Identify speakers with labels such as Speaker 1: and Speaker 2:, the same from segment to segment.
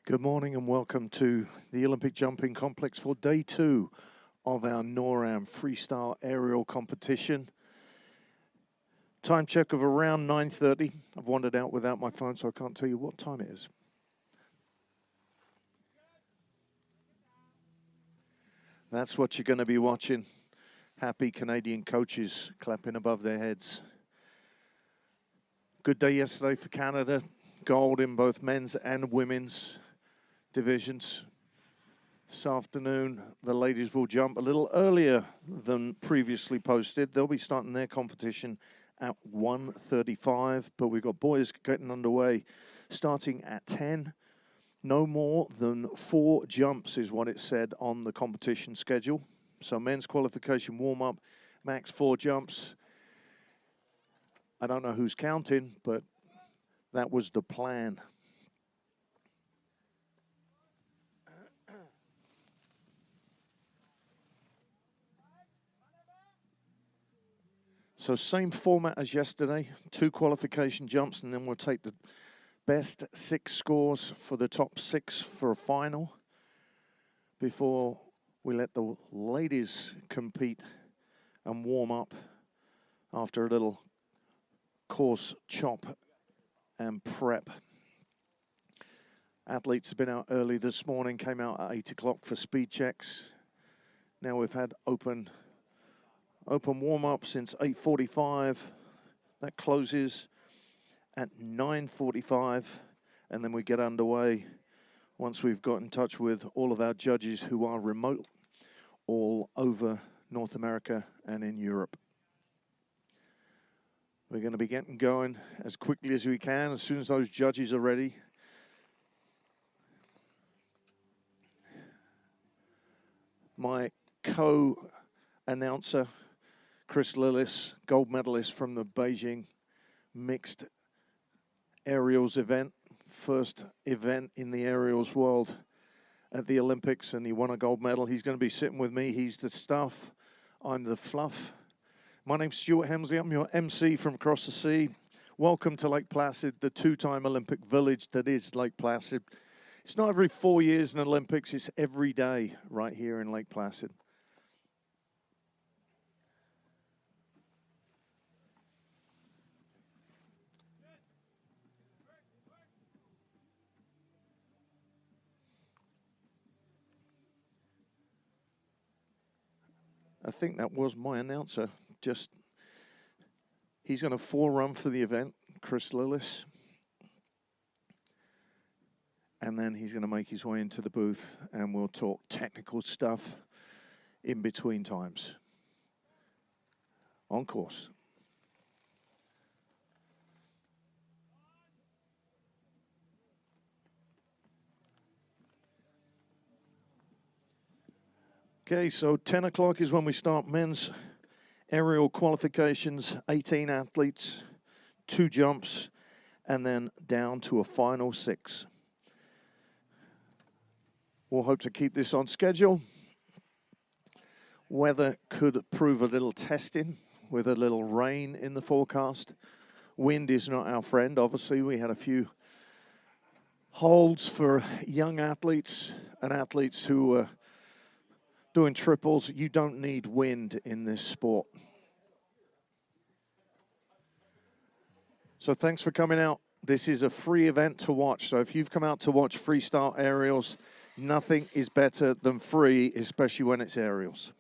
Speaker 1: Good morning and welcome to the Olympic Jumping Complex for day 2 of our NorAm freestyle aerial competition. Time check of around 9:30. I've wandered out without my phone, so I can't tell you what time it is. That's what you're going to be watching. Happy Canadian coaches clapping above their heads. Good day yesterday for Canada. Gold in both men's and women's divisions. This afternoon, the ladies will jump a little earlier than previously posted. They'll be starting their competition at 1:35, but we've got boys getting underway starting at 10. No more than 4 jumps is what it said on the competition schedule. So men's qualification warm-up, max 4 jumps. I don't know who's counting, but that was the plan. So same format as yesterday, 2 qualification jumps, and then we'll take the best 6 scores for the top 6 for a final before we let the ladies compete and warm up after a little course chop and prep. Athletes have been out early this morning, came out at 8 o'clock for speed checks. Now we've had open warm-up since 8:45. That closes at 9:45, and then we get underway once we've got in touch with all of our judges who are remote all over North America and in Europe. We're going to be getting going as quickly as we can as soon as those judges are ready. My co-announcer, Chris Lillis, gold medalist from the Beijing mixed aerials event, first event in the aerials world at the Olympics, and he won a gold medal. He's going to be sitting with me. He's the stuff, I'm the fluff. My name's Stuart Hemsley. I'm your MC from across the sea. Welcome to Lake Placid, the 2-time Olympic village that is Lake Placid. It's not every 4 years in Olympics, it's every day right here in Lake Placid. I think that was my announcer. He's going to forerun for the event, Chris Lillis. And then he's going to make his way into the booth and we'll talk technical stuff in between times. On course. Okay, so 10 o'clock is when we start men's aerial qualifications, 18 athletes, 2 jumps, and then down to a final 6. We'll hope to keep this on schedule. Weather could prove a little testing with a little rain in the forecast. Wind is not our friend, obviously. We had a few holds for young athletes and athletes who were doing triples. You don't need wind in this sport. So thanks for coming out. This is a free event to watch. So if you've come out to watch freestyle aerials, nothing is better than free, especially when it's aerials.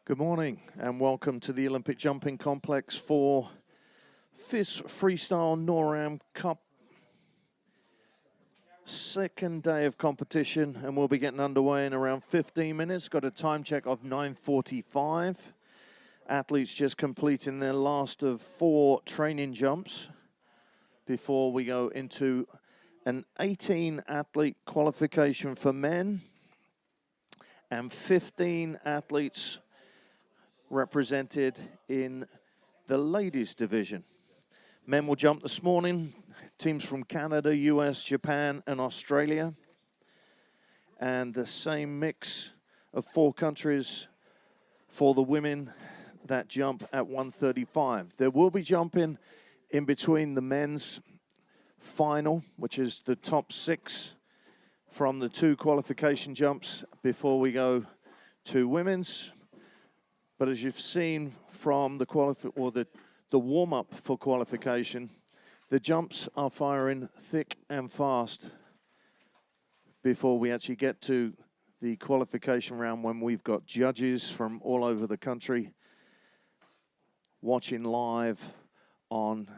Speaker 1: Good morning and welcome to the Olympic Jumping Complex for FIS Freestyle NorAm Cup. Second day of competition, and we'll be getting underway in around 15 minutes. Got a time check of 9:45. Athletes just completing their last of 4 training jumps before we go into an 18 athlete qualification for men and 15 athletes represented in the ladies division. Men will jump this morning, teams from Canada, US, Japan, and Australia. And the same mix of 4 countries for the women that jump at 135. There will be jumping in between the men's final, which is the top 6 from the 2 qualification jumps before we go to women's. But as you've seen from the warm-up for qualification, the jumps are firing thick and fast before we actually get to the qualification round, when we've got judges from all over the country watching live on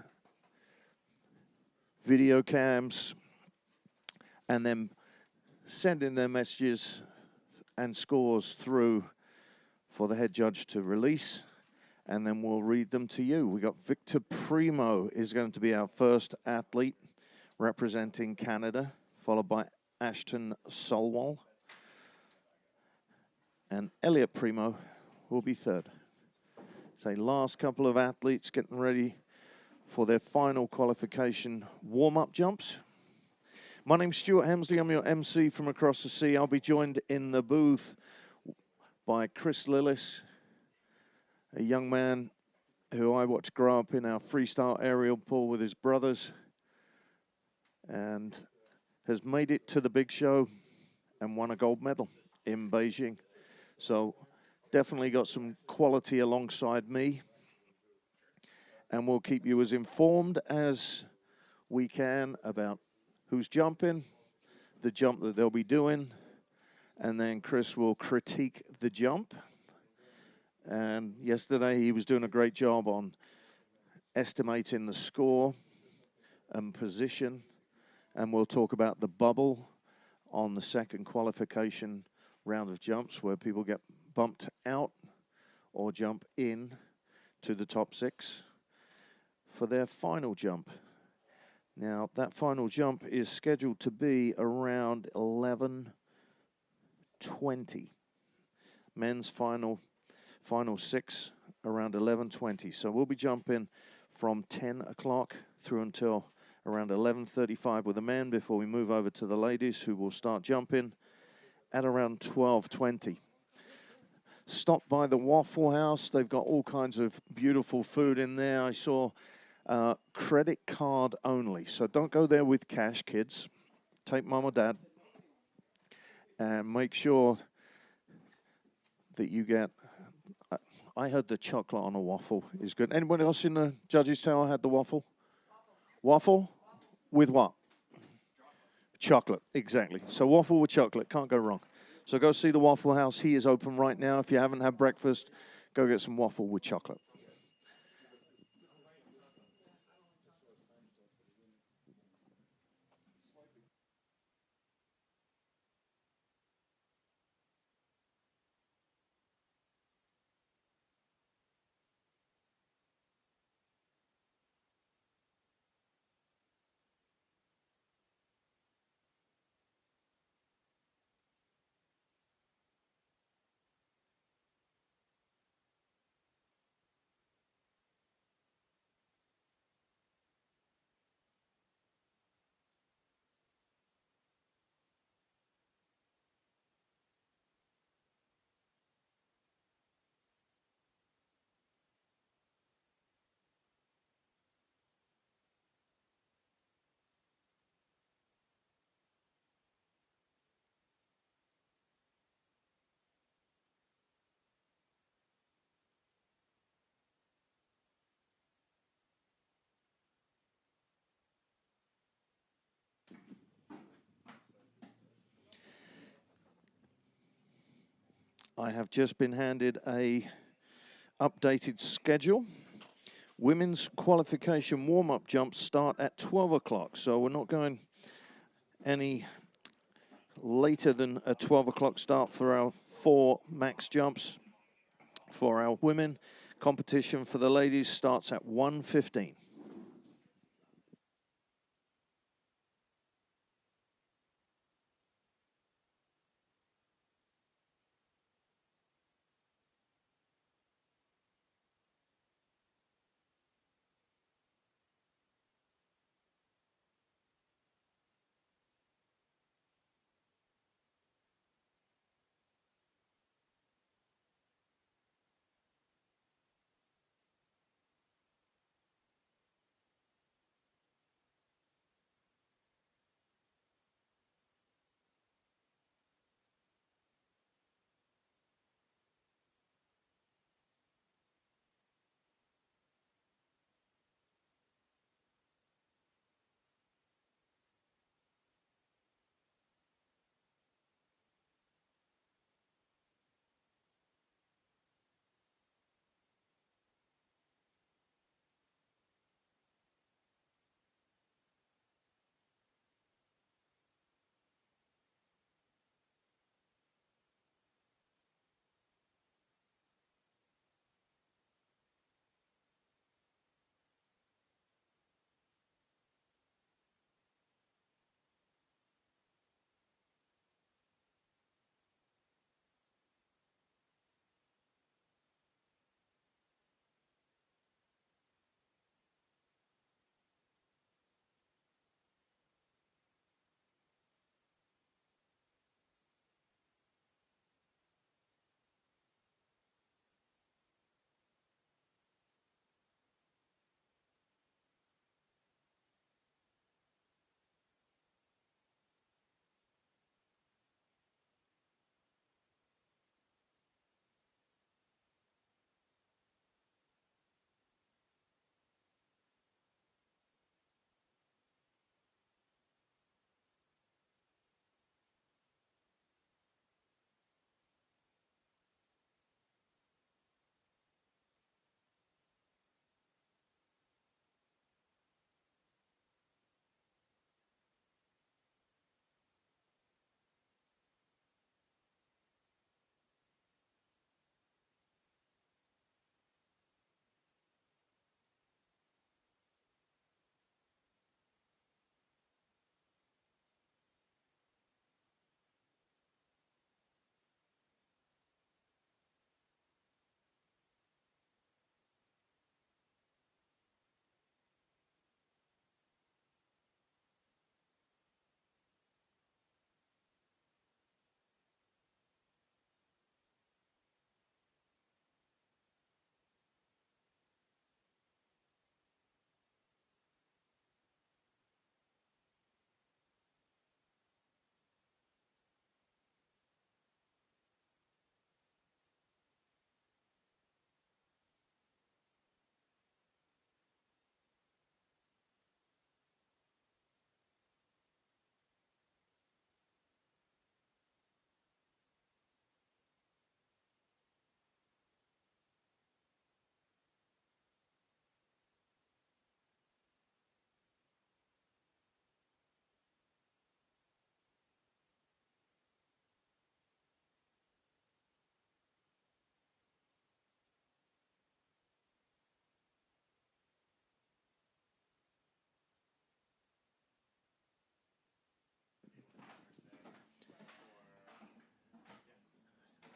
Speaker 1: video cams and then sending their messages and scores through for the head judge to release, and then we'll read them to you. We got Victor Primo is going to be our first athlete representing Canada, followed by Ashton Solwall. And Elliot Primo will be third. So last couple of athletes getting ready for their final qualification warm-up jumps. My name's Stuart Hemsley. I'm your MC from across the sea. I'll be joined in the booth by Chris Lillis, a young man who I watched grow up in our freestyle aerial pool with his brothers and has made it to the big show and won a gold medal in Beijing. So definitely got some quality alongside me, and we'll keep you as informed as we can about who's jumping, the jump that they'll be doing, and then Chris will critique the jump. And yesterday he was doing a great job on estimating the score and position. And we'll talk about the bubble on the second qualification round of jumps, where people get bumped out or jump in to the top 6 for their final jump. Now, that final jump is scheduled to be around 11:20. Men's final 6 around 11:20. So we'll be jumping from 10 o'clock through until around 11:35 with the men before we move over to the ladies, who will start jumping at around 12:20. Stop by the Waffle House. They've got all kinds of beautiful food in there. I saw credit card only. So don't go there with cash, kids. Take mom or dad. And make sure that you get, I heard the chocolate on a waffle is good. Anyone else in the judges' tower had the waffle? Waffle with what? Chocolate, exactly. So waffle with chocolate, can't go wrong. So go see the Waffle House. He is open right now. If you haven't had breakfast, go get some waffle with chocolate. I have just been handed a updated schedule. Women's qualification warm-up jumps start at 12 o'clock, so we're not going any later than a 12 o'clock start for our 4 max jumps for our women. Competition for the ladies starts at 1:15.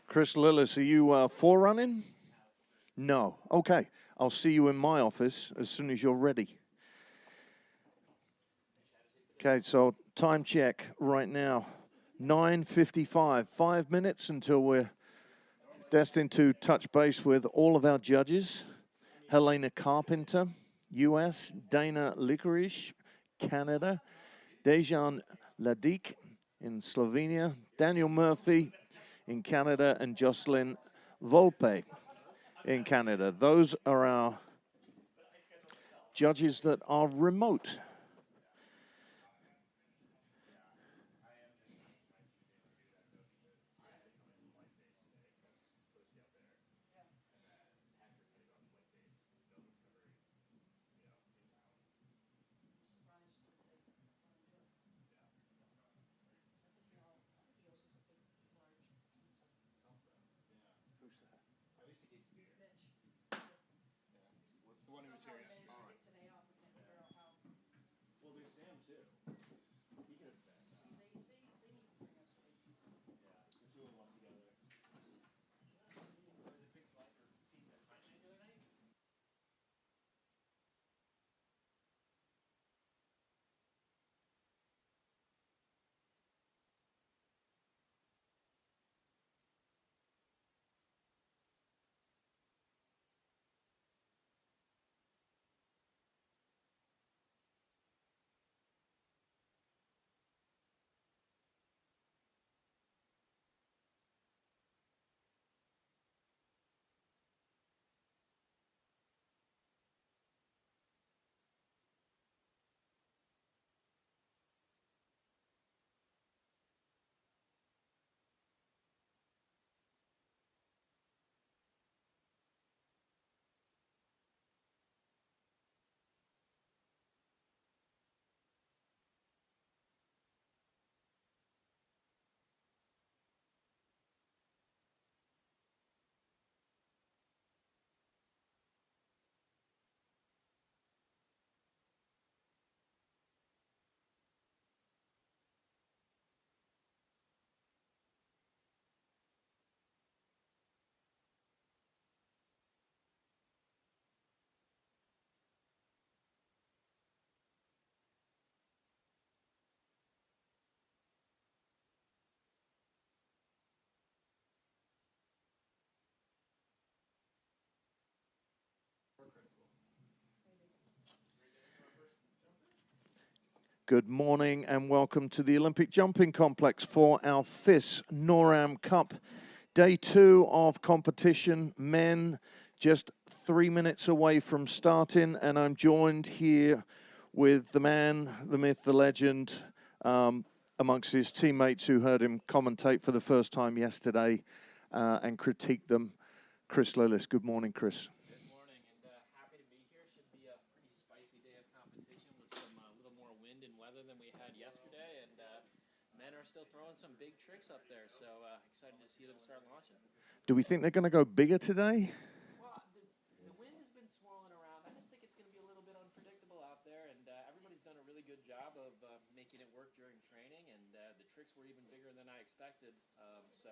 Speaker 1: Chris Lillis, are you forerunning? No. Okay. I'll see you in my office as soon as you're ready. Okay, so time check right now, 9:55. 5 minutes until we're destined to touch base with all of our judges. Helena Carpenter, US, Dana Licorice, Canada, Dejan Ladik in Slovenia, Daniel Murphy in Canada, and Jocelyn Volpe in Canada. Those are our judges that are remote.
Speaker 2: one who was here yesterday.
Speaker 1: Well, there's Sam too. He could have best. Yeah, the two of them together.
Speaker 2: Was it Big Slide for pizza and pint the other night?
Speaker 1: Good morning and welcome to the Olympic Jumping Complex for our FIS NorAm Cup. Day 2 of competition. Men just 3 minutes away from starting, and I'm joined here with the man, the myth, the legend, amongst his teammates who heard him commentate for the first time yesterday and critique them. Chris Lillis. Good morning, Chris.
Speaker 2: Good morning, and happy to be here. Should be a pretty spicy day of competition with some little more wind and weather than we had yesterday, and men are still throwing some big tricks up there, so excited to see them start launching.
Speaker 1: Do we think they're going to go bigger today?
Speaker 2: Well, the wind has been swirling around. I just think it's going to be a little bit unpredictable out there, and everybody's done a really good job of making it work during training, and the tricks were even bigger than I expected. So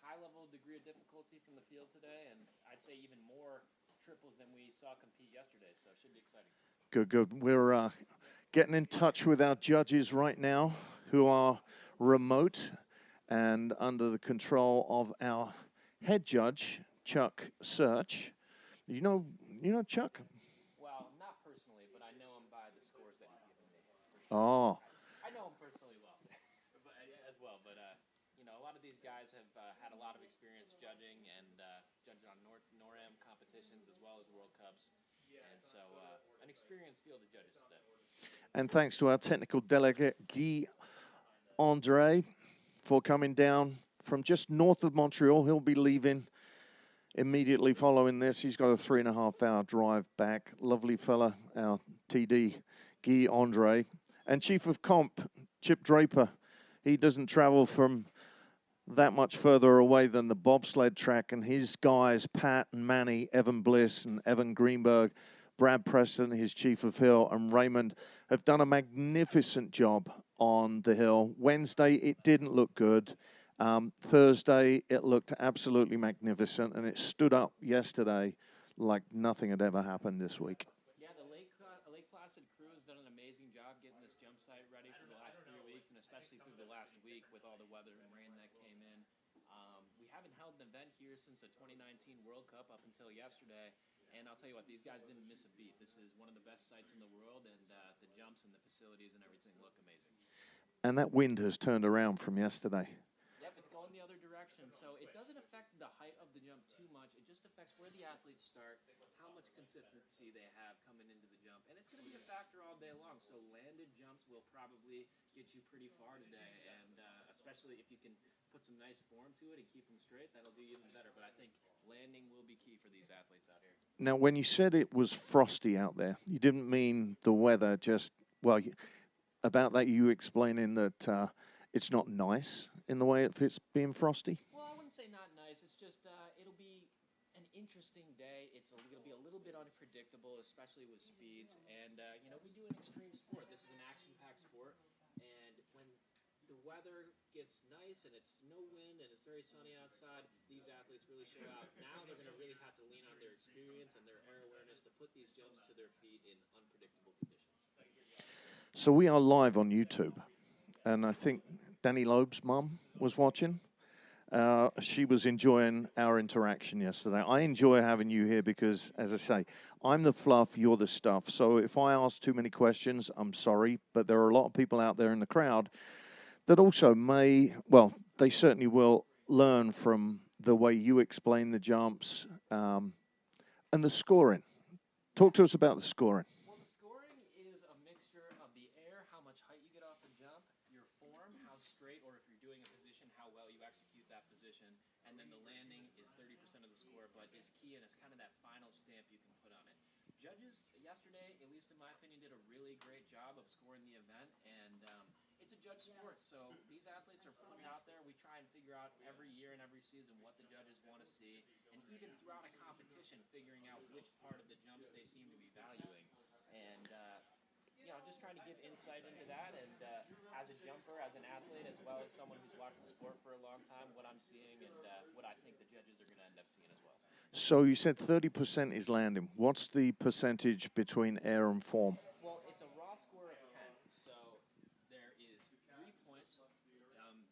Speaker 2: high level degree of difficulty from the field today, and I'd say even more triples than we saw compete yesterday, so it should be exciting.
Speaker 1: Good, good. We're getting in touch with our judges right now who are remote and under the control of our head judge, Chuck Search. You know Chuck?
Speaker 2: Well, not personally, but I know him by the scores that he's given me.
Speaker 1: Oh.
Speaker 2: I know him personally well, but, as well. But you know, a lot of these guys have had a lot of experience judging and judging on NorAm competitions as well as World Cups, and so an experienced field of judges today.
Speaker 1: And thanks to our technical delegate, Guy Andre, for coming down from just north of Montreal. He'll be leaving immediately following this. He's got a 3.5-hour drive back. Lovely fella, our TD, Guy Andre. And Chief of Comp, Chip Draper. He doesn't travel from that much further away than the bobsled track. And his guys, Pat and Manny, Evan Bliss and Evan Greenberg, Brad Preston, his Chief of Hill, and Raymond have done a magnificent job on the hill. Wednesday, it didn't look good. Thursday, it looked absolutely magnificent, and it stood up yesterday like nothing had ever happened this week.
Speaker 2: Yeah, the Lake Placid crew has done an amazing job getting this jump site ready for the last 3 weeks, and especially through the last week with all the weather and rain that came in. We haven't held an event here since the 2019 World Cup up until yesterday, and I'll tell you what, these guys didn't miss a beat. This is one of the best sites in the world, and the jumps and the facilities and everything look amazing.
Speaker 1: And that wind has turned around from yesterday.
Speaker 2: Yep, it's going the other direction. So it doesn't affect the height of the jump too much. It just affects where the athletes start, how much consistency they have coming into the jump. And it's going to be a factor all day long. So landed jumps will probably get you pretty far today. And especially if you can put some nice form to it and keep them straight, that'll do you even better. But I think landing will be key for these athletes out here.
Speaker 1: Now, when you said it was frosty out there, you didn't mean the weather just, well, about that you explaining that it's not nice in the way it fits being frosty?
Speaker 2: Well, I wouldn't say not nice. It's just it'll be an interesting day. It's going to be a little bit unpredictable, especially with speeds. And, you know, we do an extreme sport. This is an action-packed sport. And when the weather gets nice and it's no wind and it's very sunny outside, these athletes really show out. Now they're going to really have to lean on their experience and their air awareness to put these jumps to their feet in unpredictable conditions.
Speaker 1: So we are live on YouTube. And I think Danny Loeb's mum was watching. She was enjoying our interaction yesterday. I enjoy having you here because, as I say, I'm the fluff, you're the stuff. So if I ask too many questions, I'm sorry, but there are a lot of people out there in the crowd that also they certainly will learn from the way you explain the jumps and the scoring. Talk to us about the scoring.
Speaker 2: Well, the scoring is a mixture of the air, how much height you get off the jump, your form, how straight, or if you're doing a position, how well you execute that position, and then the landing is 30% of the score, but it's key and it's kind of that final stamp you can put on it. Judges yesterday, at least in my opinion, did a really great job of scoring the event, and it's a judge sport, so these athletes are putting it out there. We try and figure out every year and every season what the judges want to see, and even throughout a competition, figuring out which part of the jumps they seem to be valuing. And, you know, just trying to give insight into that, and as a jumper, as an athlete, as well as someone who's watched the sport for a long time, what I'm seeing and what I think the judges are going to end up seeing as well.
Speaker 1: So you said 30% is landing. What's the percentage between air and form?
Speaker 2: Well, it's a raw score of 10, so there is 3 points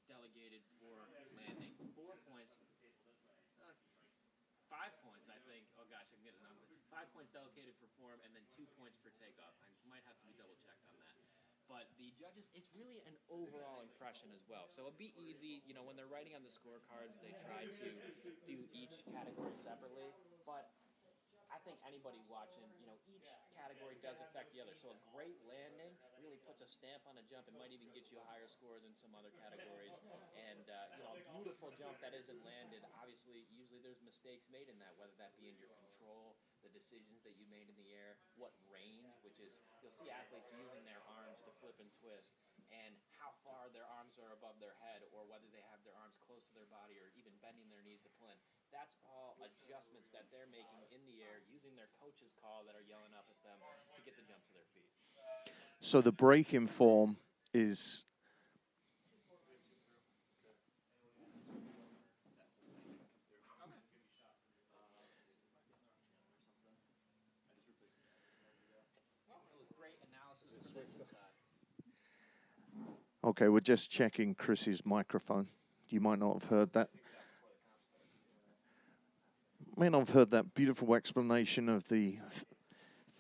Speaker 2: delegated for landing, 4 points, 5 points, I think. Oh gosh, I'm getting a number. 5 points delegated for form, and then 2 points for takeoff. I might have to be double checked on that. But the judges, it's really an overall impression as well. So it'd be easy, you know, when they're writing on the scorecards, they try to do each category separately. But I think anybody watching, you know, each category does affect the other. So a great landing really puts a stamp on a jump. It might even get you higher scores in some other categories. And, you know, a beautiful jump that isn't landed, obviously, usually there's mistakes made in that, whether that be in your control, the decisions that you made in the air, what range, which is, you'll see athletes using their arms to flip and twist, and how far their arms are above their head, or whether they have their arms close to their body, or even bending their knees to pull in. That's all adjustments that they're making in the air using their coach's call that are yelling up at them to get the jump to their feet.
Speaker 1: So the break-in form is... Okay, we're just checking Chris's microphone. You might not have heard that. May not have heard that beautiful explanation of the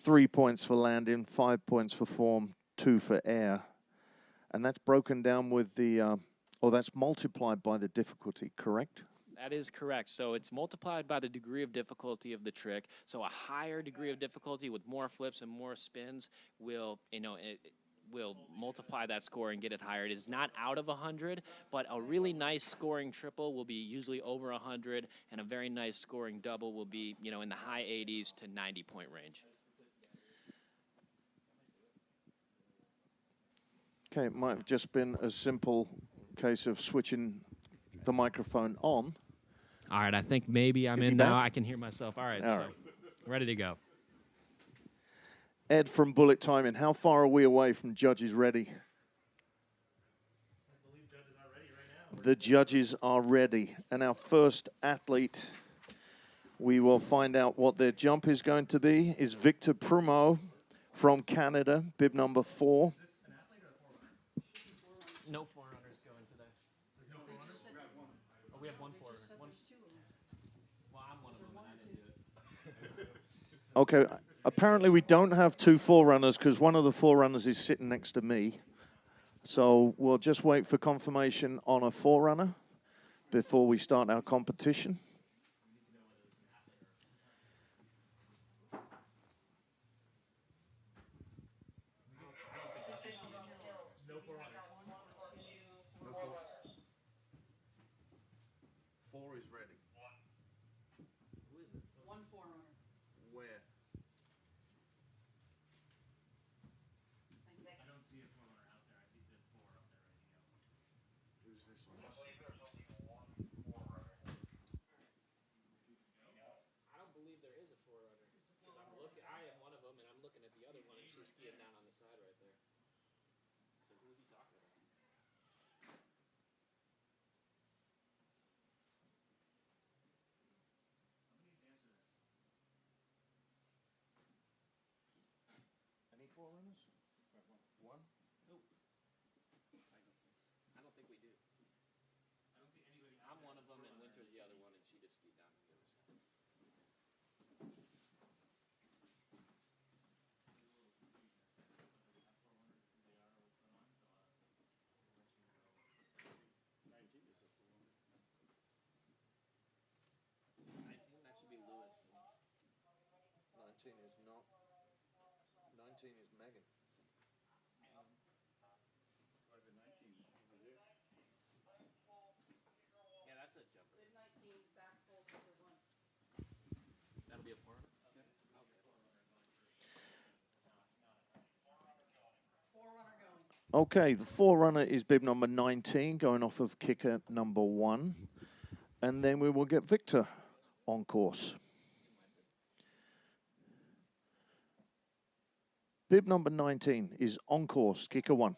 Speaker 1: 3 points for landing, 5 points for form, 2 for air. And that's broken down with the, or that's multiplied by the difficulty, correct?
Speaker 2: That is correct. So it's multiplied by the degree of difficulty of the trick. So a higher degree of difficulty with more flips and more spins will, you know, will multiply that score and get it higher. It is not out of 100, but a really nice scoring triple will be usually over 100, and a very nice scoring double will be, you know, in the high 80s to 90-point range.
Speaker 1: Okay, it might have just been a simple case of switching the microphone on.
Speaker 2: All right, I think maybe I'm in now. I can hear myself. All right, so ready to go.
Speaker 1: Ed from Bullet Timing, how far are we away from judges ready?
Speaker 3: I believe judges are ready right now.
Speaker 1: The judges are ready. And our first athlete, we will find out what their jump is going to be, is Victor Prumeau from Canada, bib number 4.
Speaker 3: Is this an athlete or a forerunner?
Speaker 2: No forerunners going today.
Speaker 3: There's no forerunners?
Speaker 2: Oh, we have one forerunner. Well, I'm one of them, and I didn't do it.
Speaker 1: Okay, apparently we don't have 2 forerunners because one of the forerunners is sitting next to me. So we'll just wait for confirmation on a forerunner before we start our competition.
Speaker 3: No forerunners.
Speaker 1: 4 is ready.
Speaker 2: Who is it?
Speaker 4: One forerunner.
Speaker 1: Where?
Speaker 3: I don't see a forerunner out there. I see bib 4 up there ready to go.
Speaker 1: Who's this one?
Speaker 3: I believe there's only one forerunner.
Speaker 2: I don't actually ski it down on the side right there. So who's he talking about?
Speaker 1: Any forerunners? One.
Speaker 2: Nope. I don't think we do.
Speaker 3: I don't see anybody.
Speaker 2: I'm one of them, and Winter's the other one, and she just skied down on the other side. This is the one. 19. That should be Lewis.
Speaker 1: 19 is not. 19 is Megan.
Speaker 2: Yeah, that's a jumper.
Speaker 4: Bib 19, back full, kicker 1.
Speaker 2: That'll be a forerunner.
Speaker 4: Forerunner going.
Speaker 1: Okay, the forerunner is bib number 19, going off of kicker number 1. And then we will get Victor on course. Bib number 19 is on course, kicker 1.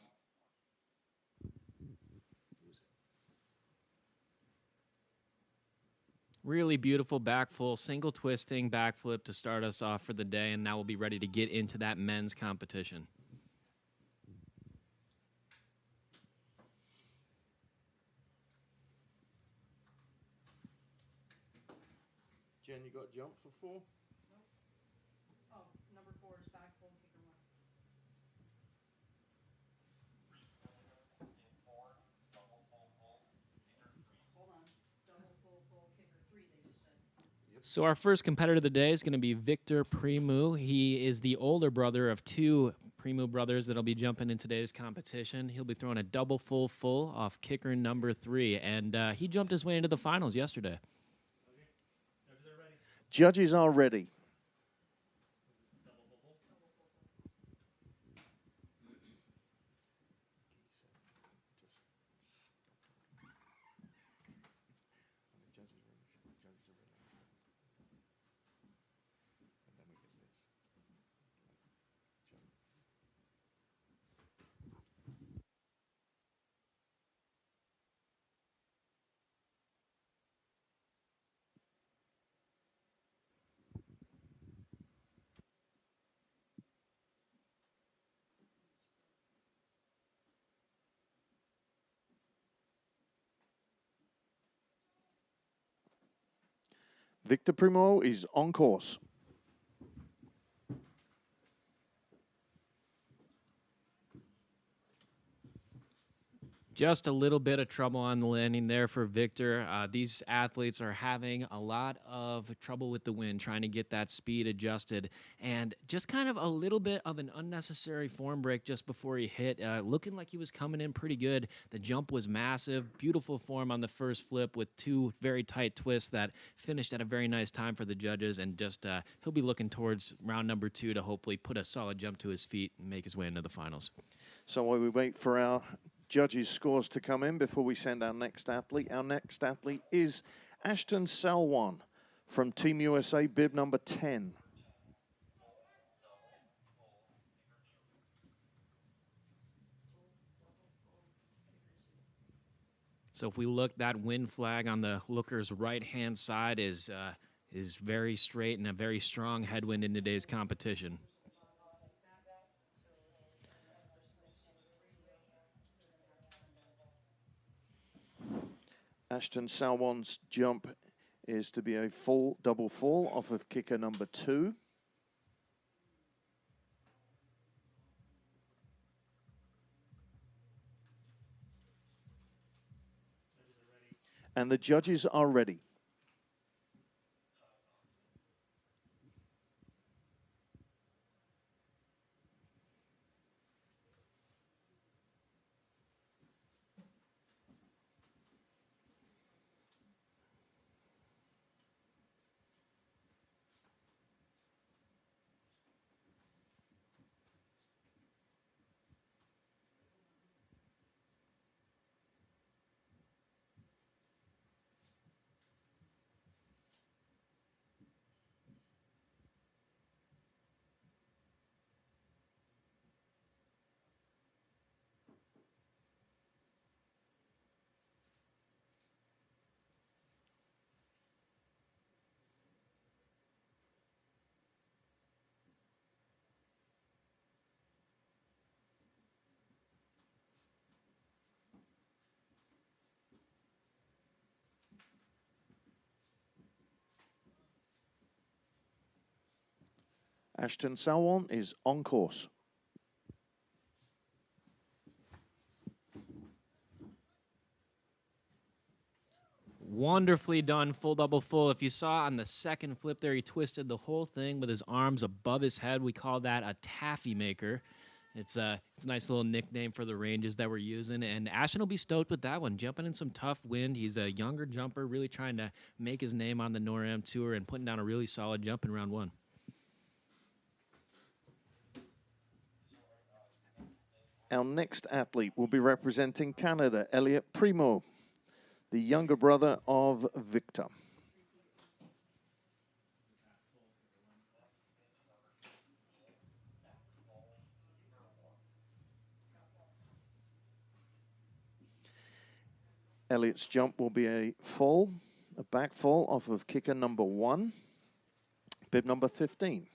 Speaker 2: Really beautiful back full, single twisting backflip to start us off for the day, and now we'll be ready to get into that men's competition.
Speaker 1: Jen, you got a jump for 4?
Speaker 4: Nope. Oh, number 4 is back full, kicker 1. Hold on. Double full, kicker 3, they just said.
Speaker 2: So our first competitor of the day is going to be Victor Primu. He is the older brother of 2 Primu brothers that'll be jumping in today's competition. He'll be throwing a double full off kicker number 3, and he jumped his way into the finals yesterday.
Speaker 1: Judges are ready. Victor Primo is on course.
Speaker 2: Just a little bit of trouble on the landing there for Victor. These athletes are having a lot of trouble with the wind, trying to get that speed adjusted, and just kind of a little bit of an unnecessary form break just before he hit. Looking like he was coming in pretty good. The jump was massive. Beautiful form on the first flip with 2 very tight twists that finished at a very nice time for the judges, and just he'll be looking towards round number 2 to hopefully put a solid jump to his feet and make his way into the finals.
Speaker 1: So while we wait for our judges' scores to come in before we send our next athlete is Ashton Salwan from Team USA, bib number 10.
Speaker 2: So if we look, that wind flag on the looker's right-hand side is very straight and a very strong headwind in today's competition.
Speaker 1: Ashton Salwan's jump is to be a full double fall off of kicker number 2. And the judges are ready. Ashton Salwan is on course.
Speaker 2: Wonderfully done, full double full. If you saw on the second flip there, he twisted the whole thing with his arms above his head. We call that a taffy maker. It's a nice little nickname for the ranges that we're using. And Ashton will be stoked with that one, jumping in some tough wind. He's a younger jumper, really trying to make his name on the NorAm Tour and putting down a really solid jump in round one.
Speaker 1: Our next athlete will be representing Canada, Elliot Primo, the younger brother of Victor. Elliot's jump will be a back fall off of kicker number 1, bib number 15.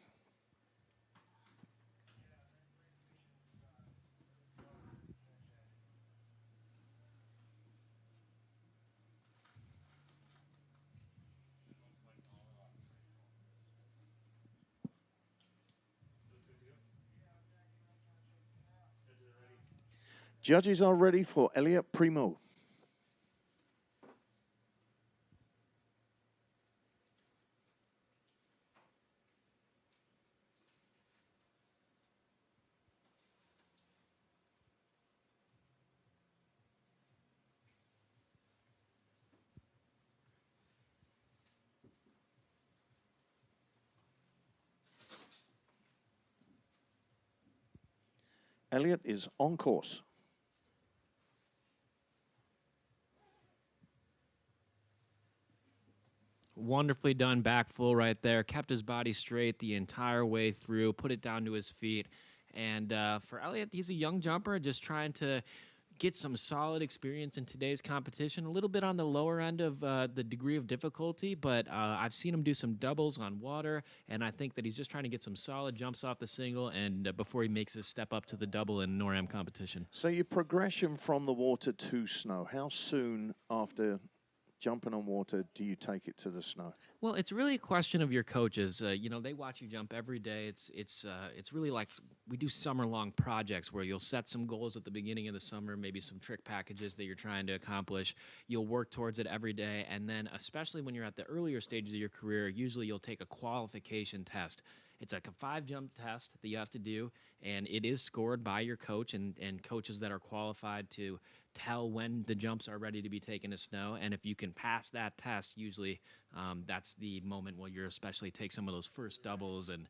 Speaker 1: Judges are ready for Elliot Primo. Elliot is on course.
Speaker 2: Wonderfully done back full right there. Kept his body straight the entire way through, put it down to his feet. And for Elliot, he's a young jumper, just trying to get some solid experience in today's competition. A little bit on the lower end of the degree of difficulty, but I've seen him do some doubles on water, and I think that he's just trying to get some solid jumps off the single and before he makes his step up to the double in NorAm competition.
Speaker 1: So your progression from the water to snow, how soon after jumping on water do you take it to the snow?
Speaker 2: Well, it's really a question of your coaches. You know, they watch you jump every day. It's really like we do summer-long projects where you'll set some goals at the beginning of the summer, maybe some trick packages that you're trying to accomplish. You'll work towards it every day, and then especially when you're at the earlier stages of your career, usually you'll take a qualification test. It's like a 5-jump test that you have to do, and it is scored by your coach and coaches that are qualified to tell when the jumps are ready to be taken to snow. And if you can pass that test, usually that's the moment where you're especially take some of those first doubles and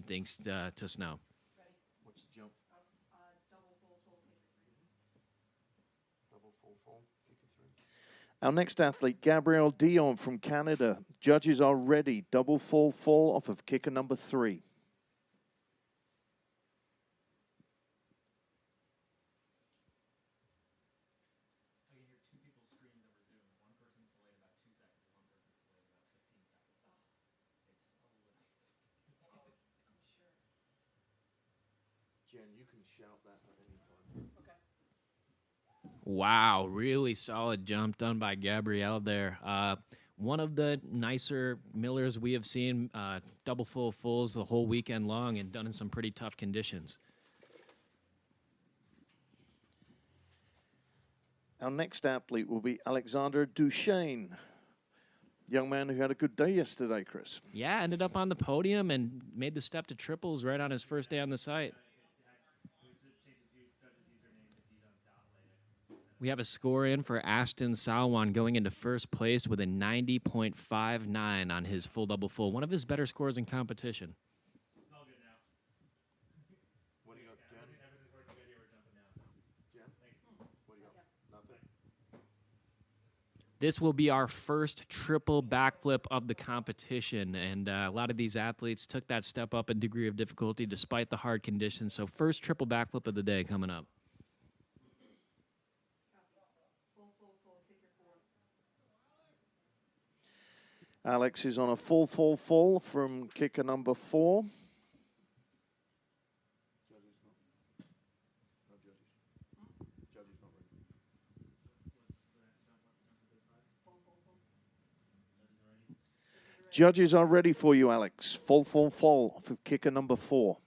Speaker 2: things to snow.
Speaker 4: Ready?
Speaker 1: What's the jump?
Speaker 4: Double full, full, kicker 3.
Speaker 1: Double full, kicker 3. Our next athlete, Gabrielle Dion from Canada. Judges are ready. Double full off of kicker number 3. Jen, you can shout that at any time.
Speaker 4: Okay.
Speaker 2: Wow, really solid jump done by Gabrielle there. One of the nicer millers we have seen, double full fulls the whole weekend long and done in some pretty tough conditions.
Speaker 1: Our next athlete will be Alexander Duchesne. Young man who had a good day yesterday, Chris.
Speaker 2: Yeah, ended up on the podium and made the step to triples right on his first day on the site. We have a score in for Ashton Salwan going into first place with a 90.59 on his full double full. One of his better scores in competition.
Speaker 3: It's all good now.
Speaker 1: What do you got, Jen?
Speaker 3: Everything's working good here. We're jumping now. So.
Speaker 1: Jen?
Speaker 3: Thanks.
Speaker 1: What do you got? Nothing.
Speaker 2: This will be our first triple backflip of the competition, and a lot of these athletes took that step up in degree of difficulty despite the hard conditions. So first triple backflip of the day coming up.
Speaker 4: Full, kicker 4.
Speaker 1: Alex is on a full from kicker number 4. Judges are ready for you, Alex. Fall for kicker number 4.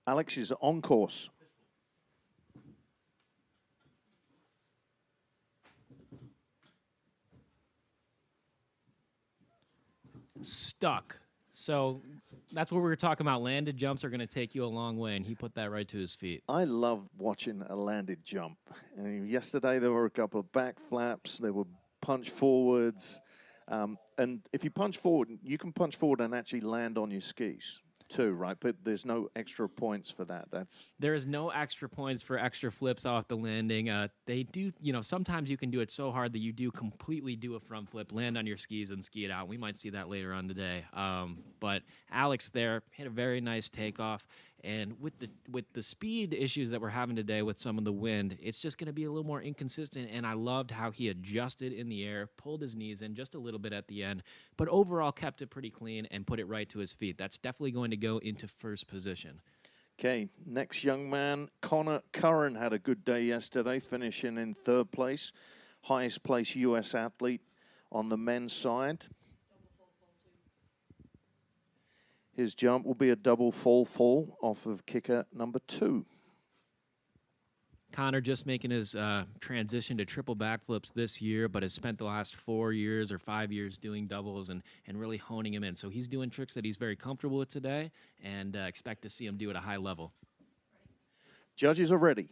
Speaker 1: Alex is on course.
Speaker 2: Stuck. So that's what we were talking about. Landed jumps are going to take you a long way, and he put that right to his feet.
Speaker 1: I love watching a landed jump. And yesterday there were a couple of back flaps. There were punch forwards. And if you punch forward, you can punch forward and actually land on your skis too, right? But there's no extra points for that.
Speaker 2: There is no extra points for extra flips off the landing. They do, sometimes you can do it so hard that you do completely do a front flip, land on your skis and ski it out. We might see that later on today. But Alex there hit a very nice takeoff. And with the speed issues that we're having today with some of the wind, it's just going to be a little more inconsistent. And I loved how he adjusted in the air, pulled his knees in just a little bit at the end, but overall kept it pretty clean and put it right to his feet. That's definitely going to go into first position.
Speaker 1: Okay, next young man, Connor Curran, had a good day yesterday, finishing in 3rd place. Highest place U.S. athlete on the men's side. His jump will be a double fall off of kicker number 2.
Speaker 2: Connor just making his transition to triple backflips this year, but has spent the last 4 years or 5 years doing doubles and really honing him in. So he's doing tricks that he's very comfortable with today, and expect to see him do at a high level.
Speaker 1: Judges are ready.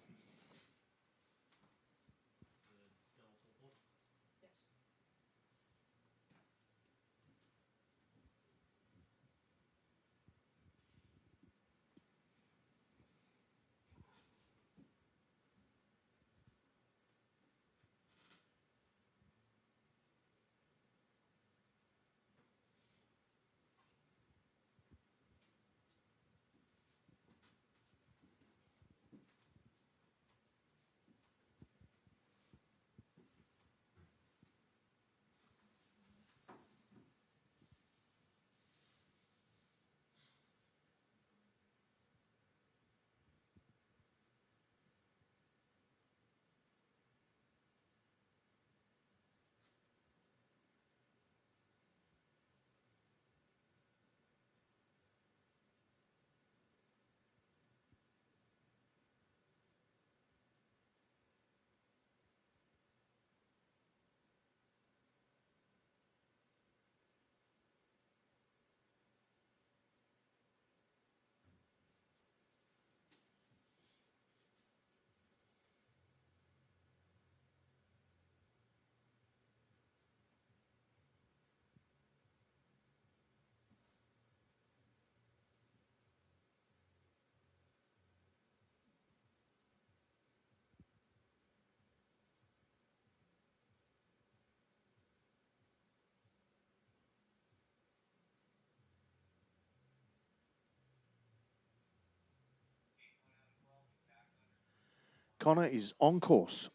Speaker 1: Connor is on course.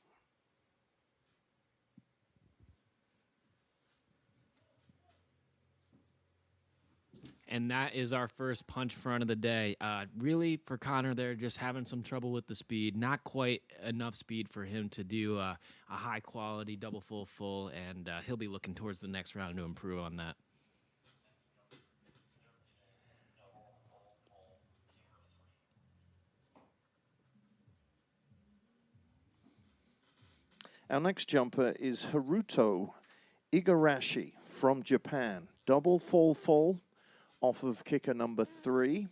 Speaker 2: And that is our first punch front of the day. Really, for Connor there, just having some trouble with the speed. Not quite enough speed for him to do a high-quality double full, and he'll be looking towards the next round to improve on that.
Speaker 1: Our next jumper is Haruto Igarashi from Japan. Double fall off of kicker number 3.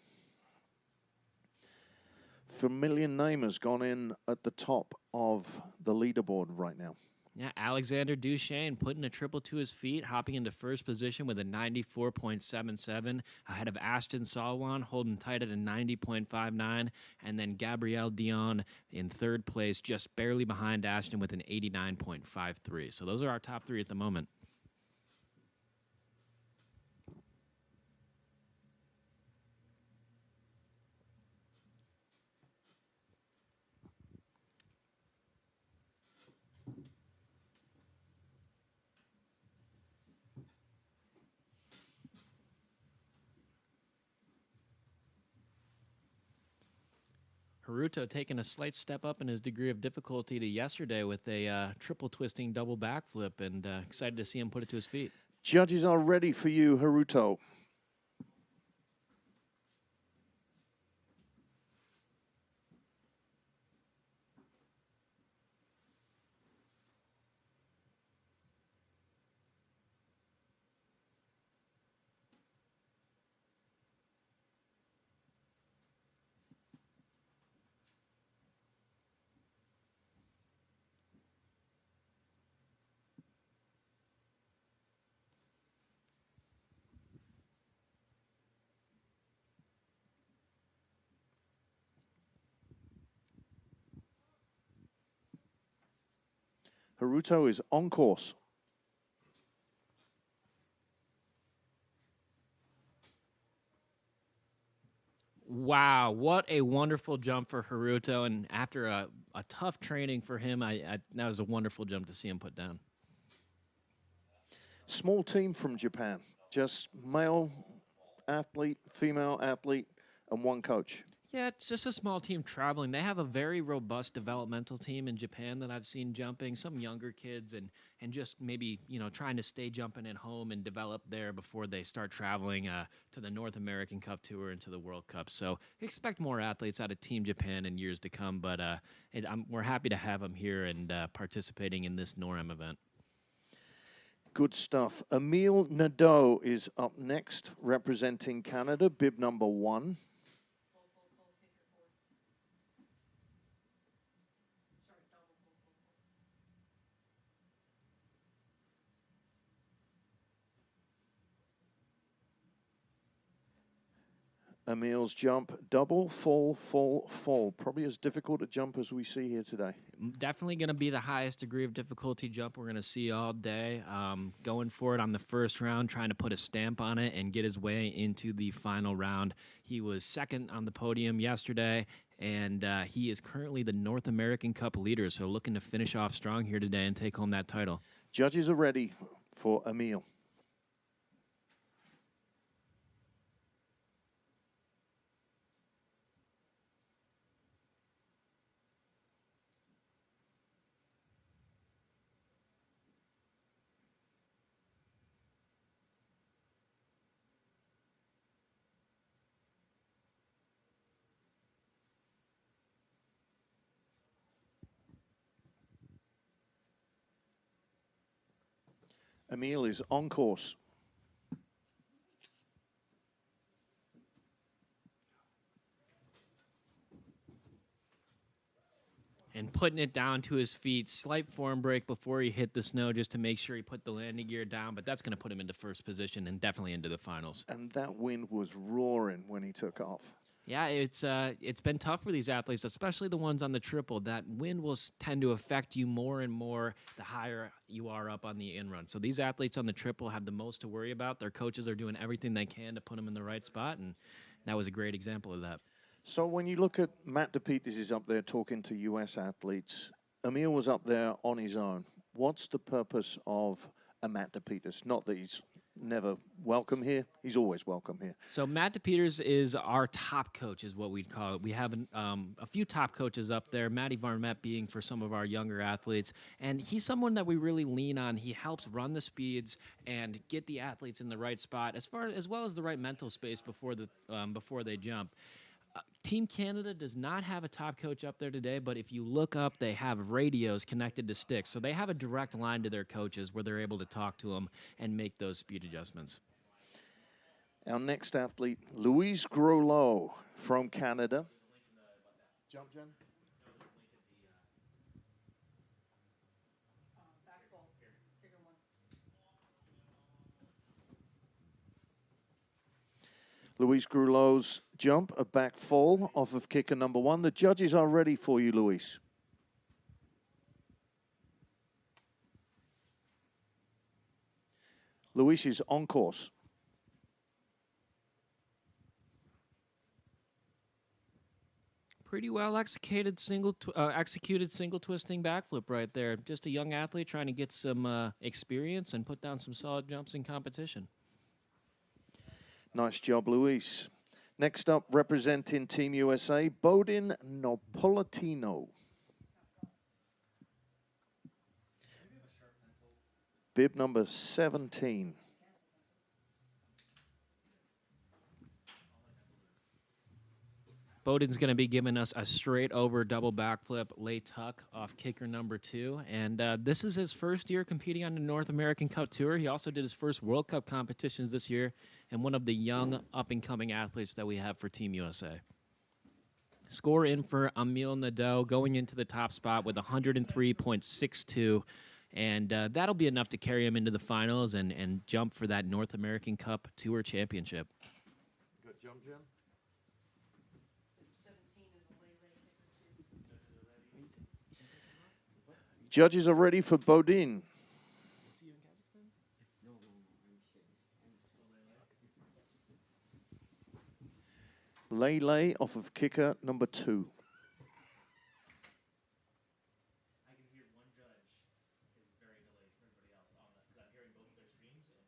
Speaker 1: Familiar name has gone in at the top of the leaderboard right now.
Speaker 2: Yeah, Alexander Duchesne putting a triple to his feet, hopping into first position with a 94.77, ahead of Ashton Salwan, holding tight at a 90.59, and then Gabrielle Dion in 3rd place, just barely behind Ashton with an 89.53. So those are our top 3 at the moment. Haruto taking a slight step up in his degree of difficulty to yesterday with a triple twisting double backflip, and excited to see him put it to his feet.
Speaker 1: Judges are ready for you, Haruto. Haruto is on course.
Speaker 2: Wow, what a wonderful jump for Haruto. And after a tough training for him, that was a wonderful jump to see him put down.
Speaker 1: Small team from Japan, just male athlete, female athlete, and one coach.
Speaker 2: Yeah, it's just a small team traveling. They have a very robust developmental team in Japan that I've seen jumping, some younger kids, and just maybe, trying to stay jumping at home and develop there before they start traveling to the North American Cup Tour and to the World Cup. So expect more athletes out of Team Japan in years to come, but we're happy to have them here and participating in this NorAm event.
Speaker 1: Good stuff. Emile Nadeau is up next, representing Canada, bib number 1. Emile's jump, double, full, full, full. Probably as difficult a jump as we see here today.
Speaker 2: Definitely going to be the highest degree of difficulty jump we're going to see all day. Going for it on the first round, trying to put a stamp on it and get his way into the final round. He was second on the podium yesterday, and he is currently the North American Cup leader, so looking to finish off strong here today and take home that title.
Speaker 1: Judges are ready for Emile. Emile is on course.
Speaker 2: And putting it down to his feet, slight form break before he hit the snow just to make sure he put the landing gear down, but that's going to put him into first position and definitely into the finals.
Speaker 1: And that wind was roaring when he took off.
Speaker 2: Yeah, it's been tough for these athletes, especially the ones on the triple. That wind will tend to affect you more and more the higher you are up on the in-run. So these athletes on the triple have the most to worry about. Their coaches are doing everything they can to put them in the right spot, and that was a great example of that.
Speaker 1: So when you look at Matt DePeters is up there talking to U.S. athletes, Emile was up there on his own. What's the purpose of a Matt DePeters? Not that he's never welcome here. He's always welcome here.
Speaker 2: So Matt DePeters is our top coach, is what we'd call it. We have a few top coaches up there, Matty Varmette being for some of our younger athletes. And he's someone that we really lean on. He helps run the speeds and get the athletes in the right spot, as well as the right mental space before they jump. Team Canada does not have a top coach up there today, but if you look up, they have radios connected to sticks. So they have a direct line to their coaches where they're able to talk to them and make those speed adjustments.
Speaker 1: Our next athlete, Louise Groslow from Canada. Jump, Jen.
Speaker 4: Back full, kicker 1.
Speaker 1: Louise Grulow's jump, a back fall off of kicker number 1. The judges are ready for you, Louise. Louise is on course.
Speaker 2: Pretty well executed single twisting backflip right there. Just a young athlete trying to get some experience and put down some solid jumps in competition.
Speaker 1: Nice job, Louise. Next up, representing Team USA, Bodin Napolitano. Bib number 17.
Speaker 2: Bowden's going to be giving us a straight over double backflip lay tuck off kicker number 2. And this is his first year competing on the North American Cup Tour. He also did his first World Cup competitions this year and one of the young up-and-coming athletes that we have for Team USA. Score in for Emil Nadeau going into the top spot with 103.62. And that'll be enough to carry him into the finals and jump for that North American Cup Tour Championship.
Speaker 1: Good jump, Jim.
Speaker 4: 17 is a lay kicker too.
Speaker 1: Judges are ready for Bodin. Lay off of kicker number 2.
Speaker 3: I can hear one judge is very delayed from everybody else on that because I'm hearing both of their streams and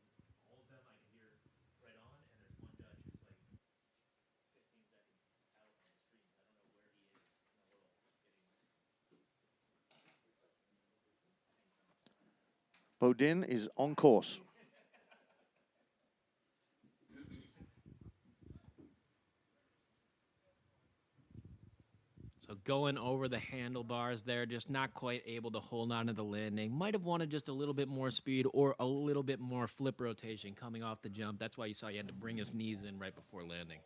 Speaker 3: all of them I can hear right on, and there's one judge who's like 15 seconds out on the streams. I don't know where he is in the world.
Speaker 1: Bodin is on course.
Speaker 2: So going over the handlebars there, just not quite able to hold on to the landing. Might have wanted just a little bit more speed or a little bit more flip rotation coming off the jump. That's why you saw he had to bring his knees in right before landing.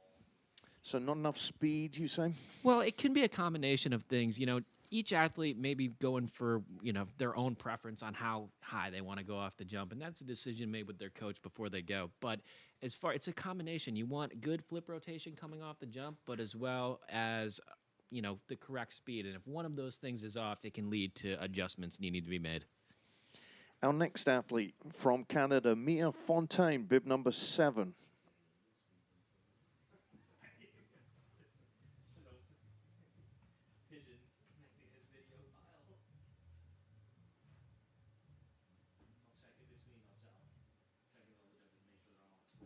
Speaker 1: So not enough speed, you say?
Speaker 2: Well, it can be a combination of things. You know, each athlete may be going for, you know, their own preference on how high they want to go off the jump, and that's a decision made with their coach before they go. But as far, it's a combination. You want good flip rotation coming off the jump, but as well as, you know, the correct speed. And if one of those things is off, it can lead to adjustments needing to be made.
Speaker 1: Our next athlete from Canada, Mia Fontaine, bib number 7.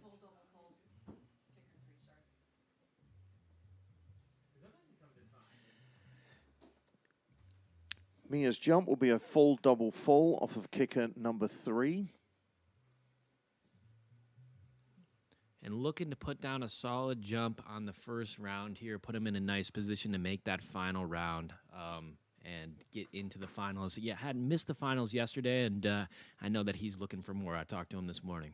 Speaker 4: Full double full. Kicker 3, sorry.
Speaker 1: Mia's jump will be a full double full off of kicker number 3.
Speaker 2: And looking to put down a solid jump on the first round here, put him in a nice position to make that final round and get into the finals. Yeah, hadn't missed the finals yesterday, and I know that he's looking for more. I talked to him this morning.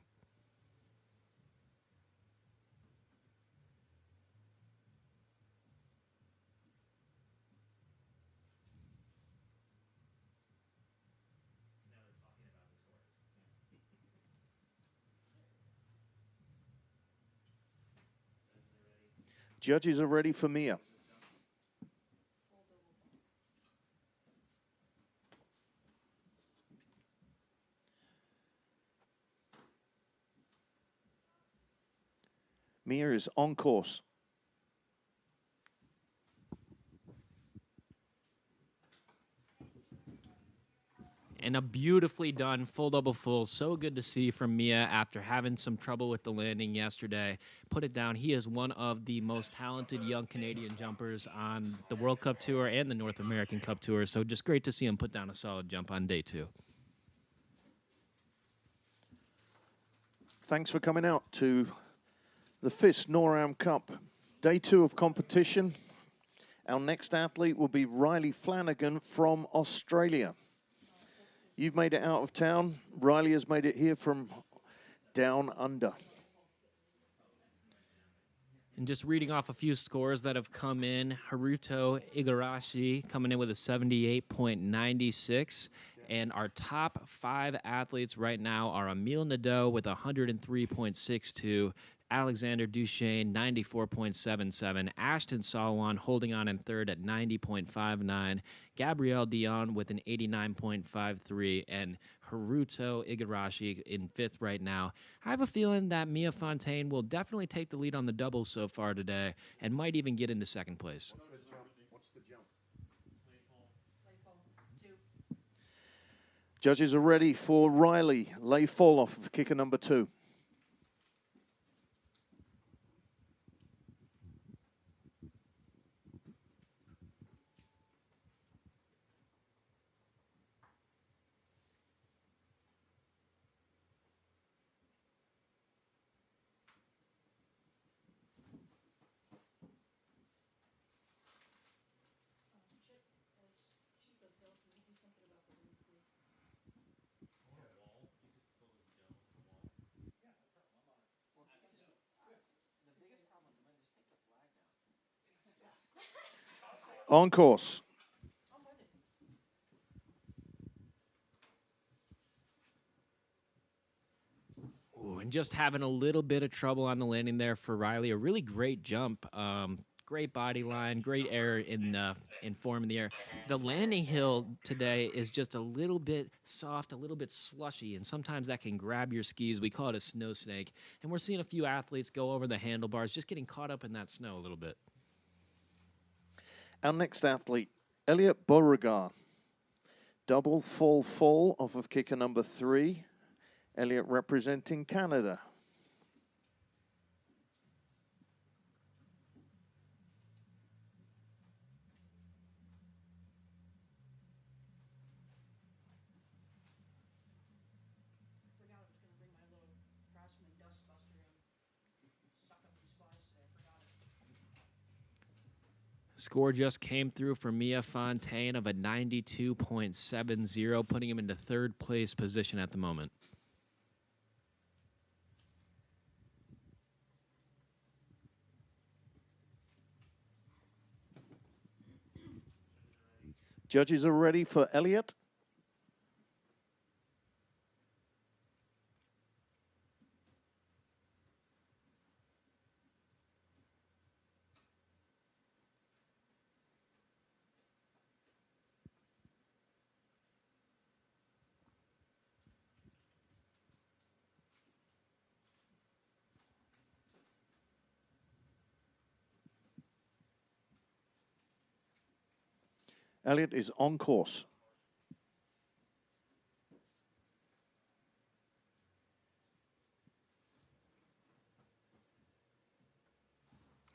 Speaker 1: Judges are ready for Mia. Mia is on course.
Speaker 2: And a beautifully done full double full. So good to see from Mia after having some trouble with the landing yesterday. Put it down. He is one of the most talented young Canadian jumpers on the World Cup Tour and the North American Cup Tour. So just great to see him put down a solid jump on day 2.
Speaker 1: Thanks for coming out to the FIS NorAm Cup. Day 2 of competition. Our next athlete will be Riley Flanagan from Australia. You've made it out of town. Riley has made it here from down under.
Speaker 2: And just reading off a few scores that have come in, Haruto Igarashi coming in with a 78.96. And our top 5 athletes right now are Emil Nadeau with 103.62, Alexander Duchesne, 94.77, Ashton Salwan holding on in third at 90.59, Gabrielle Dion with an 89.53, and Haruto Igarashi in 5th right now. I have a feeling that Mia Fontaine will definitely take the lead on the doubles so far today and might even get into 2nd place.
Speaker 1: What's the jump?
Speaker 4: Lay full. 2.
Speaker 1: Judges are ready for Riley. Lay full off of kicker number 2. On course.
Speaker 4: I'm with it.
Speaker 2: Ooh, and just having a little bit of trouble on the landing there for Riley. A really great jump. Great body line, great air in form in the air. The landing hill today is just a little bit soft, a little bit slushy, and sometimes that can grab your skis. We call it a snow snake. And we're seeing a few athletes go over the handlebars, just getting caught up in that snow a little bit.
Speaker 1: Our next athlete, Elliot Beauregard. Double full off of kicker number 3. Elliot representing Canada.
Speaker 4: I forgot I was going to bring my little Craftsman dust buster and suck up these flies today. I forgot it.
Speaker 2: Score just came through for Mia Fontaine of a 92.70, putting him into third place position at the moment.
Speaker 1: Judges are ready for Elliot. Elliot is on course.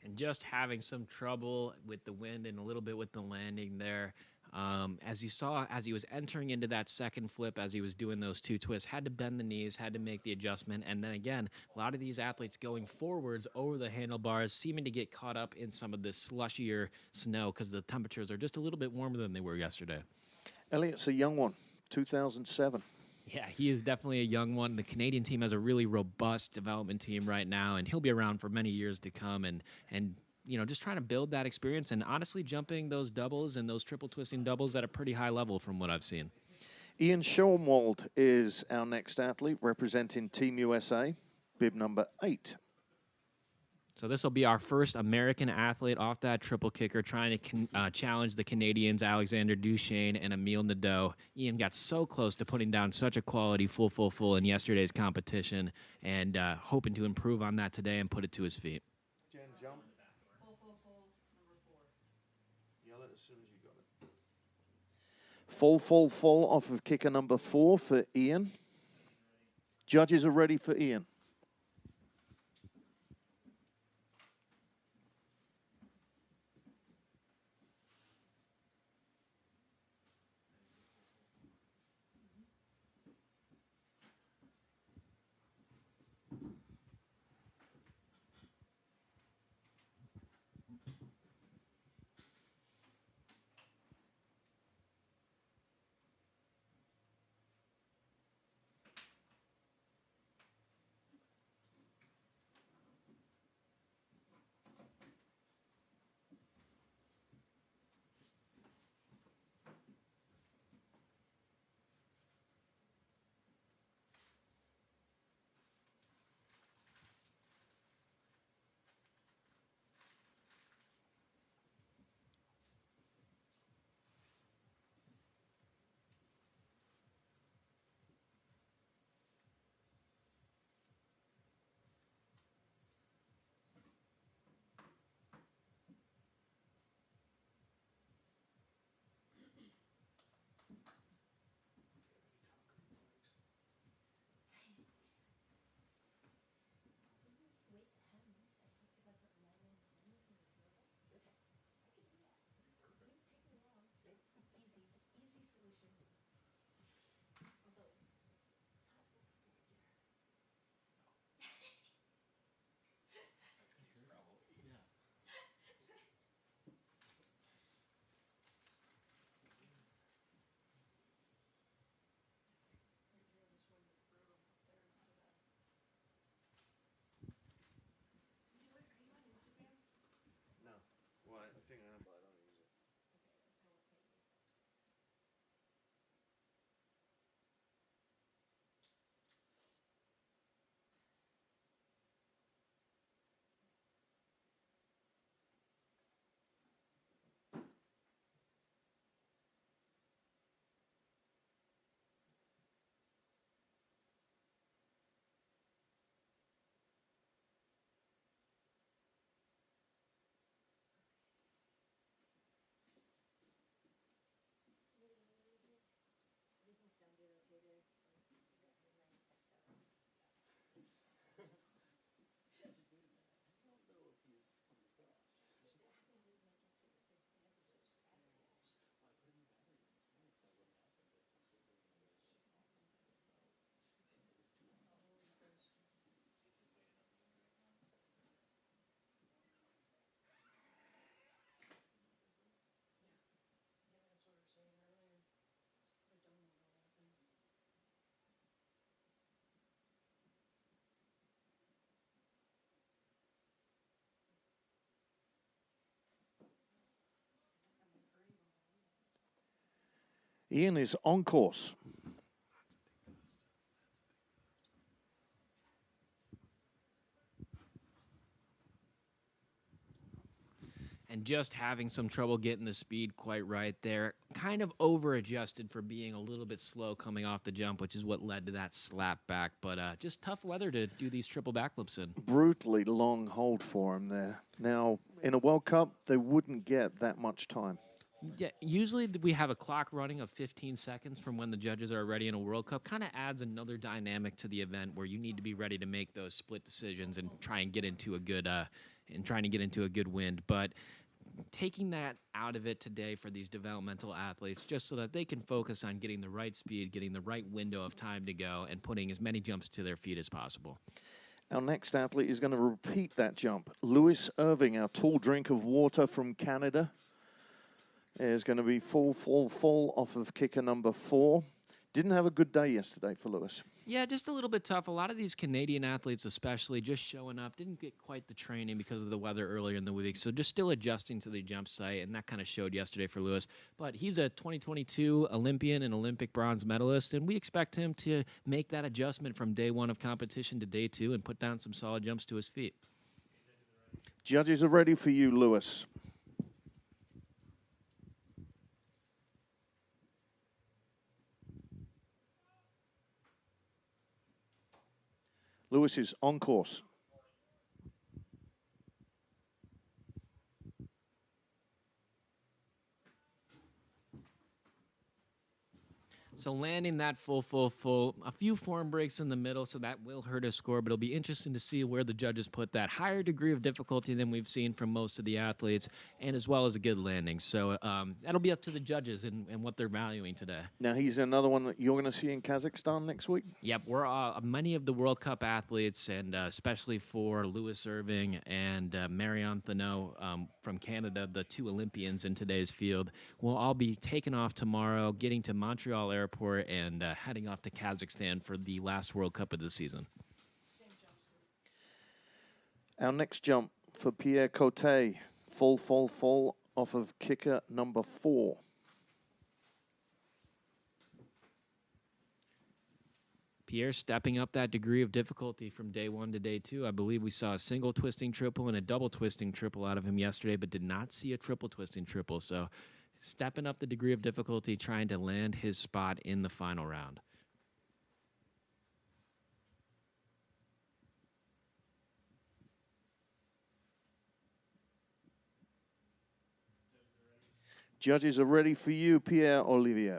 Speaker 2: And just having some trouble with the wind and a little bit with the landing there. As you saw, as he was entering into that second flip, as he was doing those 2 twists, had to bend the knees, had to make the adjustment. And then again, a lot of these athletes going forwards over the handlebars, seeming to get caught up in some of this slushier snow because the temperatures are just a little bit warmer than they were yesterday.
Speaker 1: Elliot's a young one, 2007.
Speaker 2: Yeah, he is definitely a young one. The Canadian team has a really robust development team right now, and he'll be around for many years to come. And you know, just trying to build that experience and honestly jumping those doubles and those triple twisting doubles at a pretty high level from what I've seen.
Speaker 1: Ian Schoenwald is our next athlete representing Team USA, bib number 8.
Speaker 2: So this will be our first American athlete off that triple kicker, trying to challenge the Canadians, Alexander Duchesne and Emile Nadeau. Ian got so close to putting down such a quality full in yesterday's competition, and hoping to improve on that today and put it to his feet.
Speaker 1: Jen, jump.
Speaker 4: Full, number 4.
Speaker 1: Yell it as soon as you got it. Full off of kicker number 4 for Ian. Judges are ready for Ian. Ian is on course.
Speaker 2: And just having some trouble getting the speed quite right there. Kind of over-adjusted for being a little bit slow coming off the jump, which is what led to that slap back. But just tough weather to do these triple backflips in.
Speaker 1: Brutally long hold for him there. Now, in a World Cup, they wouldn't get that much time.
Speaker 2: Yeah, usually we have a clock running of 15 seconds from when the judges are ready in a World Cup. Kind of adds another dynamic to the event where you need to be ready to make those split decisions and try and get into a good wind. But taking that out of it today for these developmental athletes, just so that they can focus on getting the right speed, getting the right window of time to go, and putting as many jumps to their feet as possible.
Speaker 1: Our next athlete is going to repeat that jump. Lewis Irving, our tall drink of water from Canada, is going to be full off of kicker number 4. Didn't have a good day yesterday for Lewis.
Speaker 2: Yeah, just a little bit tough. A lot of these Canadian athletes especially just showing up, didn't get quite the training because of the weather earlier in the week, so just still adjusting to the jump site, and that kind of showed yesterday for Lewis. But he's a 2022 Olympian and Olympic bronze medalist, and we expect him to make that adjustment from day 1 of competition to day 2 and put down some solid jumps to his feet.
Speaker 1: Judges are ready for you, Lewis. Lewis is on course.
Speaker 2: So landing that full, a few form breaks in the middle, so that will hurt his score, but it'll be interesting to see where the judges put that higher degree of difficulty than we've seen from most of the athletes, and as well as a good landing. So that'll be up to the judges and what they're valuing today.
Speaker 1: Now, he's another one that you're going to see in Kazakhstan next week?
Speaker 2: Yep, we're many of the World Cup athletes, and especially for Lewis Irving and Marion Thaneau from Canada, the 2 Olympians in today's field, will all be taking off tomorrow, getting to Montreal Airport, and heading off to Kazakhstan for the last World Cup of the season.
Speaker 1: Our next jump for Pierre Cote, full off of kicker number 4.
Speaker 2: Pierre stepping up that degree of difficulty from day 1 to day 2. I believe we saw a single twisting triple and a double twisting triple out of him yesterday, but did not see a triple twisting triple. So stepping up the degree of difficulty, trying to land his spot in the final round.
Speaker 1: Judges are ready for you, Pierre Olivier.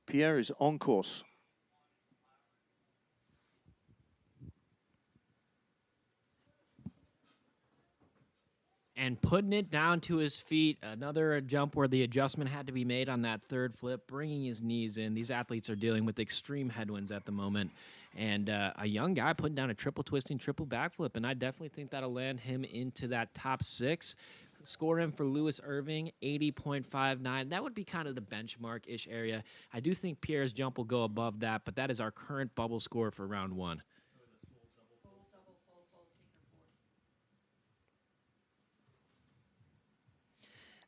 Speaker 1: Pierre is on course.
Speaker 2: And putting it down to his feet, another jump where the adjustment had to be made on that third flip, bringing his knees in. These athletes are dealing with extreme headwinds at the moment. And a young guy putting down a triple twisting, triple backflip, and I definitely think that'll land him into that top 6. Score in for Lewis Irving, 80.59. That would be kind of the benchmark-ish area. I do think Pierre's jump will go above that, but that is our current bubble score for round 1.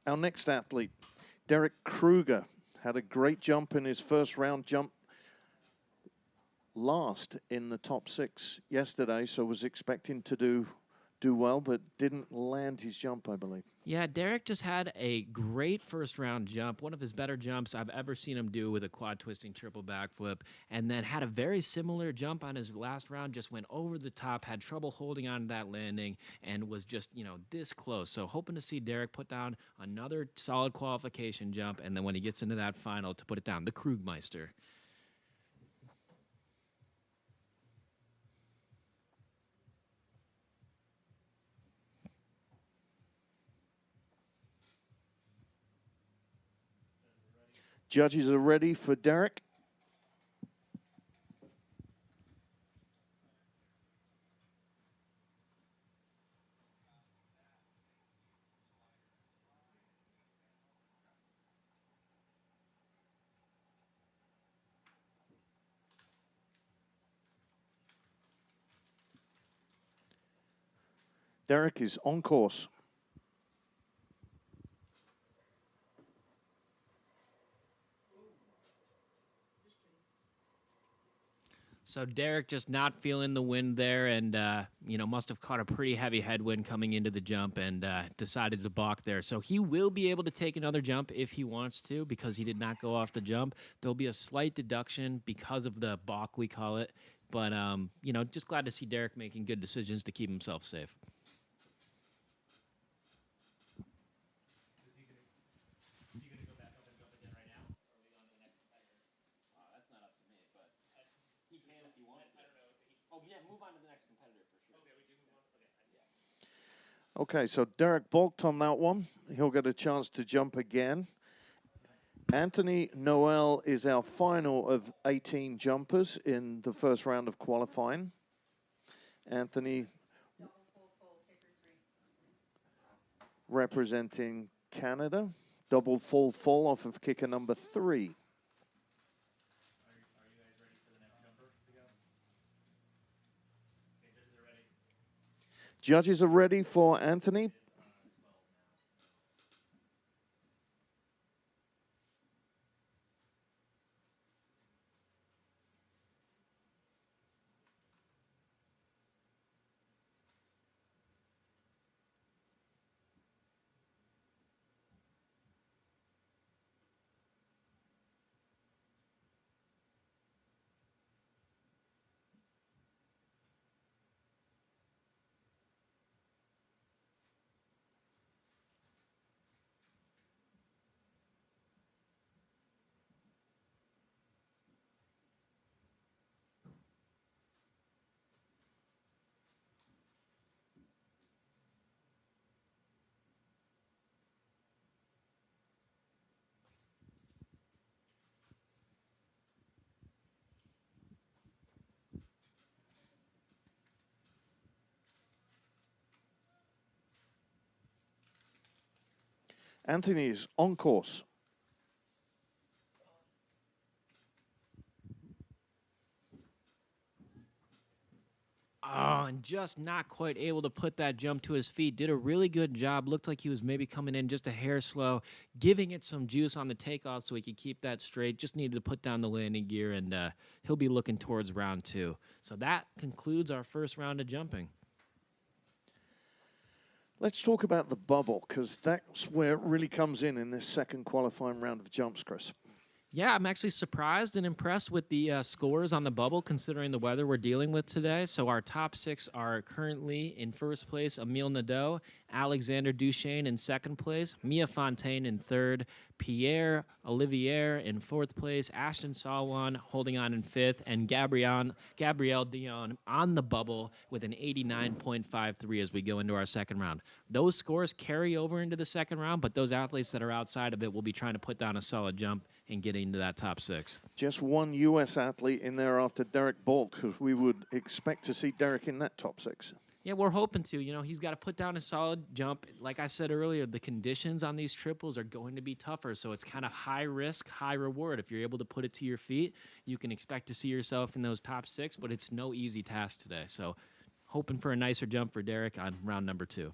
Speaker 1: Our next athlete, Derek Kruger, had a great jump in his first round jump last in the top 6 yesterday, so was expecting to do do well, but didn't land his jump, I believe.
Speaker 2: Yeah, Derek just had a great first round jump, one of his better jumps I've ever seen him do with a quad twisting triple backflip, and then had a very similar jump on his last round, just went over the top, had trouble holding on to that landing, and was just, this close. So hoping to see Derek put down another solid qualification jump, and then when he gets into that final, to put it down, the Krugmeister.
Speaker 1: Judges are ready for Derek. Derek is on course.
Speaker 2: So Derek just not feeling the wind there, and must have caught a pretty heavy headwind coming into the jump, and decided to balk there. So he will be able to take another jump if he wants to, because he did not go off the jump. There'll be a slight deduction because of the balk, we call it. But just glad to see Derek making good decisions to keep himself safe.
Speaker 3: Is he gonna go back up and jump again right now, or are we on to the next competitor?
Speaker 2: That's not up to me, but he can if he wants to.
Speaker 3: I don't know if he.
Speaker 2: Oh yeah, move on to the next competitor for sure.
Speaker 3: Okay, we do move on. Okay. Yeah.
Speaker 1: Okay, so Derek balked on that one. He'll get a chance to jump again. Anthony Noel is our final of 18 jumpers in the first round of qualifying. Anthony representing Canada. Double full off of kicker number 3.
Speaker 3: Are you guys ready for the next jumper to go? Okay, judges are ready.
Speaker 1: Judges are ready for Anthony. Anthony is on course.
Speaker 2: Oh, and just not quite able to put that jump to his feet. Did a really good job. Looked like he was maybe coming in just a hair slow, giving it some juice on the takeoff so he could keep that straight. Just needed to put down the landing gear, and he'll be looking towards round 2. So that concludes our first round of jumping.
Speaker 1: Let's talk about the bubble, because that's where it really comes in this second qualifying round of jumps, Chris.
Speaker 2: Yeah, I'm actually surprised and impressed with the scores on the bubble, considering the weather we're dealing with today. So our top 6 are currently in first place: Emile Nadeau, Alexander Duchesne in second place, Mia Fontaine in third, Pierre Olivier in fourth place, Ashton Salwan holding on in fifth, and Gabrielle Dion on the bubble with an 89.53 as we go into our second round. Those scores carry over into the second round, but those athletes that are outside of it will be trying to put down a solid jump and get into that top 6.
Speaker 1: Just one U.S. athlete in there after Derek balked, because we would expect to see Derek in that top 6.
Speaker 2: Yeah, we're hoping to. He's got to put down a solid jump. Like I said earlier, the conditions on these triples are going to be tougher, so it's kind of high risk, high reward. If you're able to put it to your feet, you can expect to see yourself in those top 6, but it's no easy task today. So hoping for a nicer jump for Derek on round number 2.
Speaker 3: I'm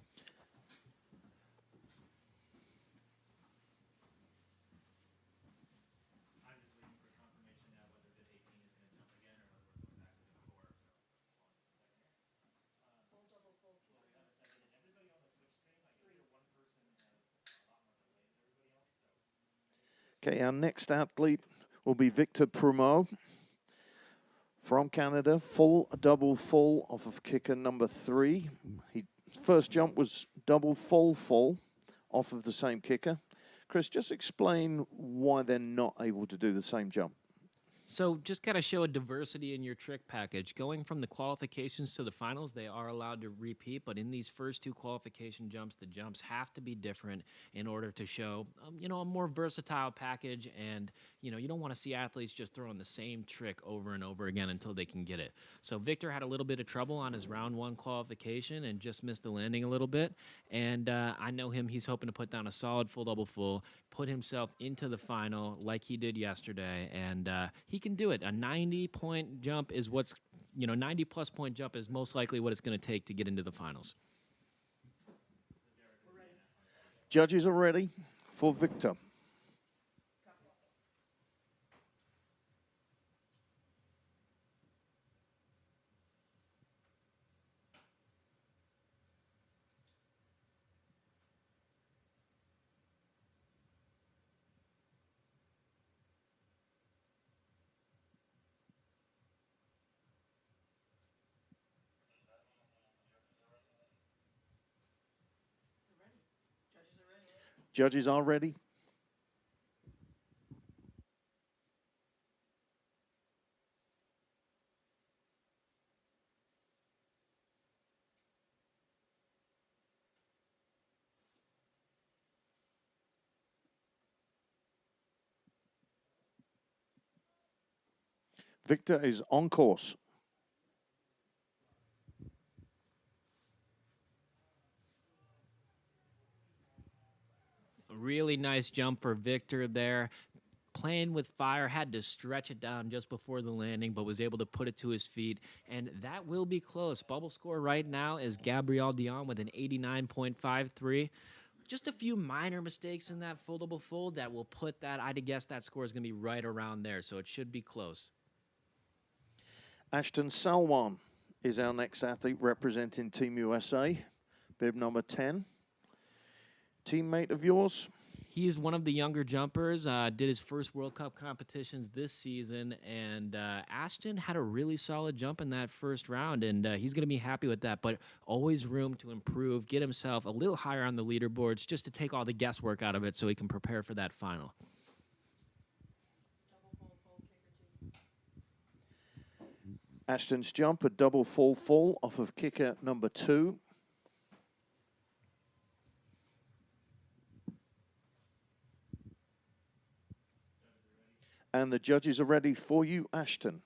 Speaker 3: just waiting for confirmation now whether the 18 is going to jump again or whether we're going back to the before. So hold on just a second here.
Speaker 4: Full double full kicker.
Speaker 1: Okay, our next athlete will be Victor Prumeau from Canada. Full, double, full off of kicker number 3. His first jump was double, full, full off of the same kicker. Chris, just explain why they're not able to do the same jump.
Speaker 2: So just kind of show a diversity in your trick package. Going from the qualifications to the finals, they are allowed to repeat, but in these first 2 qualification jumps, the jumps have to be different in order to show, a more versatile package. And, you don't want to see athletes just throwing the same trick over and over again until they can get it. So Victor had a little bit of trouble on his round 1 qualification and just missed the landing a little bit. And I know him, he's hoping to put down a solid full double full, put himself into the final like he did yesterday, and he can do it. A 90-point jump is 90-plus point jump is most likely what it's going to take to get into the finals.
Speaker 1: Judges are ready for Victor. Judges are ready. Victor is on course.
Speaker 2: A really nice jump for Victor there. Playing with fire, had to stretch it down just before the landing, but was able to put it to his feet. And that will be close. Bubble score right now is Gabrielle Dion with an 89.53. Just a few minor mistakes in that foldable fold that will put that, I'd guess that score is going to be right around there, so it should be close.
Speaker 1: Ashton Salwan is our next athlete representing Team USA, bib number 10. Teammate of yours?
Speaker 2: He is one of the younger jumpers, did his first World Cup competitions this season, and Ashton had a really solid jump in that first round, and he's going to be happy with that, but always room to improve, get himself a little higher on the leaderboards just to take all the guesswork out of it so he can prepare for that final.
Speaker 1: Ashton's jump, a double full full off of kicker number 2. And the judges are ready for you, Ashton.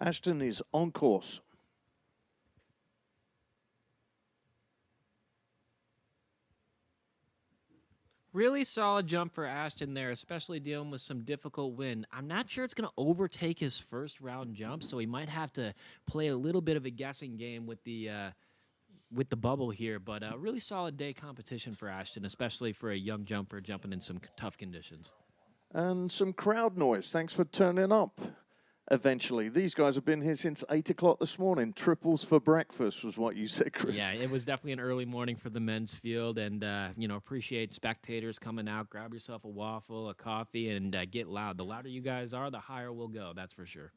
Speaker 1: Ashton is on course.
Speaker 2: Really solid jump for Ashton there, especially dealing with some difficult wind. I'm not sure it's going to overtake his first round jump, so he might have to play a little bit of a guessing game with the bubble here. But a really solid day competition for Ashton, especially for a young jumper jumping in some tough conditions.
Speaker 1: And some crowd noise. Thanks for turning up. Eventually, these guys have been here since 8 o'clock this morning. Triples for breakfast was what you said, Chris.
Speaker 2: Yeah, it was definitely an early morning for the men's field, and appreciate spectators coming out. Grab yourself a waffle, a coffee, and get loud. The louder you guys are, the higher we'll go. That's for sure.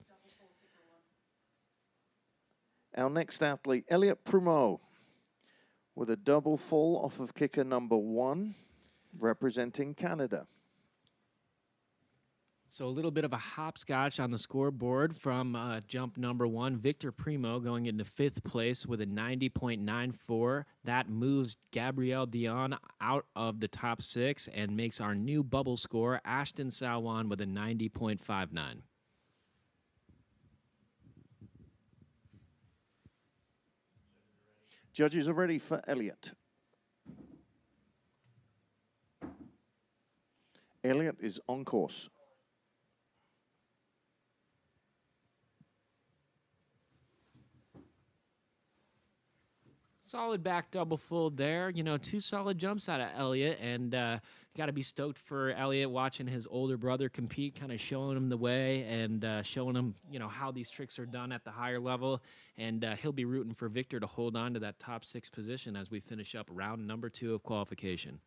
Speaker 1: Our next athlete, Elliot Primo, with a double full off of kicker number 1, representing Canada.
Speaker 2: So a little bit of a hopscotch on the scoreboard from jump number 1. Victor Primo going into 5th place with a 90.94. That moves Gabrielle Dion out of the top 6 and makes our new bubble score, Ashton Salwan, with a 90.59.
Speaker 1: Judges are ready for Elliot. Elliot is on course.
Speaker 2: Solid back double full there. 2 solid jumps out of Elliot, and got to be stoked for Elliot watching his older brother compete, kind of showing him the way and showing him, how these tricks are done at the higher level. And he'll be rooting for Victor to hold on to that top 6 position as we finish up round number 2 of qualification.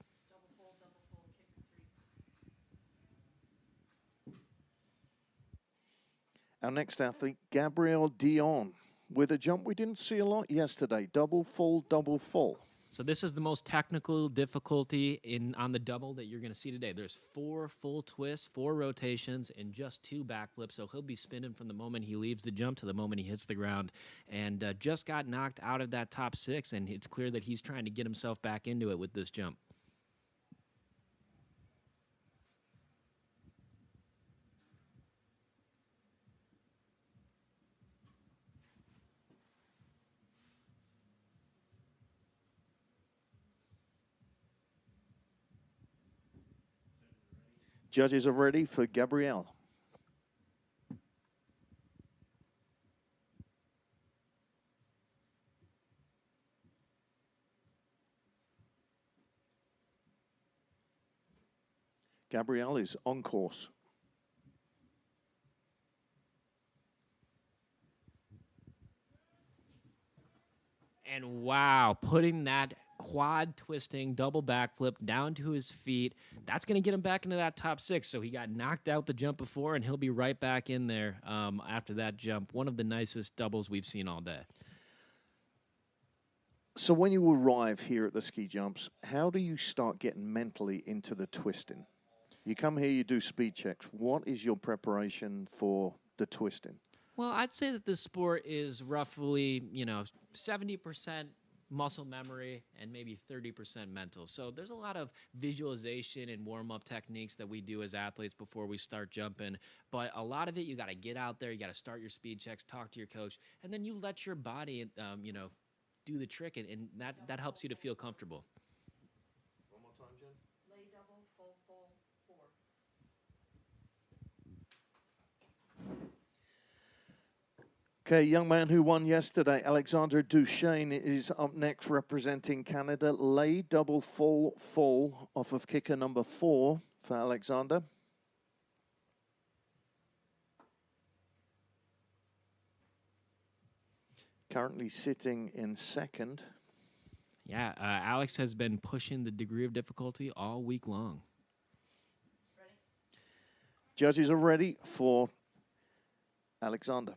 Speaker 1: Our next athlete, Gabrielle Dion, with a jump we didn't see a lot yesterday. Double full, double full.
Speaker 2: So this is the most technical difficulty on the double that you're going to see today. There's 4 full twists, 4 rotations, and just 2 backflips. So he'll be spinning from the moment he leaves the jump to the moment he hits the ground. And just got knocked out of that top 6, and it's clear that he's trying to get himself back into it with this jump.
Speaker 1: Judges are ready for Gabrielle. Gabrielle is on course.
Speaker 2: And wow, putting that quad twisting double backflip down to his feet, that's going to get him back into that top 6. So he got knocked out the jump before, and he'll be right back in there after that jump. One of the nicest doubles we've seen all day.
Speaker 1: So when you arrive here at the ski jumps, how do you start getting mentally into the twisting? You come here, you do speed checks. What is your preparation for the twisting?
Speaker 2: Well, I'd say that this sport is roughly, 70% muscle memory and maybe 30% mental. So there's a lot of visualization and warm-up techniques that we do as athletes before we start jumping. But a lot of it, you got to get out there, you got to start your speed checks, talk to your coach, and then you let your body, do the trick, and that helps you to feel comfortable.
Speaker 1: One more time, Jen.
Speaker 4: Lay double, full, 4.
Speaker 1: Okay, young man who won yesterday, Alexander Duchesne, is up next representing Canada. Lay double full off of kicker number 4 for Alexander. Currently sitting in 2nd.
Speaker 2: Yeah, Alex has been pushing the degree of difficulty all week long.
Speaker 4: Ready?
Speaker 1: Judges are ready for Alexander.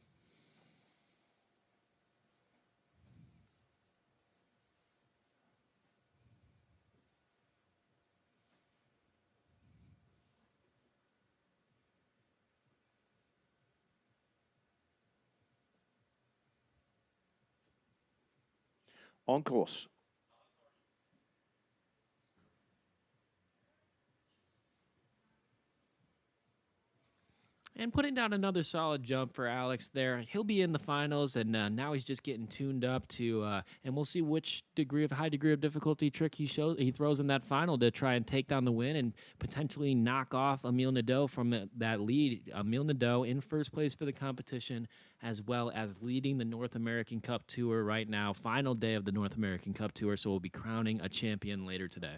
Speaker 1: On course.
Speaker 2: And putting down another solid jump for Alex there. He'll be in the finals, and now he's just getting tuned up to, and we'll see which high degree of difficulty trick he throws in that final to try and take down the win and potentially knock off Emile Nadeau from that lead. Emile Nadeau in first place for the competition, as well as leading the North American Cup Tour right now. Final day of the North American Cup Tour, so we'll be crowning a champion later today.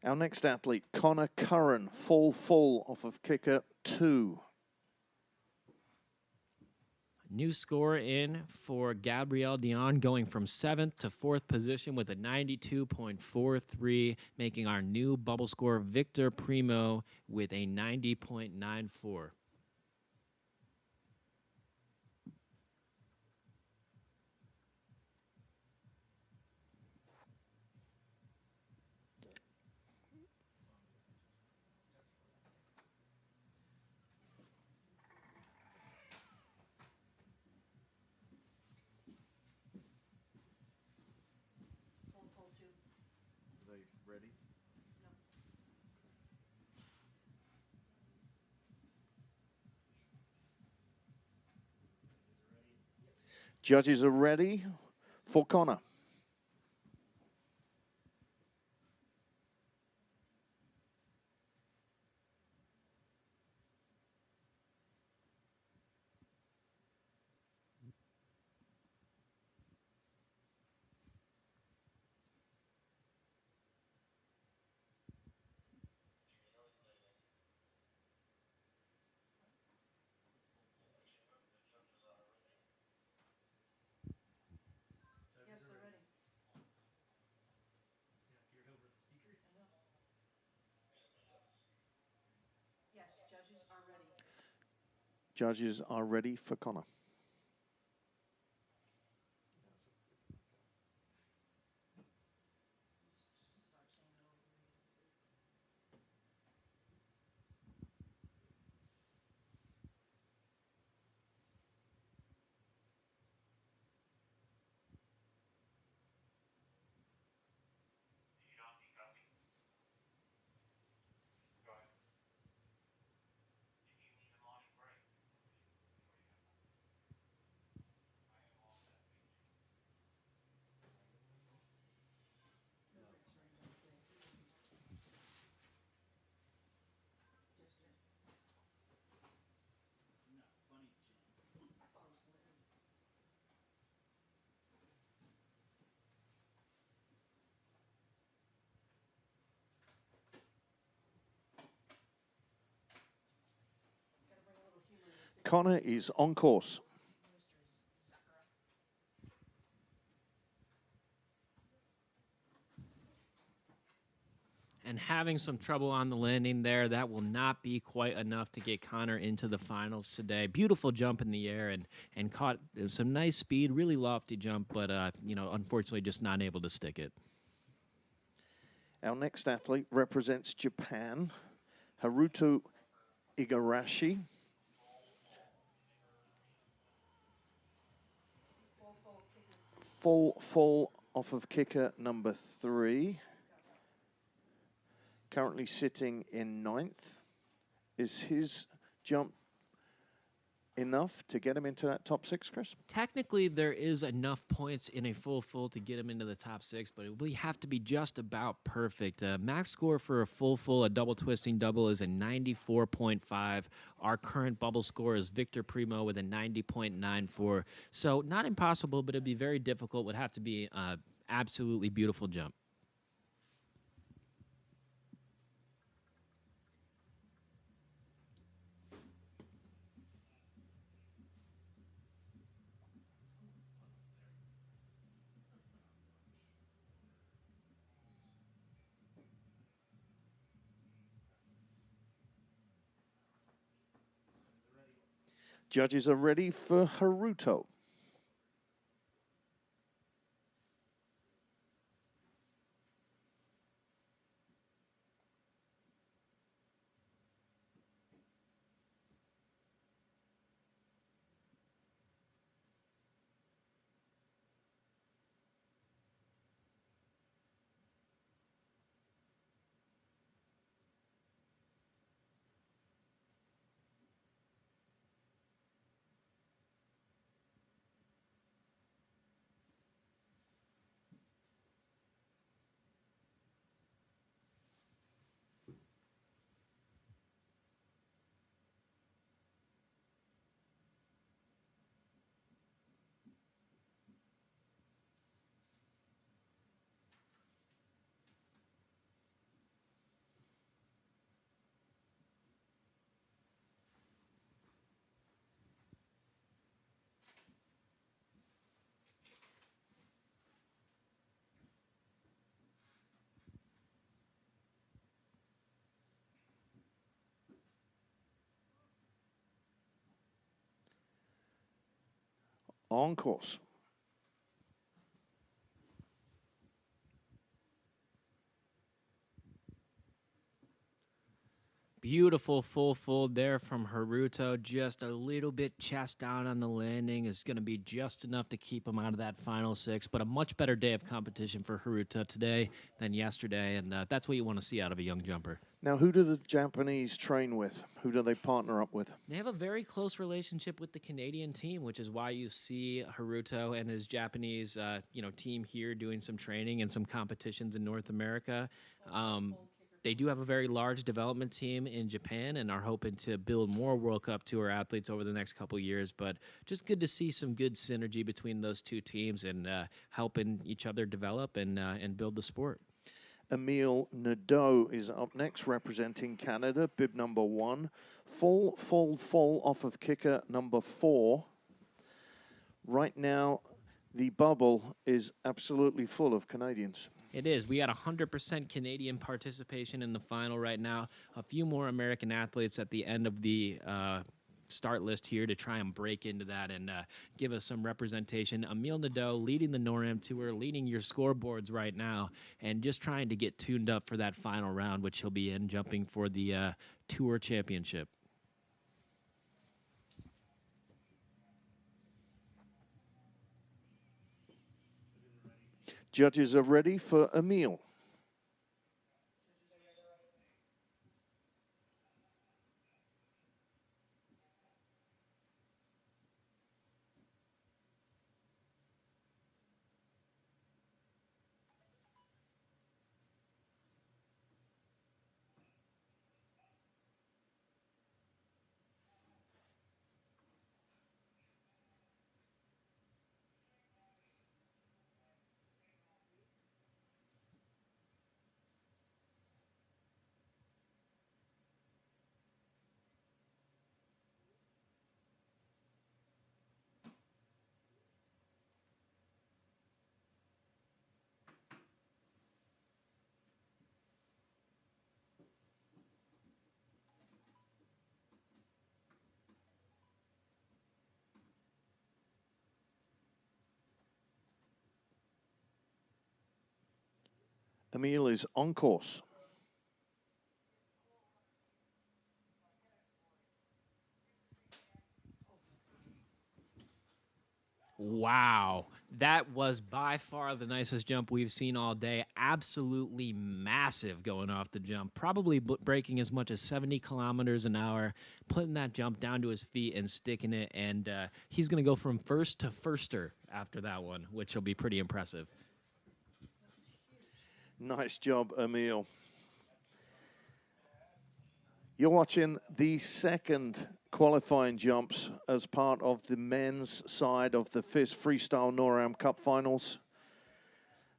Speaker 1: Our next athlete, Connor Curran, full off of kicker 2.
Speaker 2: New score in for Gabrielle Dion, going from 7th to 4th position with a 92.43, making our new bubble score Victor Primo with a 90.94.
Speaker 4: Full 2.
Speaker 1: Are they ready?
Speaker 4: No.
Speaker 1: Judges are ready for Connor.
Speaker 4: Yes, they're ready.
Speaker 3: Just gonna have to hear it over the speakers.
Speaker 4: I know. Yes, judges are ready.
Speaker 1: Judges are ready for Connor.
Speaker 4: Start saying it over.
Speaker 1: Connor is on course.
Speaker 2: And having some trouble on the landing there, that will not be quite enough to get Connor into the finals today. Beautiful jump in the air and caught some nice speed, really lofty jump, but unfortunately just not able to stick it.
Speaker 1: Our next athlete represents Japan, Haruto Igarashi. Full off of kicker number 3. Currently sitting in 9th. Is his jump enough to get him into that top 6, Chris?
Speaker 2: Technically, there is enough points in a full to get him into the top 6, but it will have to be just about perfect. Max score for a full, a double twisting double is a 94.5. Our current bubble score is Victor Primo with a 90.94. So not impossible, but it'd be very difficult. Would have to be an absolutely beautiful jump.
Speaker 1: Judges are ready for Haruto. on course.
Speaker 2: Beautiful full fold there from Haruto. Just a little bit chest down on the landing is going to be just enough to keep him out of that final six. But a much better day of competition for Haruto today than yesterday, and that's what you want to see out of a young jumper.
Speaker 1: Now, who do the Japanese train with? Who do they partner up with?
Speaker 2: They have a very close relationship with the Canadian team, which is why you see Haruto and his Japanese team here doing some training and some competitions in North America. They do have a very large development team in Japan and are hoping to build more World Cup Tour athletes over the next couple of years. But just good to see some good synergy between those two teams and helping each other develop and build the sport.
Speaker 1: Emile Nadeau is up next, representing Canada, bib number 1. Full off of kicker number 4. Right now, the bubble is absolutely full of Canadians.
Speaker 2: It is. We had 100% Canadian participation in the final right now. A few more American athletes at the end of the start list here to try and break into that and give us some representation. Emile Nadeau leading the NorAm Tour, leading your scoreboards right now, and just trying to get tuned up for that final round, which he'll be in, jumping for the Tour Championship.
Speaker 1: Judges are ready for Emile. Emile is on course.
Speaker 2: Wow. That was by far the nicest jump we've seen all day. Absolutely massive going off the jump. Probably breaking as much as 70 kilometers an hour, putting that jump down to his feet and sticking it. And he's going to go from first to firster after that one, which will be pretty impressive.
Speaker 1: Nice job, Emile. You're watching the second qualifying jumps as part of the men's side of the FIS Freestyle NorAm Cup Finals.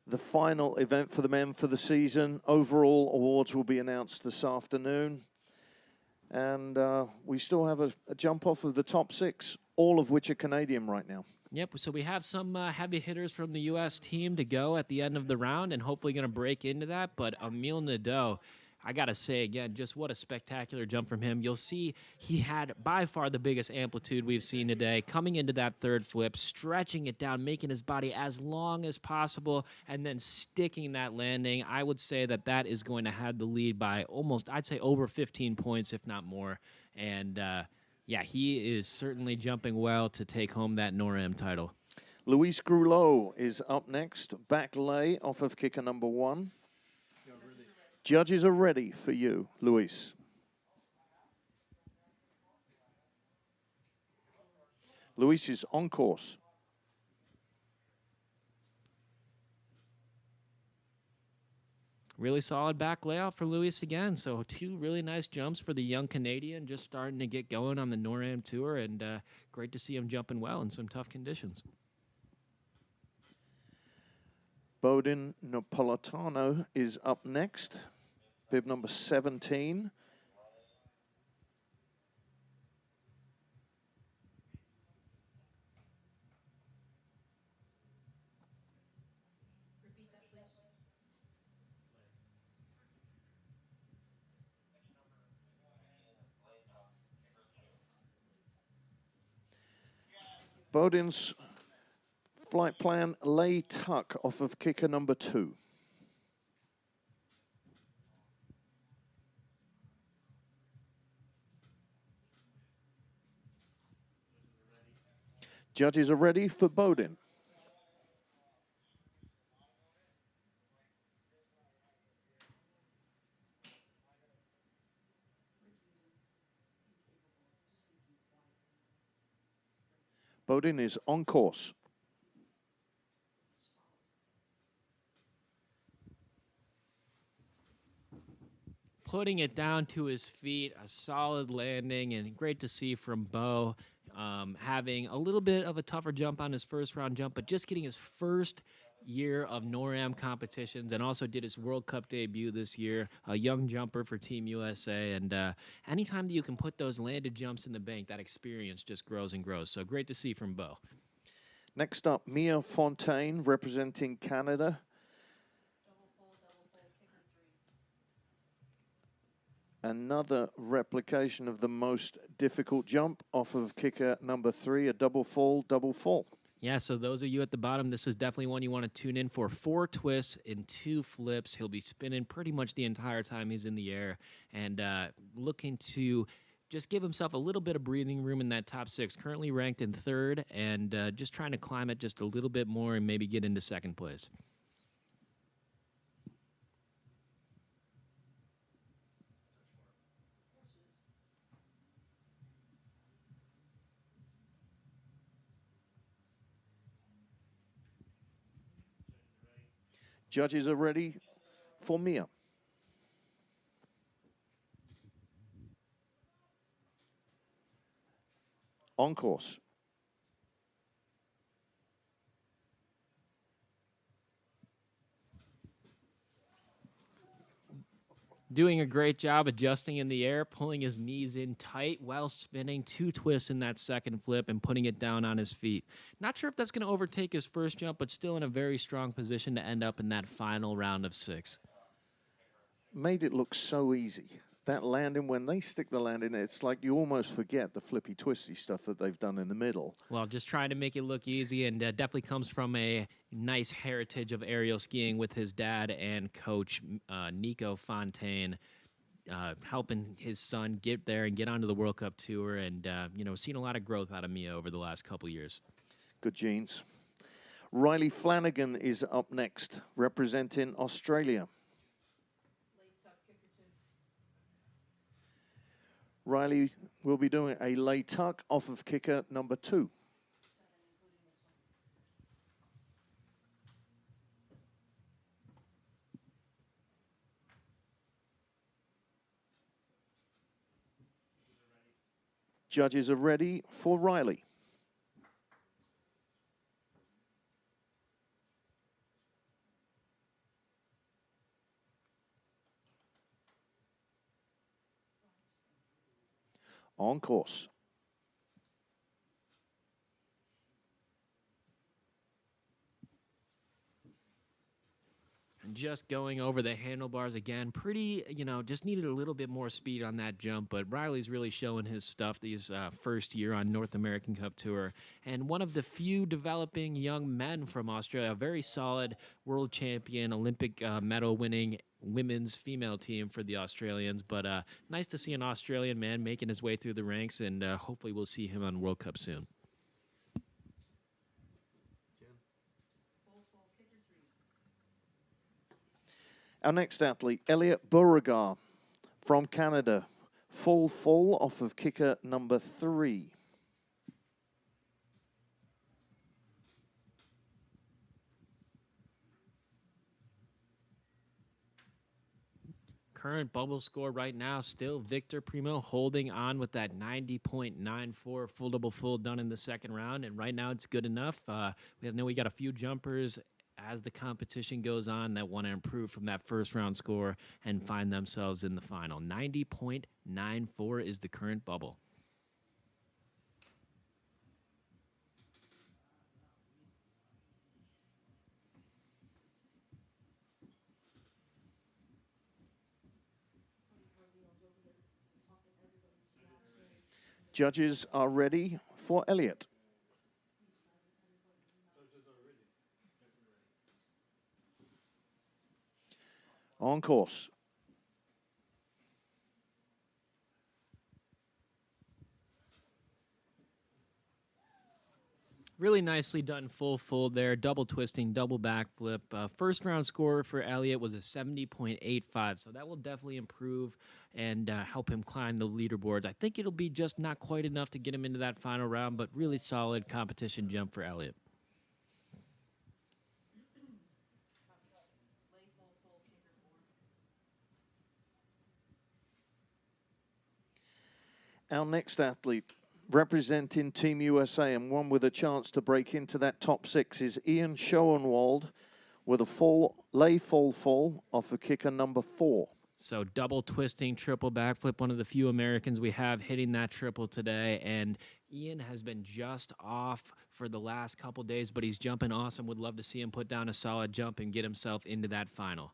Speaker 1: The final event for the men for the season. Overall awards will be announced this afternoon. And we still have a jump off of the top 6, all of which are Canadian right now.
Speaker 2: Yep, so we have some heavy hitters from the U.S. team to go at the end of the round and hopefully going to break into that. But Emile Nadeau, I got to say again, just what a spectacular jump from him. You'll see he had by far the biggest amplitude we've seen today, coming into that third flip, stretching it down, making his body as long as possible, and then sticking that landing. I would say that that is going to have the lead by almost, I'd say, over 15 points, if not more. And yeah, he is certainly jumping well to take home that NorAm title.
Speaker 1: Luis Grulot is up next, back lay off of kicker number 1. Judges are ready for you, Luis. Luis is on course.
Speaker 2: Really solid back layout for Luis again. So 2 really nice jumps for the young Canadian, just starting to get going on the NorAm Tour, and great to see him jumping well in some tough conditions.
Speaker 1: Bodin Napolitano is up next, bib number 17.
Speaker 4: Repeat that, please.
Speaker 1: Bodin's Flight plan, lay tuck off of kicker number 2. Judges are ready for Bowden. Bowden is on course.
Speaker 2: Putting it down to his feet, a solid landing, and great to see from Bo. Having a little bit of a tougher jump on his first round jump, but just getting his first year of NorAm competitions, and also did his World Cup debut this year. A young jumper for Team USA, and anytime that you can put those landed jumps in the bank, that experience just grows and grows. So great to see from Bo.
Speaker 1: Next up, Mia Fontaine representing Canada.
Speaker 4: Double fold, kicker 3.
Speaker 1: Another replication of the most difficult jump off of kicker number 3, a double fall, double fall.
Speaker 2: Yeah, so those of you at the bottom, this is definitely one you want to tune in for. 4 twists and 2 flips. He'll be spinning pretty much the entire time he's in the air, and looking to just give himself a little bit of breathing room in that top 6. Currently ranked in 3rd, and just trying to climb it just a little bit more and maybe get into 2nd place.
Speaker 1: Judges are ready for Mia. On course.
Speaker 2: Doing a great job adjusting in the air, pulling his knees in tight while spinning 2 twists in that 2nd flip and putting it down on his feet. Not sure if that's going to overtake his first jump, but still in a very strong position to end up in that final round of 6.
Speaker 1: Made it look so easy. That landing, when they stick the landing, it's like you almost forget the flippy twisty stuff that they've done in the middle.
Speaker 2: Well, just trying to make it look easy, and definitely comes from a nice heritage of aerial skiing with his dad and coach, Nico Fontaine, helping his son get there and get onto the World Cup tour, and seen a lot of growth out of Mia over the last couple years.
Speaker 1: Good genes. Riley Flanagan is up next, representing Australia.
Speaker 4: Late tuck, kicker 2.
Speaker 1: Riley will be doing a lay tuck off of kicker number 2.
Speaker 4: 7, including this one.
Speaker 1: Judges are ready for Riley. On course.
Speaker 2: And just going over the handlebars again, pretty, just needed a little bit more speed on that jump, but Riley's really showing his stuff these first year on North American Cup Tour. And one of the few developing young men from Australia, a very solid world champion, Olympic medal winning women's female team for the Australians. But nice to see an Australian man making his way through the ranks, and hopefully we'll see him on World Cup soon.
Speaker 4: Fold, kicker 3.
Speaker 1: Our next athlete, Elliot Beauregard from Canada. Fall off of kicker number 3.
Speaker 2: Current bubble score right now, still Victor Primo holding on with that 90.94 full double full done in the 2nd round, and right now it's good enough. We got a few jumpers as the competition goes on that want to improve from that first round score and find themselves in the final. 90.94 is the current bubble.
Speaker 1: Judges are ready for Elliot. On course.
Speaker 2: Really nicely done full fold there, double twisting, double backflip. First round score for Elliott was a 70.85, so that will definitely improve and help him climb the leaderboards. I think it'll be just not quite enough to get him into that final round, but really solid competition jump for Elliott.
Speaker 4: Lay full, full, kicker 4.
Speaker 1: Our next athlete representing Team USA and one with a chance to break into that top 6 is Ian Schoenwald with a full lay full off of kicker number 4.
Speaker 2: So double twisting, triple backflip, one of the few Americans we have hitting that triple today. And Ian has been just off for the last couple days, but he's jumping awesome. Would love to see him put down a solid jump and get himself into that final.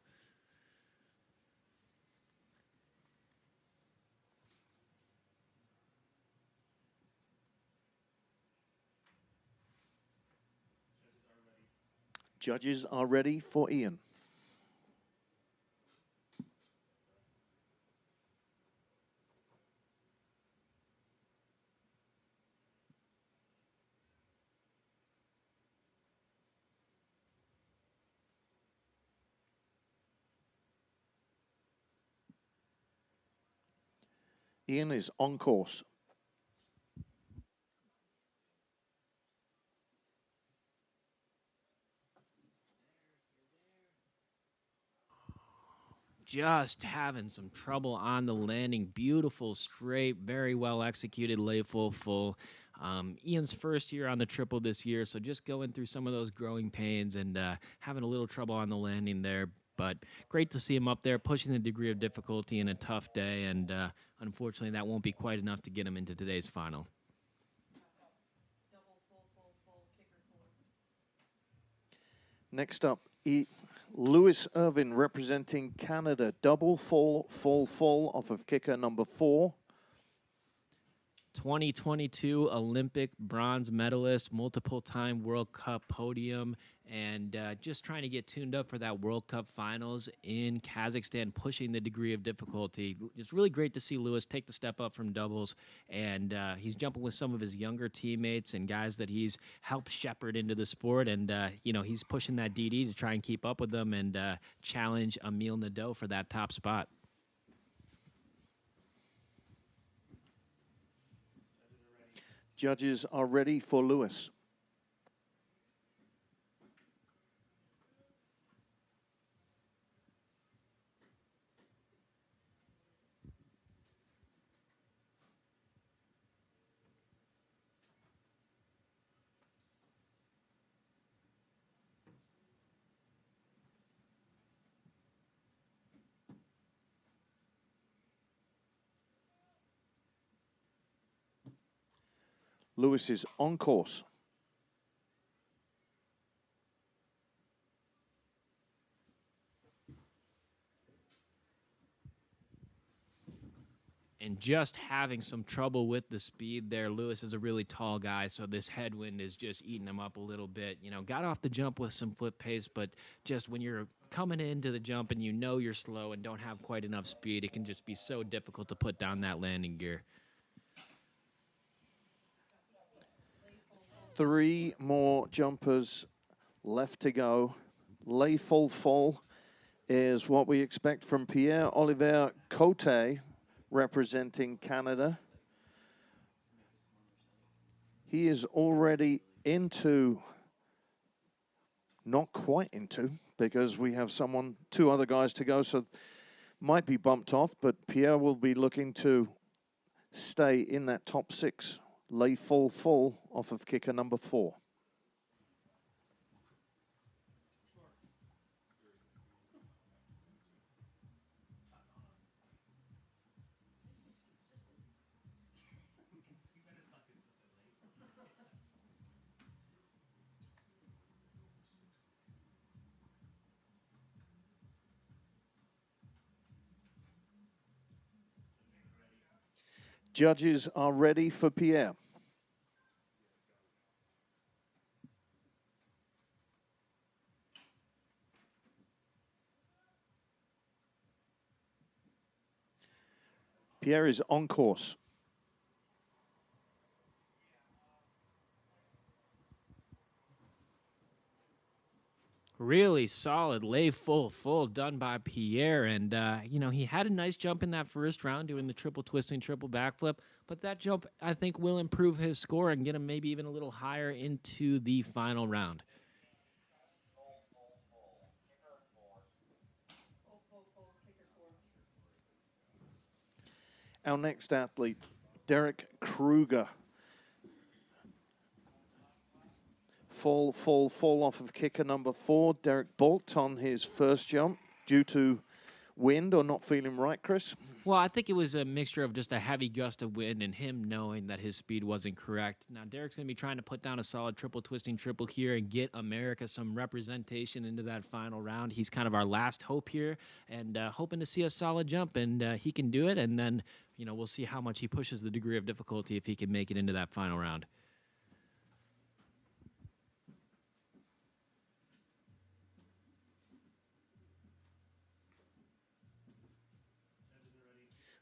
Speaker 1: Judges are ready for Ian. Ian is on course.
Speaker 2: Just having some trouble on the landing. Beautiful, straight, very well executed lay full. Ian's first year on the triple this year, so just going through some of those growing pains and having a little trouble on the landing there. But great to see him up there, pushing the degree of difficulty in a tough day, and unfortunately that won't be quite enough to get him into today's final.
Speaker 4: Double full, kicker 4.
Speaker 1: Next up, Lewis Irvin representing Canada. Double full off of kicker number 4.
Speaker 2: 2022 Olympic bronze medalist, multiple-time World Cup podium, and just trying to get tuned up for that World Cup finals in Kazakhstan, pushing the degree of difficulty. It's really great to see Lewis take the step up from doubles, and he's jumping with some of his younger teammates and guys that he's helped shepherd into the sport, and he's pushing that DD to try and keep up with them and challenge Emil Nadeau for that top spot.
Speaker 1: Judges are ready for Lewis. Lewis is on course.
Speaker 2: And just having some trouble with the speed there. Lewis is a really tall guy, so this headwind is just eating him up a little bit. Got off the jump with some flip pace, but just when you're coming into the jump and you're slow and don't have quite enough speed, it can just be so difficult to put down that landing gear.
Speaker 1: 3 more jumpers left to go. Lay full is what we expect from Pierre-Olivier Cote, representing Canada. He is already not quite into, because we have 2 other guys to go, so might be bumped off, but Pierre will be looking to stay in that top 6. Lay full off of kicker number 4. Judges are ready for Pierre. Pierre is on course.
Speaker 2: Really solid, lay full done by Pierre. And, you know, he had a nice jump in that first round doing the triple twisting, triple backflip. But that jump, I think, will improve his score and get him maybe even a little higher into the final round.
Speaker 1: Our next athlete, Derek Kruger. Fall off of kicker number 4. Derek balked on his first jump due to wind or not feeling right, Chris?
Speaker 2: Well, I think it was a mixture of just a heavy gust of wind and him knowing that his speed wasn't correct. Now, Derek's going to be trying to put down a solid triple twisting triple here and get America some representation into that final round. He's kind of our last hope here and hoping to see a solid jump, and he can do it. And then, you know, we'll see how much he pushes the degree of difficulty if he can make it into that final round.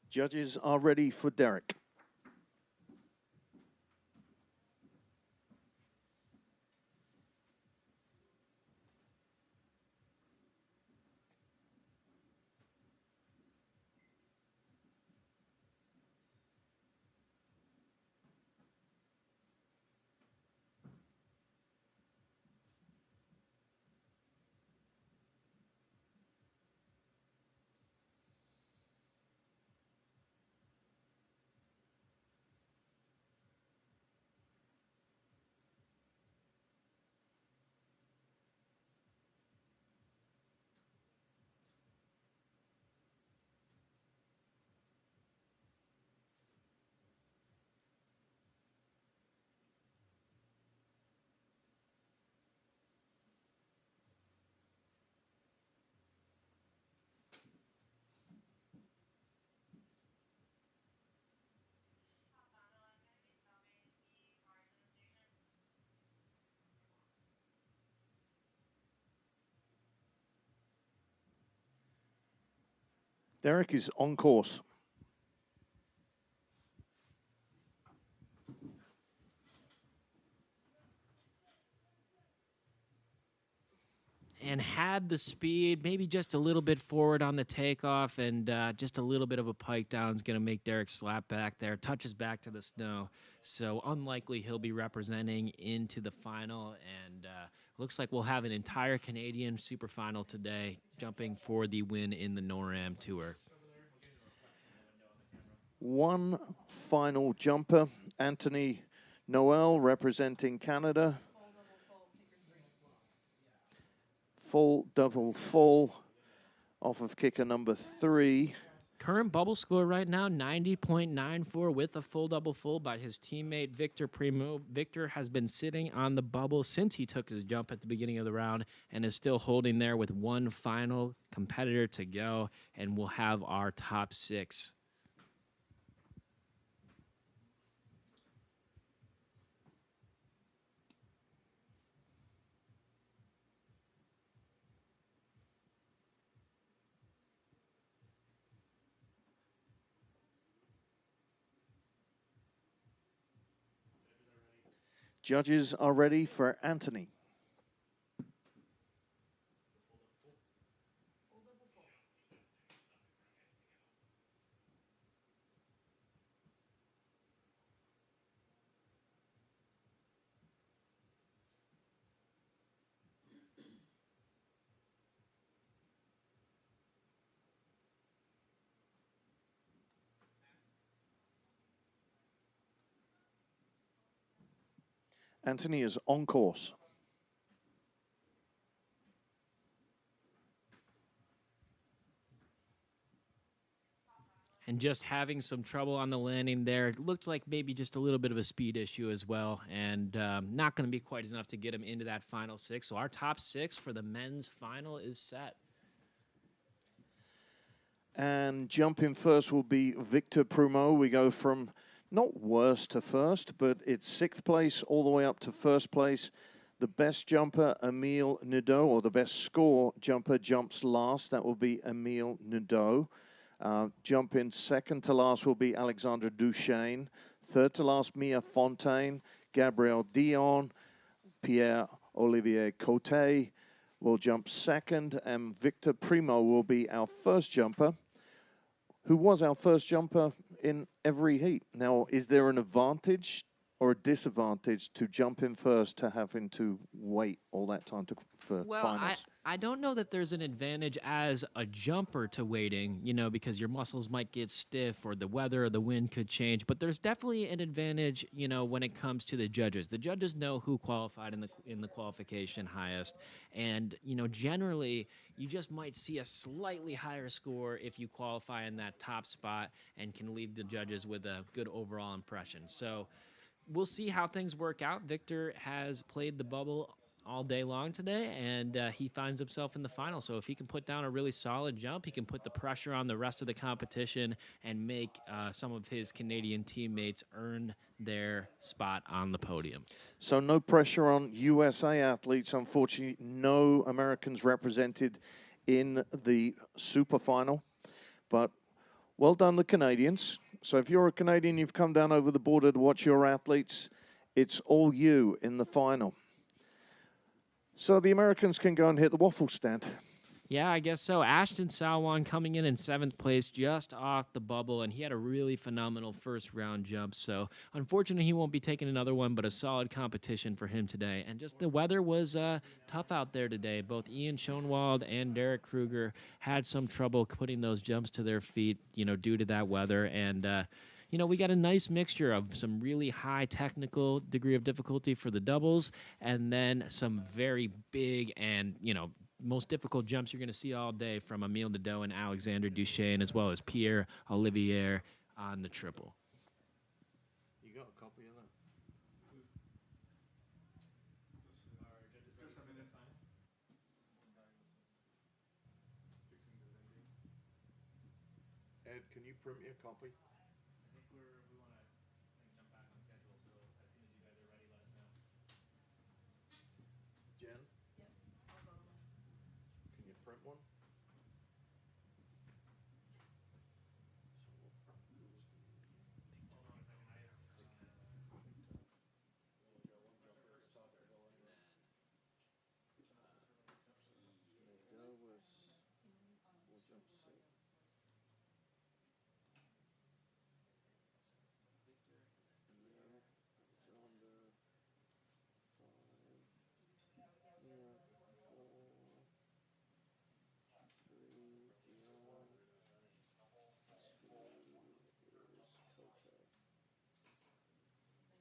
Speaker 1: Judges are ready for Derek. Derek is on course.
Speaker 2: And had the speed, maybe just a little bit forward on the takeoff, and just a little bit of a pike down is going to make Derek slap back there, touches back to the snow. So unlikely he'll be representing into the final, and looks like we'll have an entire Canadian super final today, jumping for the win in the NorAm Tour.
Speaker 1: One final jumper, Anthony Noel representing Canada. Full, double, full off of kicker number 3.
Speaker 2: Current bubble score right now, 90.94 with a full double full by his teammate Victor Primo. Victor has been sitting on the bubble since he took his jump at the beginning of the round and is still holding there with one final competitor to go, and we'll have our top 6.
Speaker 1: Judges are ready for Anthony. Anthony is on course.
Speaker 2: And just having some trouble on the landing there. It looked like maybe just a little bit of a speed issue as well, and not going to be quite enough to get him into that final 6. So our top 6 for the men's final is set.
Speaker 1: And jumping first will be Victor Primo. We go from not worst to first, but it's 6th place all the way up to 1st place. The best jumper, Emile Nadeau, or the best score jumper jumps last. That will be Emile Nadeau. Jumping second to last will be Alexandra Duchesne. Third to last, Mia Fontaine. Gabrielle Dion. Pierre-Olivier Cote will jump second. And Victor Primo will be our first jumper, who was our first jumper in every heat. Now, is there an advantage or a disadvantage to jumping first to having to wait all that time for finals?
Speaker 2: I don't know that there's an advantage as a jumper to waiting, because your muscles might get stiff or the weather or the wind could change. But there's definitely an advantage, when it comes to the judges. The judges know who qualified in the qualification highest, and generally you just might see a slightly higher score if you qualify in that top spot and can leave the judges with a good overall impression. So we'll see how things work out. Victor has played the bubble all day long today, and he finds himself in the final. So if he can put down a really solid jump, he can put the pressure on the rest of the competition and make some of his Canadian teammates earn their spot on the podium.
Speaker 1: So no pressure on USA athletes. Unfortunately, no Americans represented in the super final. But well done, the Canadians. So if you're a Canadian, you've come down over the border to watch your athletes, it's all you in the final. So the Americans can go and hit the waffle stand.
Speaker 2: Yeah, I guess so. Ashton Salwan coming in 7th place, just off the bubble, and he had a really phenomenal first round jump. So unfortunately, he won't be taking another one, but a solid competition for him today. And just the weather was tough out there today. Both Ian Schoenwald and Derek Kruger had some trouble putting those jumps to their feet, due to that weather. And we got a nice mixture of some really high technical degree of difficulty for the doubles, and then some very big and, most difficult jumps you're going to see all day from Emile Nadeau and Alexander Duchesne, as well as Pierre-Olivier on the triple.
Speaker 1: You got a copy of that? Ed, can you print me a copy?
Speaker 3: I think we want to jump back on schedule, so as soon as you guys are ready, let us know.
Speaker 1: Jen,
Speaker 4: Yep, I'll go to one.
Speaker 1: can you print one?
Speaker 3: Hold on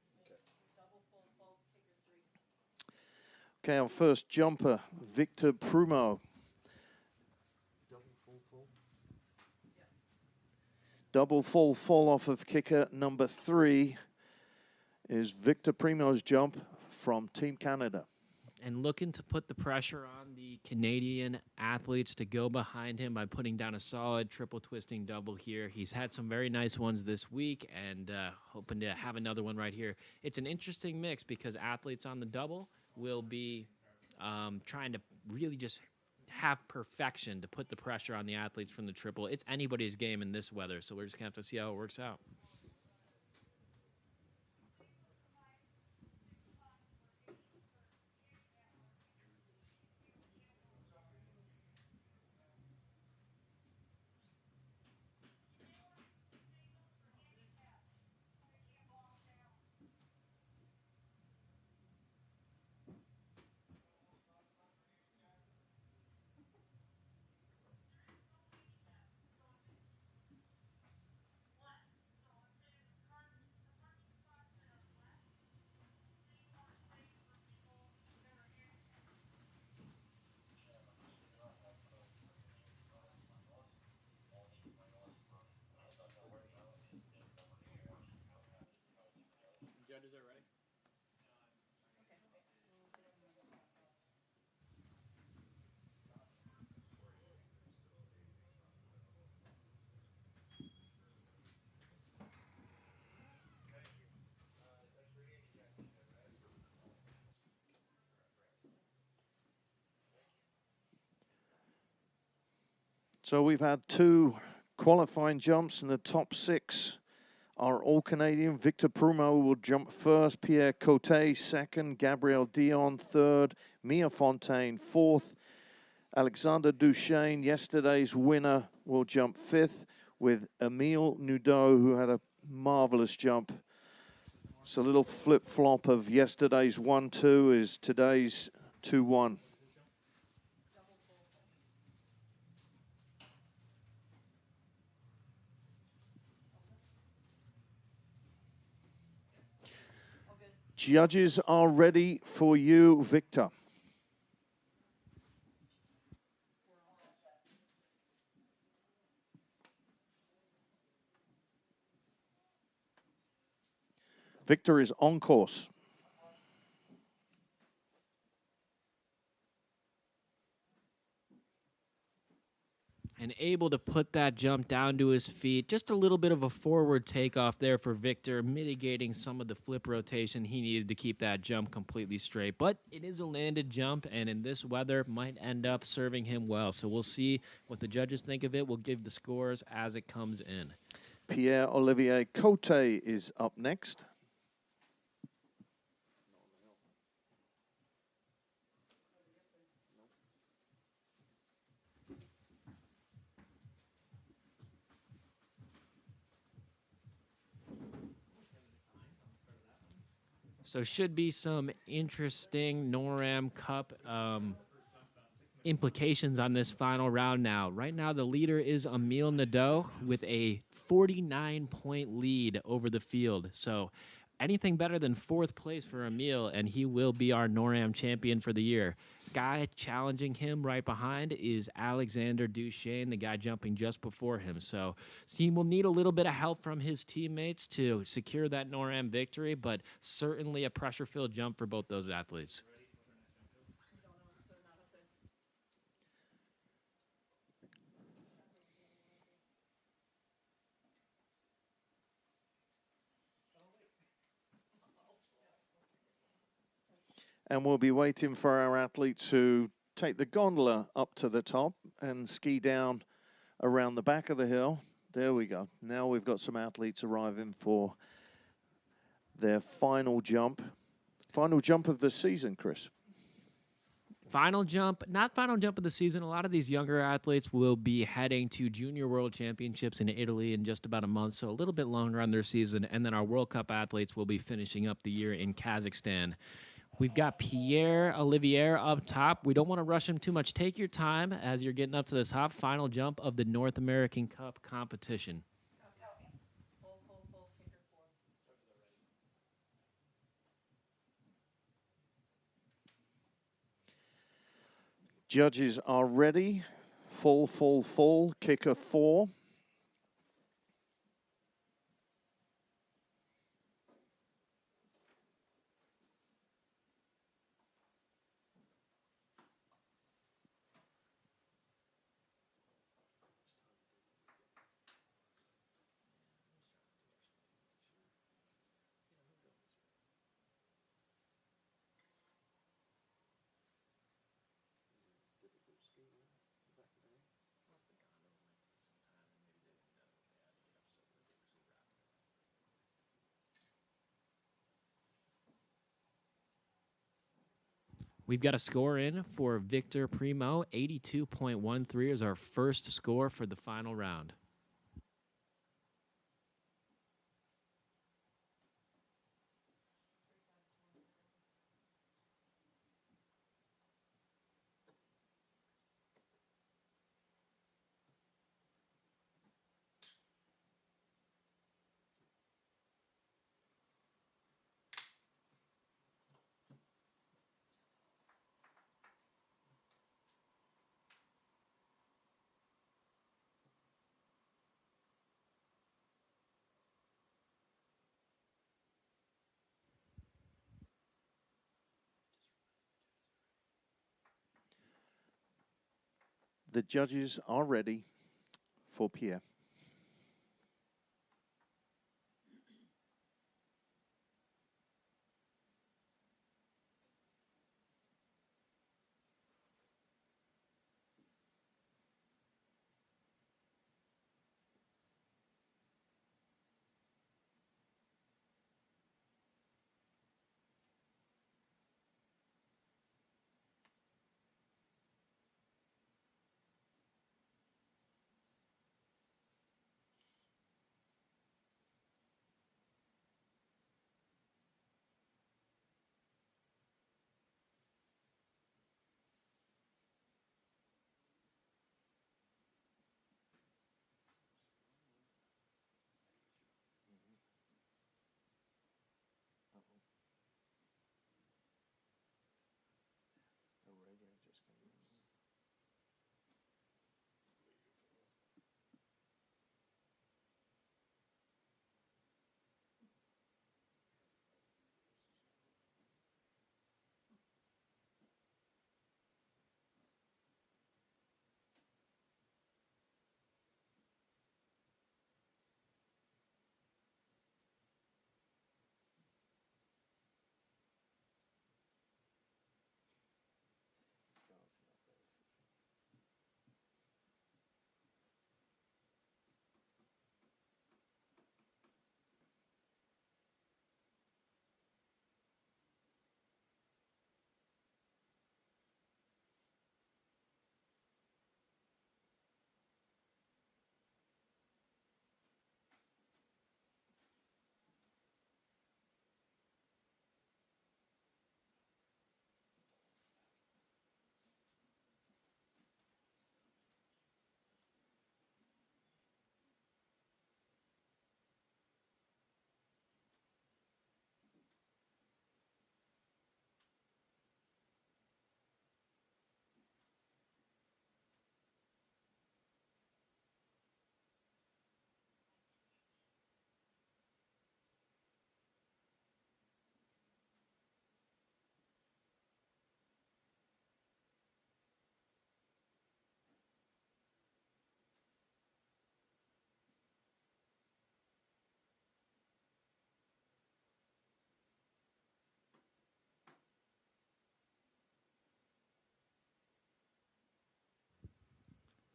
Speaker 3: a second, I have
Speaker 4: Double full, kicker 3.
Speaker 1: Okay, our first jumper, Victor Primo. Double full fall off of kicker number 3 is Victor Primo's jump from Team Canada.
Speaker 2: And looking to put the pressure on the Canadian athletes to go behind him by putting down a solid triple twisting double here. He's had some very nice ones this week, and hoping to have another one right here. It's an interesting mix because athletes on the double will be trying to really just have perfection to put the pressure on the athletes from the triple. It's anybody's game in this weather, so we're just going to have to see how it works out. Judges are ready.
Speaker 1: So we've had 2 Qualifying jumps in the top 6 are all Canadian. Victor Prumo will jump first, Pierre Cote second, Gabriel Dion third, Mia Fontaine fourth, Alexander Duchesne, yesterday's winner, will jump fifth, with Emile Nudo, who had a marvelous jump. It's a little flip-flop of yesterday's 1-2 is today's 2-1. Judges are ready for you, Victor. Victor is on course.
Speaker 2: And able to put that jump down to his feet. Just a little bit of a forward takeoff there for Victor, mitigating some of the flip rotation he needed to keep that jump completely straight. But it is a landed jump, and in this weather might end up serving him well. So we'll see what the judges think of it. We'll give the scores as it comes in.
Speaker 1: Pierre-Olivier Cote is up next.
Speaker 2: So should be some interesting NorAm Cup implications on this final round now. Right now, the leader is Emile Nadeau with a 49-point lead over the field. So anything better than 4th place for Emile, and he will be our NorAm champion for the year. Guy challenging him right behind is Alexander Duchesne, the guy jumping just before him. So he will need a little bit of help from his teammates to secure that NorAm victory, but certainly a pressure-filled jump for both those athletes.
Speaker 1: And we'll be waiting for our athletes to take the gondola up to the top and ski down around the back of the hill. There we go. Now we've got some athletes arriving for their final jump. Final jump of the season, Chris.
Speaker 2: Final jump, not final jump of the season. A lot of these younger athletes will be heading to Junior World Championships in Italy in just about a month, so a little bit longer on their season. And then our World Cup athletes will be finishing up the year in Kazakhstan. We've got Pierre-Olivier up top. We don't want to rush him too much. Take your time as you're getting up to the top. Final jump of the North American Cup competition.
Speaker 4: Full, kicker 4.
Speaker 1: Judges are ready. Full, kicker 4.
Speaker 2: We've got a score in for Victor Primo. 82.13 is our first score for the final round.
Speaker 1: The judges are ready for Pierre.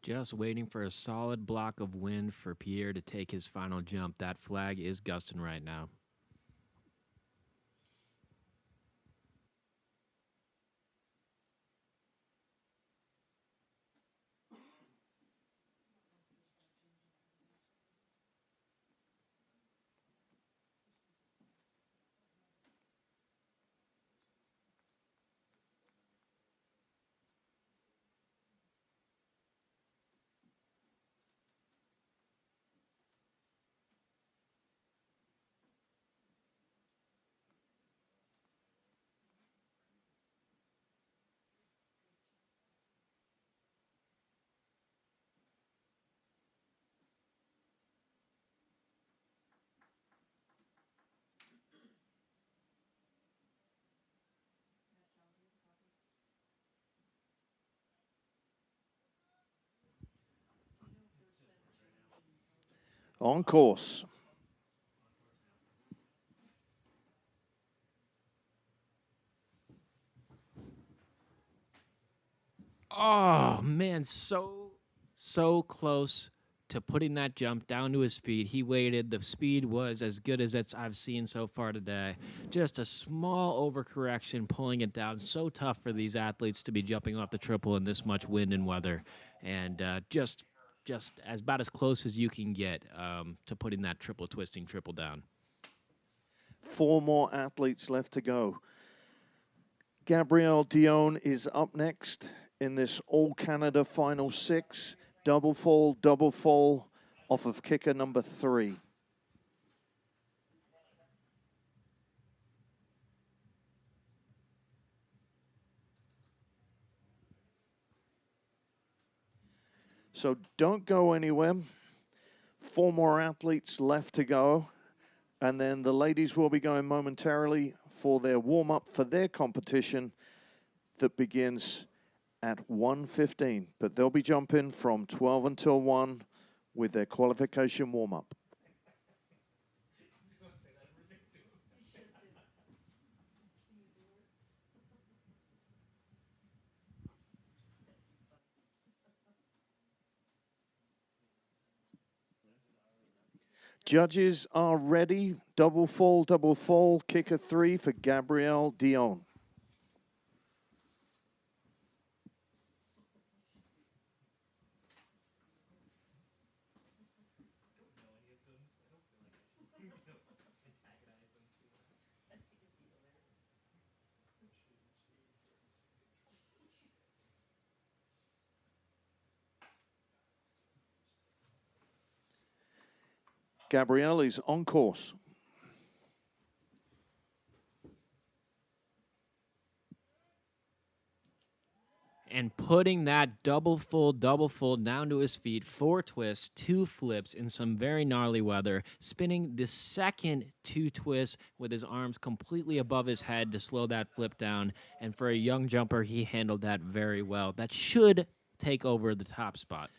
Speaker 2: Just waiting for a solid block of wind for Pierre to take his final jump. That flag is gusting right now.
Speaker 1: On course.
Speaker 2: Oh, man, so close to putting that jump down to his feet. He waited. The speed was as good as I've seen so far today. Just a small overcorrection pulling it down. So tough for these athletes to be jumping off the triple in this much wind and weather. And just about as close as you can get to putting that triple twisting triple down.
Speaker 1: 4 more athletes left to go. Gabrielle Dion is up next in this All Canada Final 6. Double fall off of kicker number 3. So don't go anywhere. 4 more athletes left to go. And then the ladies will be going momentarily for their warm-up for their competition that begins at 1:15. But they'll be jumping from 12 until 1 with their qualification warm-up. Judges are ready. Double fall, kicker 3 for Gabrielle Dion. Gabrielle is on course.
Speaker 2: And putting that double full down to his feet, 4 twists, 2 flips in some very gnarly weather, spinning the second 2 twists with his arms completely above his head to slow that flip down. And for a young jumper, he handled that very well. That should take over the top spot.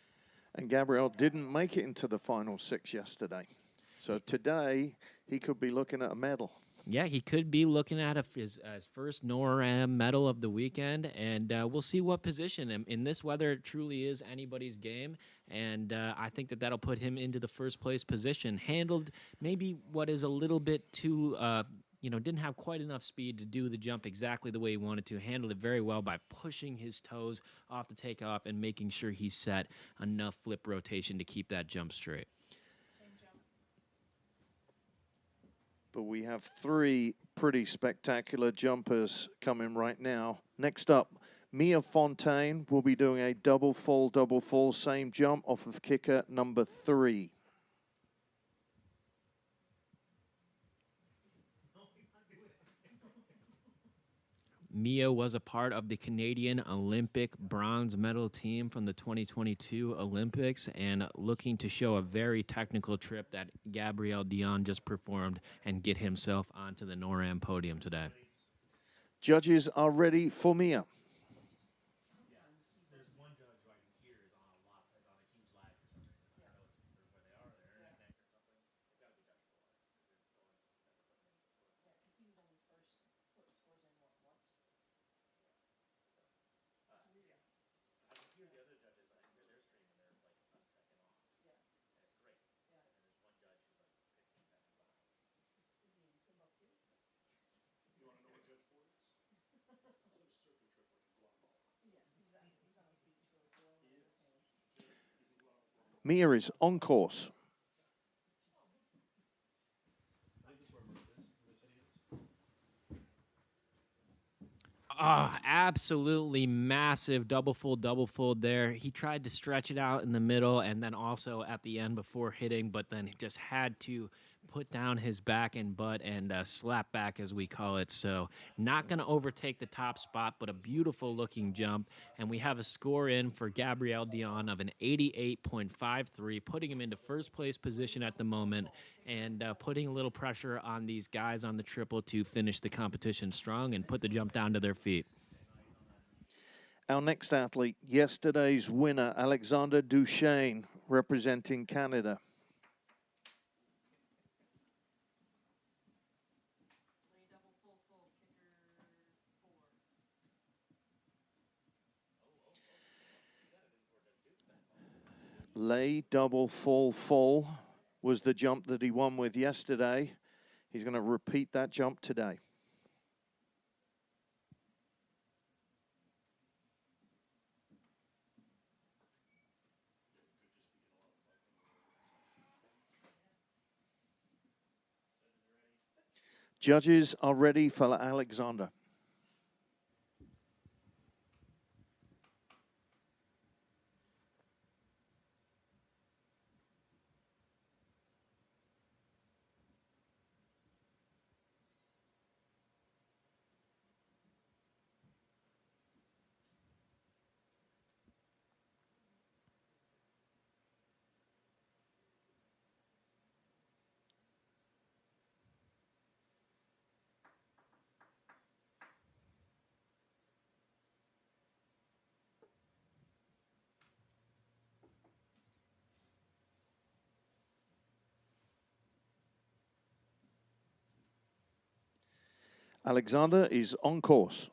Speaker 1: And Gabrielle didn't make it into the final 6 yesterday. So today, he could be looking at a medal.
Speaker 2: Yeah, he could be looking at his first NorAm medal of the weekend, and we'll see what position. In this weather, it truly is anybody's game, and I think that'll put him into the first place position. Handled maybe what is a little bit too, didn't have quite enough speed to do the jump exactly the way he wanted to. Handled it very well by pushing his toes off the takeoff and making sure he set enough flip rotation to keep that jump straight.
Speaker 1: But we have 3 pretty spectacular jumpers coming right now. Next up, Mia Fontaine will be doing a double fall, same jump off of kicker number 3.
Speaker 2: Mia was a part of the Canadian Olympic bronze medal team from the 2022 Olympics and looking to show a very technical trip that Gabrielle Dion just performed and get himself onto the NorAm podium today.
Speaker 1: Judges are ready for Mia. Mia is on course.
Speaker 2: Absolutely massive double fold there. He tried to stretch it out in the middle and then also at the end before hitting, but then he just had to put down his back and butt and slap back, as we call it. So not going to overtake the top spot, but a beautiful looking jump. And we have a score in for Gabriel Dion of an 88.53, putting him into first place position at the moment and putting a little pressure on these guys on the triple to finish the competition strong and put the jump down to their feet.
Speaker 1: Our next athlete, yesterday's winner, Alexander Duchesne, representing Canada. Lay double full was the jump that he won with yesterday. He's going to repeat that jump today. Judges are ready for Alexander. Alexander is on course.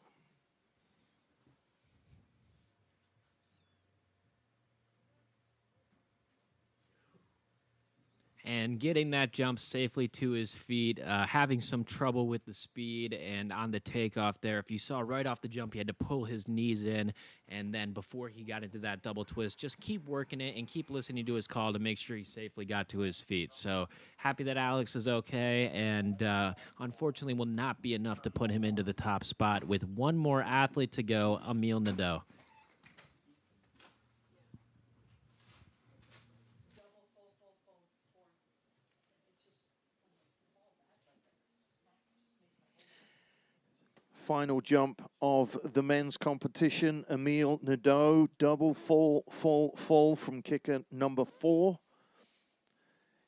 Speaker 2: And getting that jump safely to his feet, having some trouble with the speed and on the takeoff there. If you saw right off the jump, he had to pull his knees in, and then before he got into that double twist, just keep working it and keep listening to his call to make sure he safely got to his feet. So happy that Alex is okay, and unfortunately will not be enough to put him into the top spot with one more athlete to go, Emile Nadeau.
Speaker 1: Final jump of the men's competition. Emile Nadeau, double full from kicker number 4.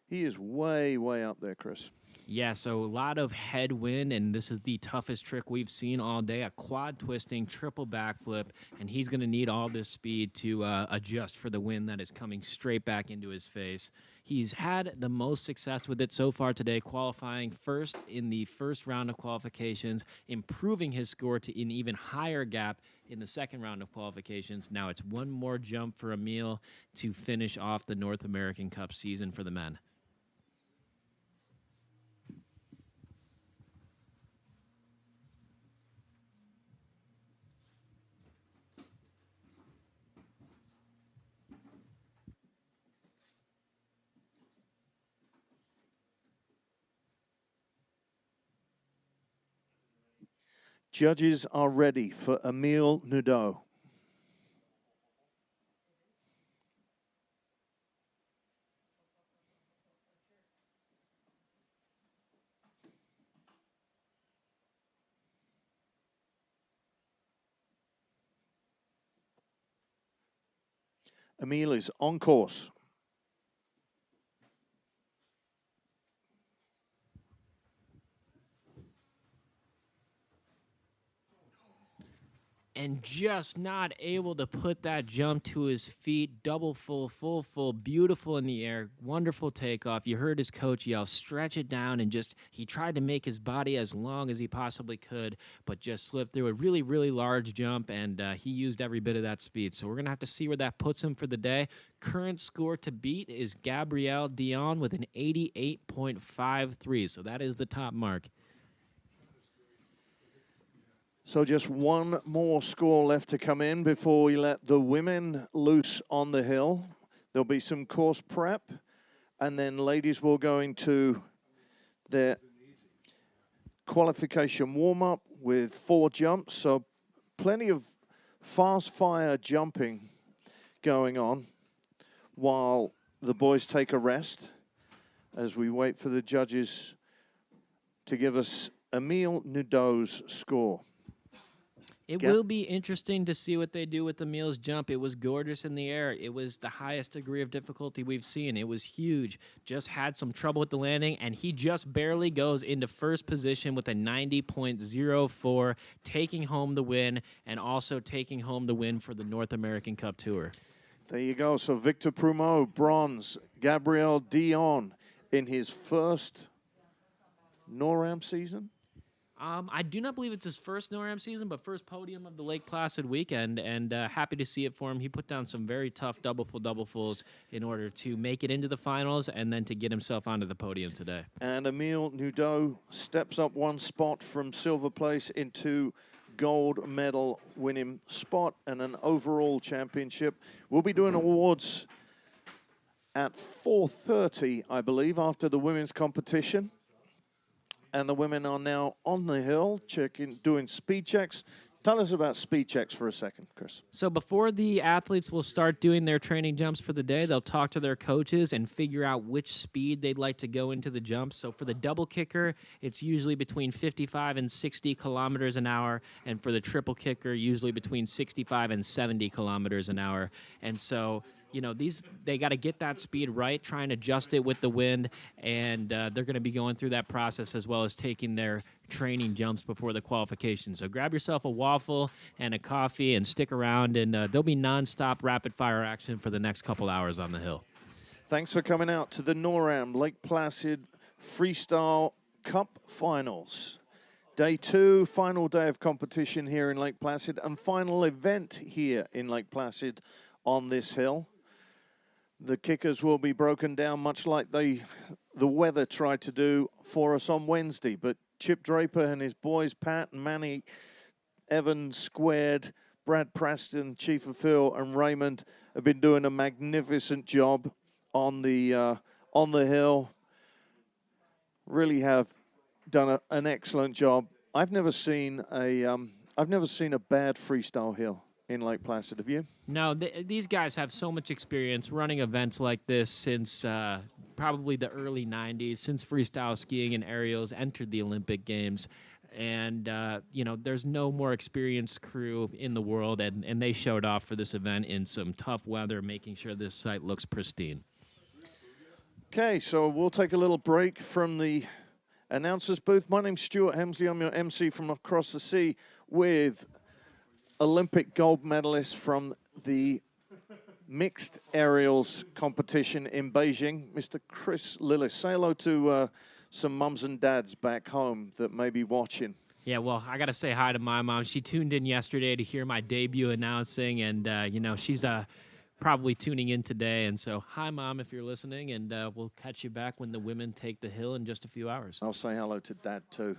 Speaker 1: He is way up there, Chris.
Speaker 2: Yeah, so a lot of headwind, and this is the toughest trick we've seen all day, a quad twisting, triple backflip, and he's going to need all this speed to adjust for the wind that is coming straight back into his face. He's had the most success with it so far today, qualifying first in the first round of qualifications, improving his score to an even higher gap in the second round of qualifications. Now it's one more jump for Emile to finish off the North American Cup season for the men.
Speaker 1: Judges are ready for Emile Nadeau. Emile is on course.
Speaker 2: And just not able to put that jump to his feet. Double full, beautiful in the air, wonderful takeoff. You heard his coach yell, stretch it down, and just he tried to make his body as long as he possibly could, but just slipped through a really large jump, and he used every bit of that speed. So we're going to have to see where that puts him for the day. Current score to beat is Gabriel Dion with an 88.53, so that is the top mark.
Speaker 1: So just one more score left to come in before we let the women loose on the hill. There'll be some course prep, and then ladies will go into their qualification warm-up with 4 jumps. So plenty of fast fire jumping going on while the boys take a rest as we wait for the judges to give us Emile Nudo's score.
Speaker 2: It
Speaker 1: Yep.
Speaker 2: will be interesting to see what they do with Emil's jump. It was gorgeous in the air. It was the highest degree of difficulty we've seen. It was huge. Just had some trouble with the landing, and he just barely goes into first position with a 90.04, taking home the win and also taking home the win for the North American Cup Tour.
Speaker 1: There you go. So Victor Prumeau, bronze. Gabriel Dion in his first NorAm season.
Speaker 2: I do not believe it's his first NorAm season, but first podium of the Lake Placid weekend, and happy to see it for him. He put down some very tough double fulls in order to make it into the finals and then to get himself onto the podium today.
Speaker 1: And Emile Nudo steps up 1 spot from silver place into gold medal winning spot and an overall championship. We'll be doing awards at 4:30, I believe, after the women's competition. And the women are now on the hill, doing speed checks. Tell us about speed checks for a second, Chris.
Speaker 2: So before the athletes will start doing their training jumps for the day, they'll talk to their coaches and figure out which speed they'd like to go into the jump. So for the double kicker, it's usually between 55 and 60 kilometers an hour. And for the triple kicker, usually between 65 and 70 kilometers an hour. And so, you know, they got to get that speed right, try and adjust it with the wind, and they're going to be going through that process as well as taking their training jumps before the qualifications. So grab yourself a waffle and a coffee and stick around, and there'll be nonstop rapid-fire action for the next couple hours on the hill.
Speaker 1: Thanks for coming out to the NorAm Lake Placid Freestyle Cup Finals. Day 2, final day of competition here in Lake Placid, and final event here in Lake Placid on this hill. The kickers will be broken down much like the weather tried to do for us on Wednesday. But Chip Draper and his boys, Pat and Manny, Evan Squared, Brad Preston, Chief of Phil, and Raymond have been doing a magnificent job on the hill. Really have done an excellent job. I've never seen a bad freestyle hill in Lake Placid. Have you?
Speaker 2: No, these guys have so much experience running events like this since probably the early 90s, since freestyle skiing and aerials entered the Olympic Games. And, you know, there's no more experienced crew in the world, and they showed off for this event in some tough weather, making sure this site looks pristine.
Speaker 1: Okay, so we'll take a little break from the announcers booth. My name's Stuart Hemsley. I'm your MC from across the sea with Olympic gold medalist from the mixed aerials competition in Beijing, Mr. Chris Lillis. Say hello to some mums and dads back home that may be watching.
Speaker 2: Yeah, well, I got to say hi to my mom. She tuned in yesterday to hear my debut announcing, and, you know, she's probably tuning in today. And so, hi, Mom, if you're listening, and we'll catch you back when the women take the hill in just a few hours.
Speaker 1: I'll say hello to Dad, too.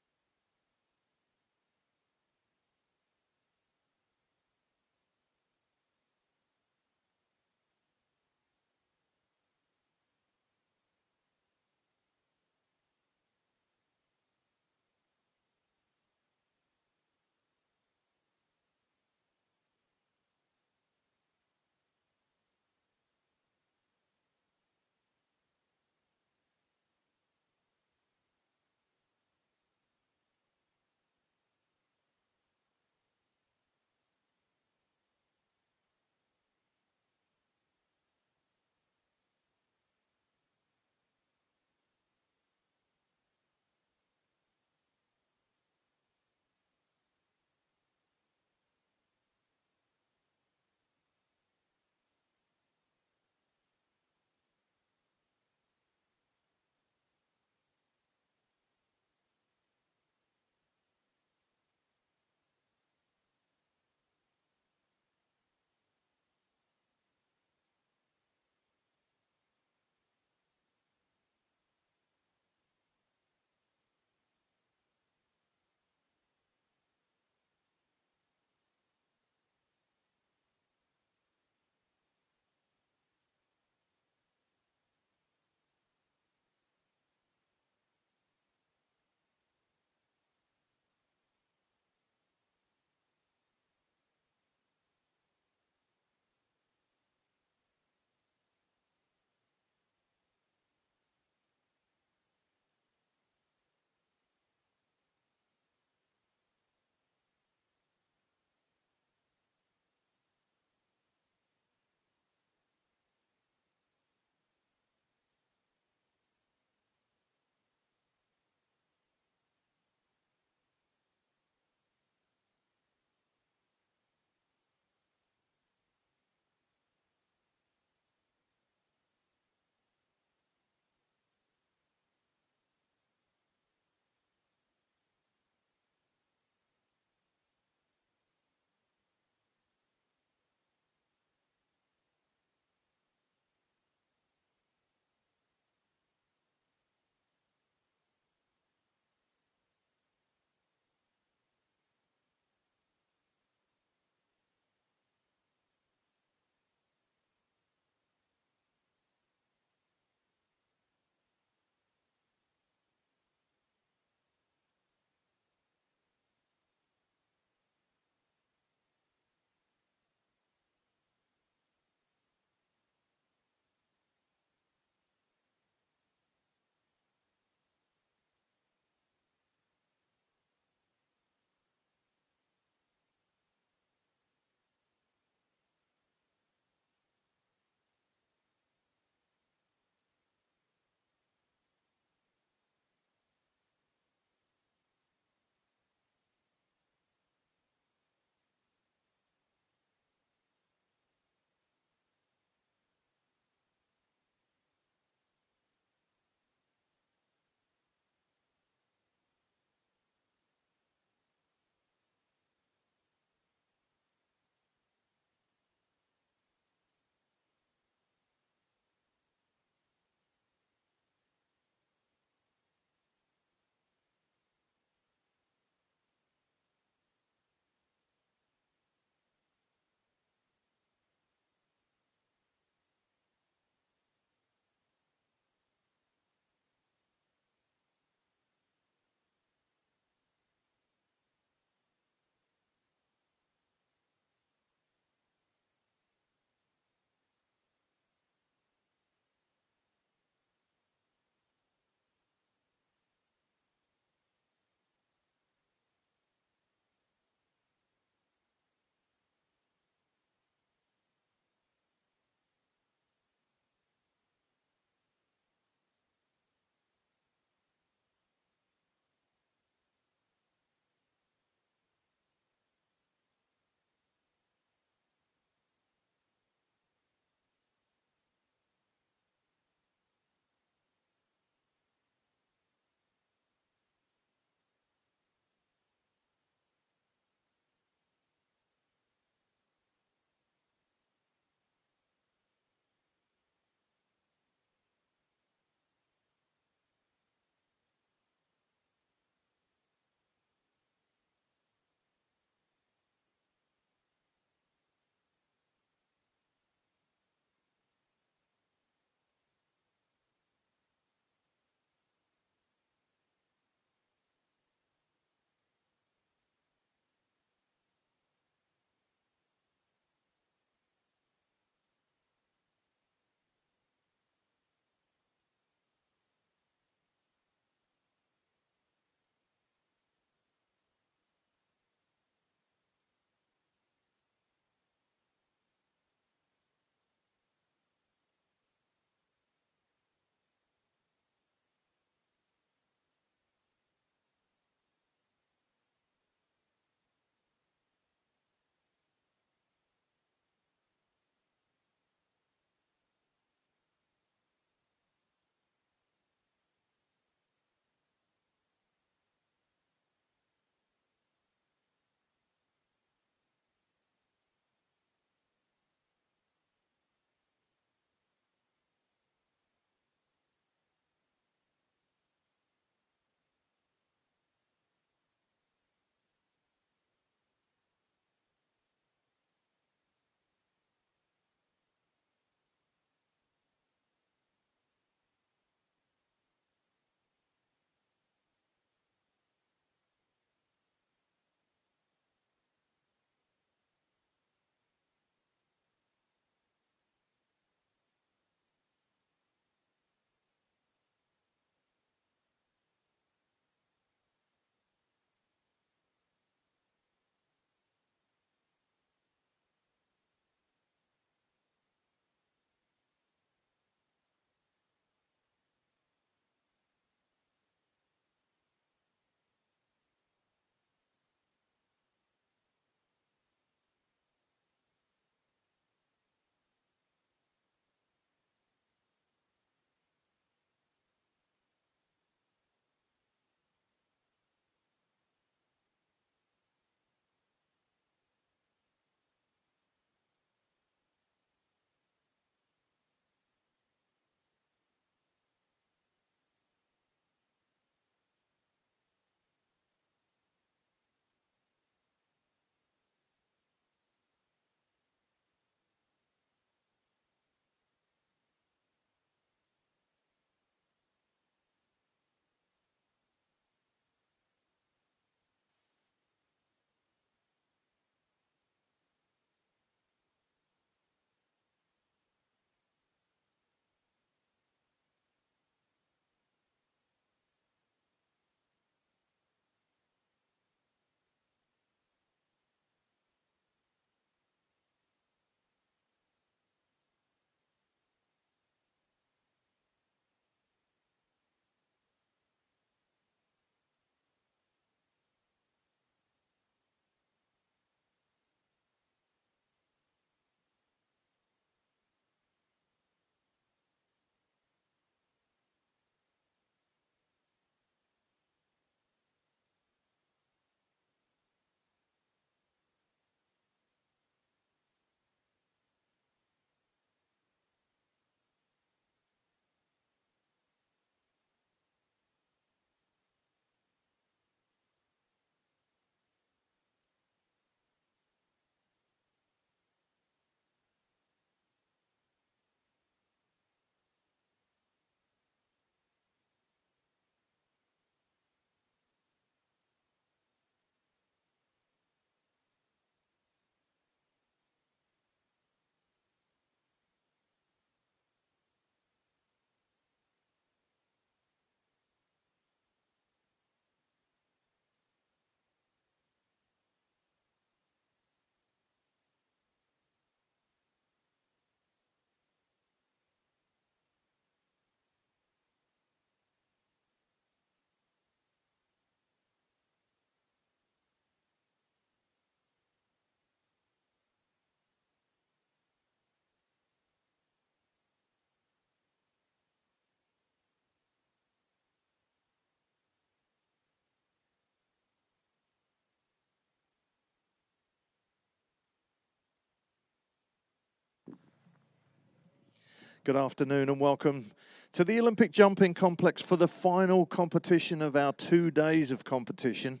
Speaker 1: Good afternoon and welcome to the Olympic Jumping Complex for the final competition of our 2 days of competition.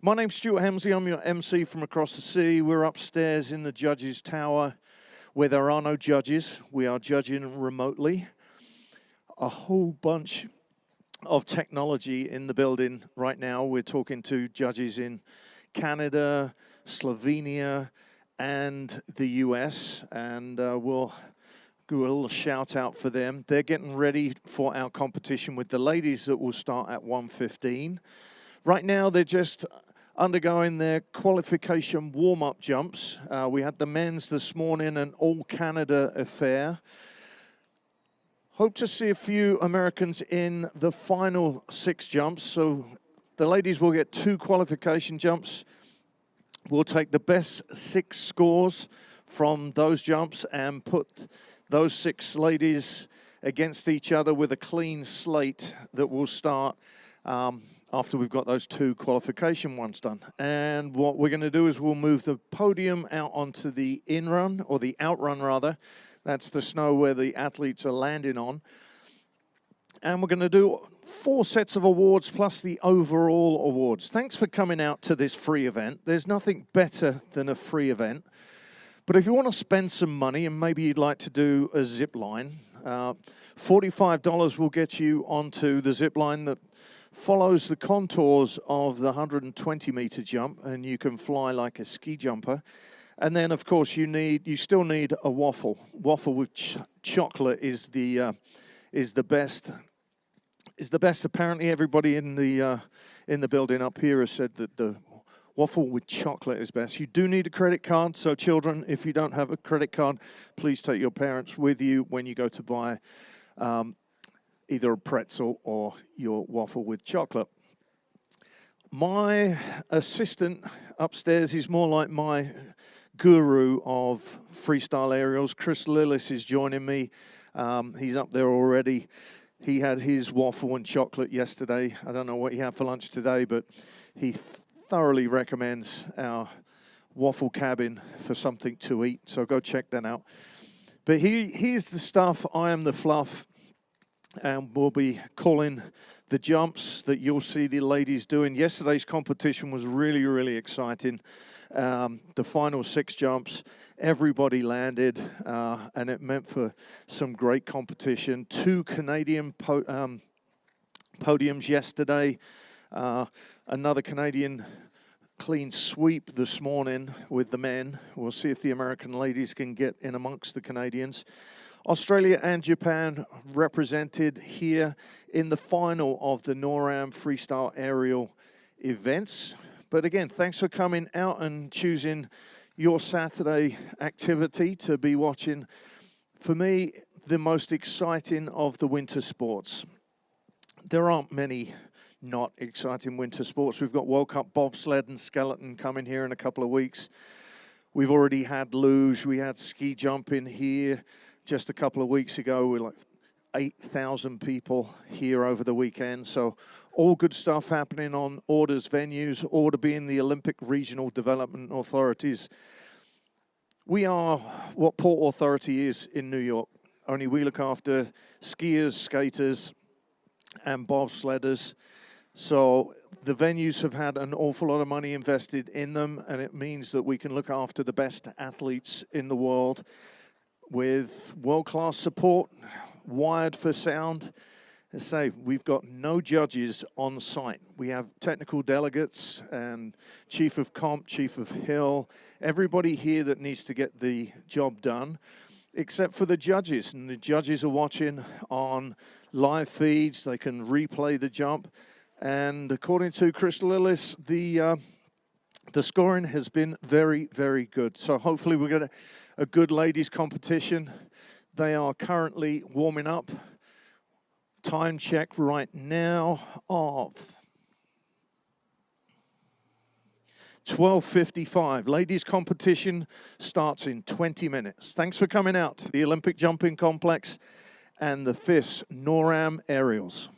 Speaker 1: My name's Stuart Hemsley, I'm your MC from across the sea. We're upstairs in the judges' tower where there are no judges. We are judging remotely. A whole bunch of technology in the building right now. We're talking to judges in Canada, Slovenia, and the US, and we'll do a little shout out for them. They're getting ready for our competition with the ladies that will start at 1:15. Right now, they're just undergoing their qualification warm-up jumps. We had the men's this morning, an all-Canada affair. Hope to see a few Americans in the final 6 jumps. So the ladies will get 2 qualification jumps. We'll take the best 6 scores from those jumps and put those 6 ladies against each other with a clean slate that will start after we've got those 2 qualification ones done. And what we're going to do is we'll move the podium out onto the in-run, or the outrun rather. That's the snow where the athletes are landing on. And we're going to do 4 sets of awards plus the overall awards. Thanks for coming out to this free event. There's nothing better than a free event. But if you want to spend some money and maybe you'd like to do a zip line, $45 will get you onto the zip line that follows the contours of the 120-meter jump, and you can fly like a ski jumper. And then, of course, you still need a waffle. Waffle with chocolate is the best. Is the best. Apparently, everybody in the building up here has said that the waffle with chocolate is best. You do need a credit card, so children, if you don't have a credit card, please take your parents with you when you go to buy either a pretzel or your waffle with chocolate. My assistant upstairs is more like my guru of freestyle aerials. Chris Lillis is joining me. He's up there already. He had his waffle and chocolate yesterday. I don't know what he had for lunch today, but he thoroughly recommends our waffle cabin for something to eat. So go check that out. But here's the stuff. I am the fluff. And we'll be calling the jumps that you'll see the ladies doing. Yesterday's competition was really, really exciting. The final 6 jumps, everybody landed, and it meant for some great competition. 2 Canadian podiums yesterday, another Canadian clean sweep this morning with the men. We'll see if the American ladies can get in amongst the Canadians. Australia and Japan represented here in the final of the NorAm freestyle aerial events. But again, thanks for coming out and choosing your Saturday activity to be watching, for me, the most exciting of the winter sports. There aren't many not exciting winter sports. We've got World Cup bobsled and skeleton coming here in a couple of weeks. We've already had luge, we had ski jumping here. Just a couple of weeks ago, we were like 8,000 people here over the weekend. So all good stuff happening on Order's venues, Order being the Olympic Regional Development Authorities. We are what Port Authority is in New York, only we look after skiers, skaters, and bobsledders. So the venues have had an awful lot of money invested in them, and it means that we can look after the best athletes in the world with world-class support, wired for sound. As I say, we've got no judges on site. We have technical delegates and chief of comp, chief of hill, everybody here that needs to get the job done, except for the judges. And the judges are watching on live feeds. They can replay the jump. And according to Chris Lillis, the scoring has been very, very good. So hopefully we'll get a good ladies competition. They are currently warming up. Time check right now of 12:55. Ladies competition starts in 20 minutes. Thanks for coming out to the Olympic Jumping Complex and the FIS NorAm Aerials.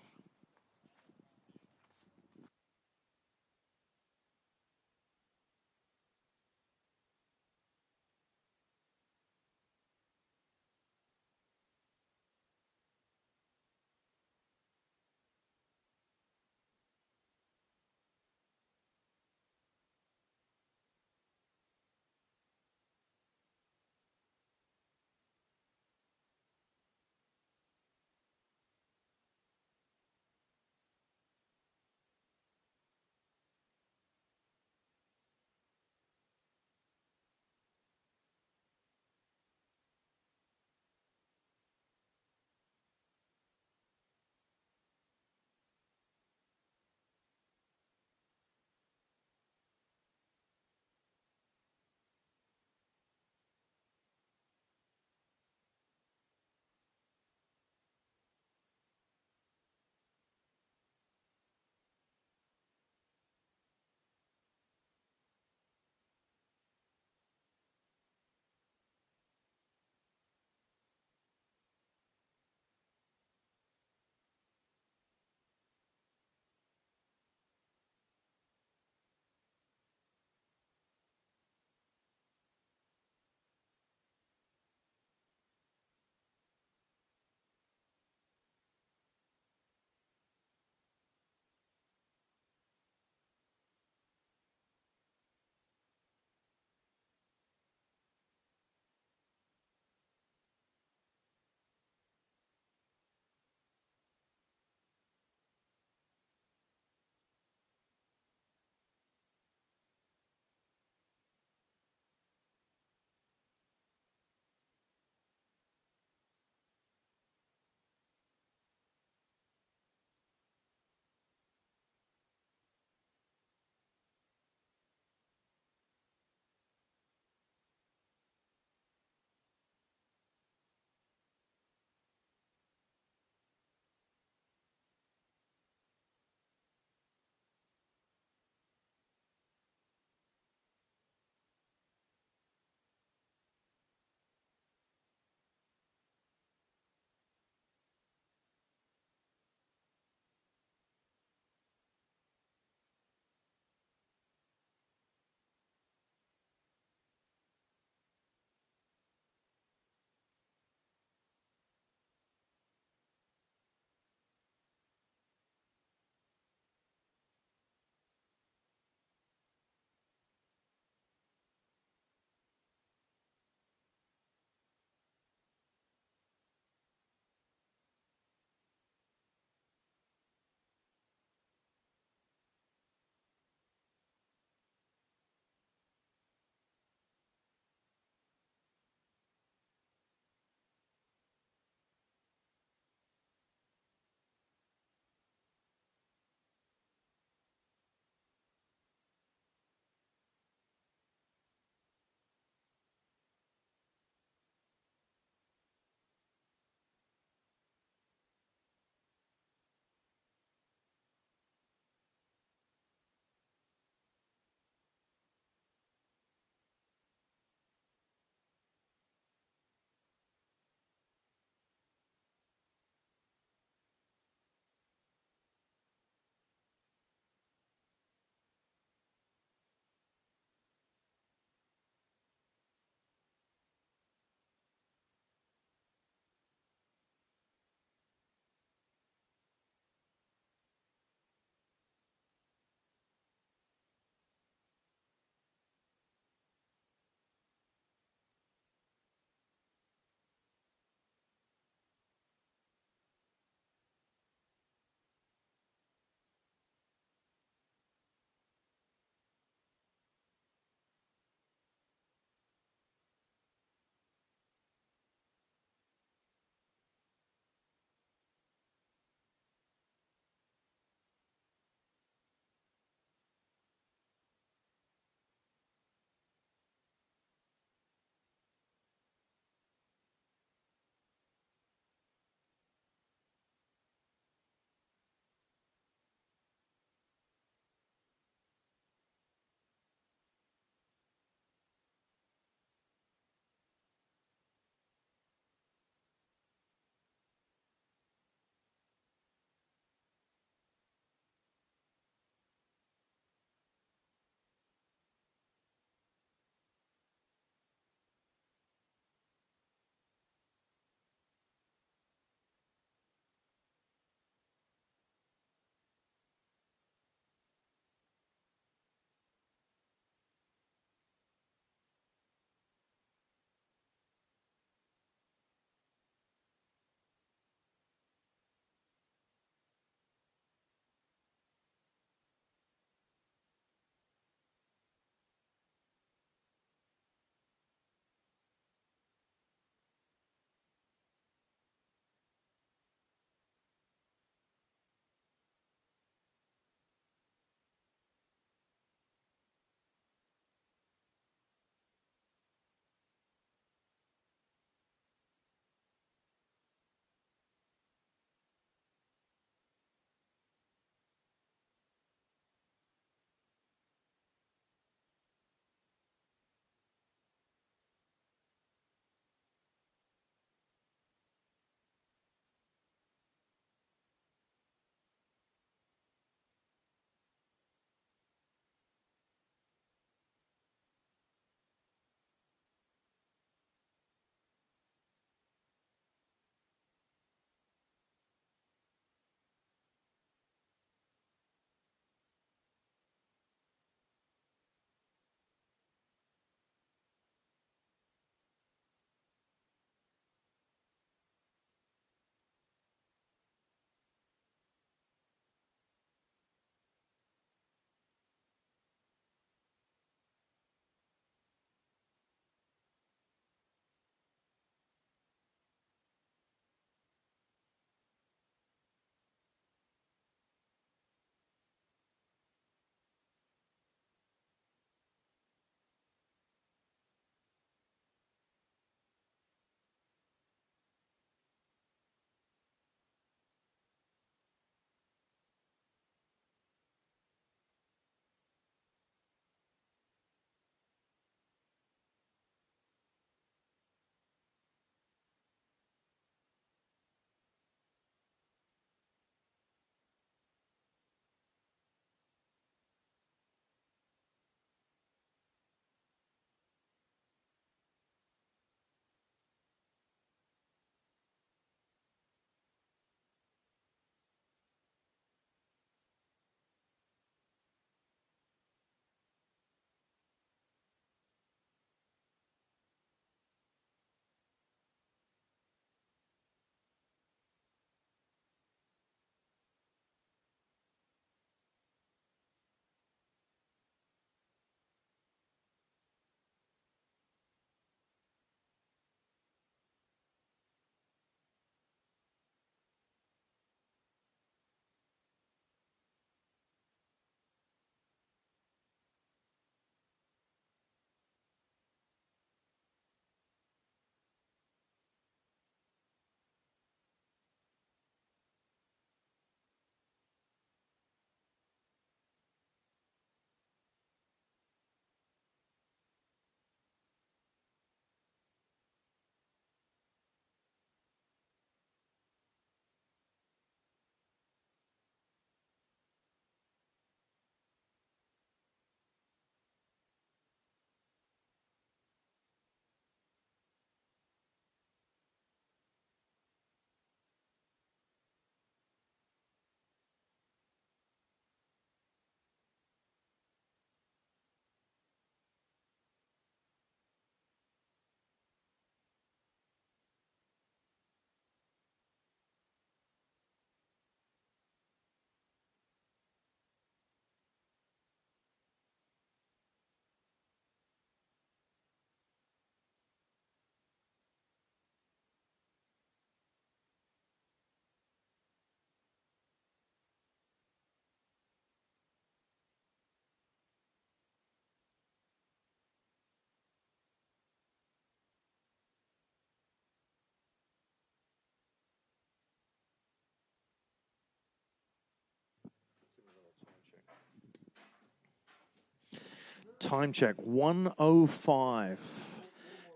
Speaker 1: Time check 1:05.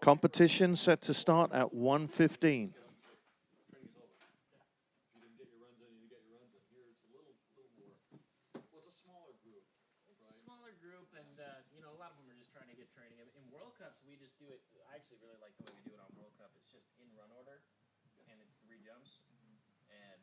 Speaker 1: Competition set to start at 1:15.
Speaker 5: Training's over. If you didn't get your runs in, you didn't get your runs in. Here it's a little more. Well, it's a smaller group,
Speaker 2: It's
Speaker 5: right?
Speaker 2: a smaller group, and you know, a lot of them are just trying to get training. In World Cups, we just do it. I actually really like the way we do it on World Cup. It's just in run order, and it's 3 jumps, and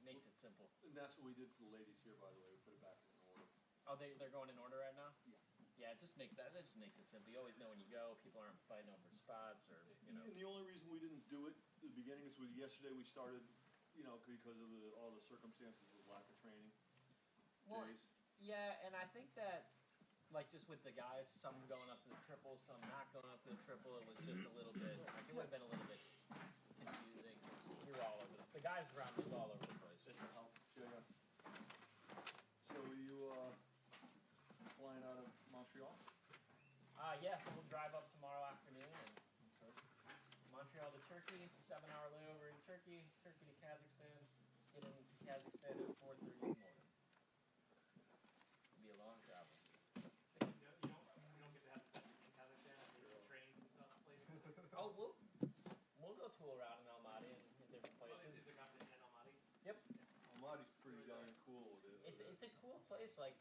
Speaker 2: makes it simple.
Speaker 5: And that's what we did for the ladies here, by the way. We put it back in order.
Speaker 2: Oh, they're going in order right now.
Speaker 5: Yeah.
Speaker 2: Yeah, it just makes that just makes it simple. You always know when you go. People aren't fighting over spots, or you know.
Speaker 5: And the only reason we didn't do it at the beginning is yesterday we started, you know, because of all the circumstances of lack of training
Speaker 2: Well,
Speaker 5: days.
Speaker 2: yeah, and I think that, like, just with the guys, some going up to the triple, some not going up to the triple, it was just a little bit, like, it would have been a little bit confusing. We were all over the guys around us were all over the place.
Speaker 5: This will help. Yeah. So you flying out of Montreal?
Speaker 2: Yeah, so we'll drive up tomorrow afternoon and Montreal to Turkey, 7-hour layover in Turkey, Turkey to Kazakhstan, get in Kazakhstan at 4:30 in the morning. It'll be a long travel.
Speaker 3: You don't get to have the in Kazakhstan, I think, trains and stuff places.
Speaker 2: Oh, we'll go tool around in Almaty and in different places.
Speaker 3: Is there competition in Almaty?
Speaker 2: Yep.
Speaker 5: Almaty's pretty darn cool with it.
Speaker 2: It's a cool place, like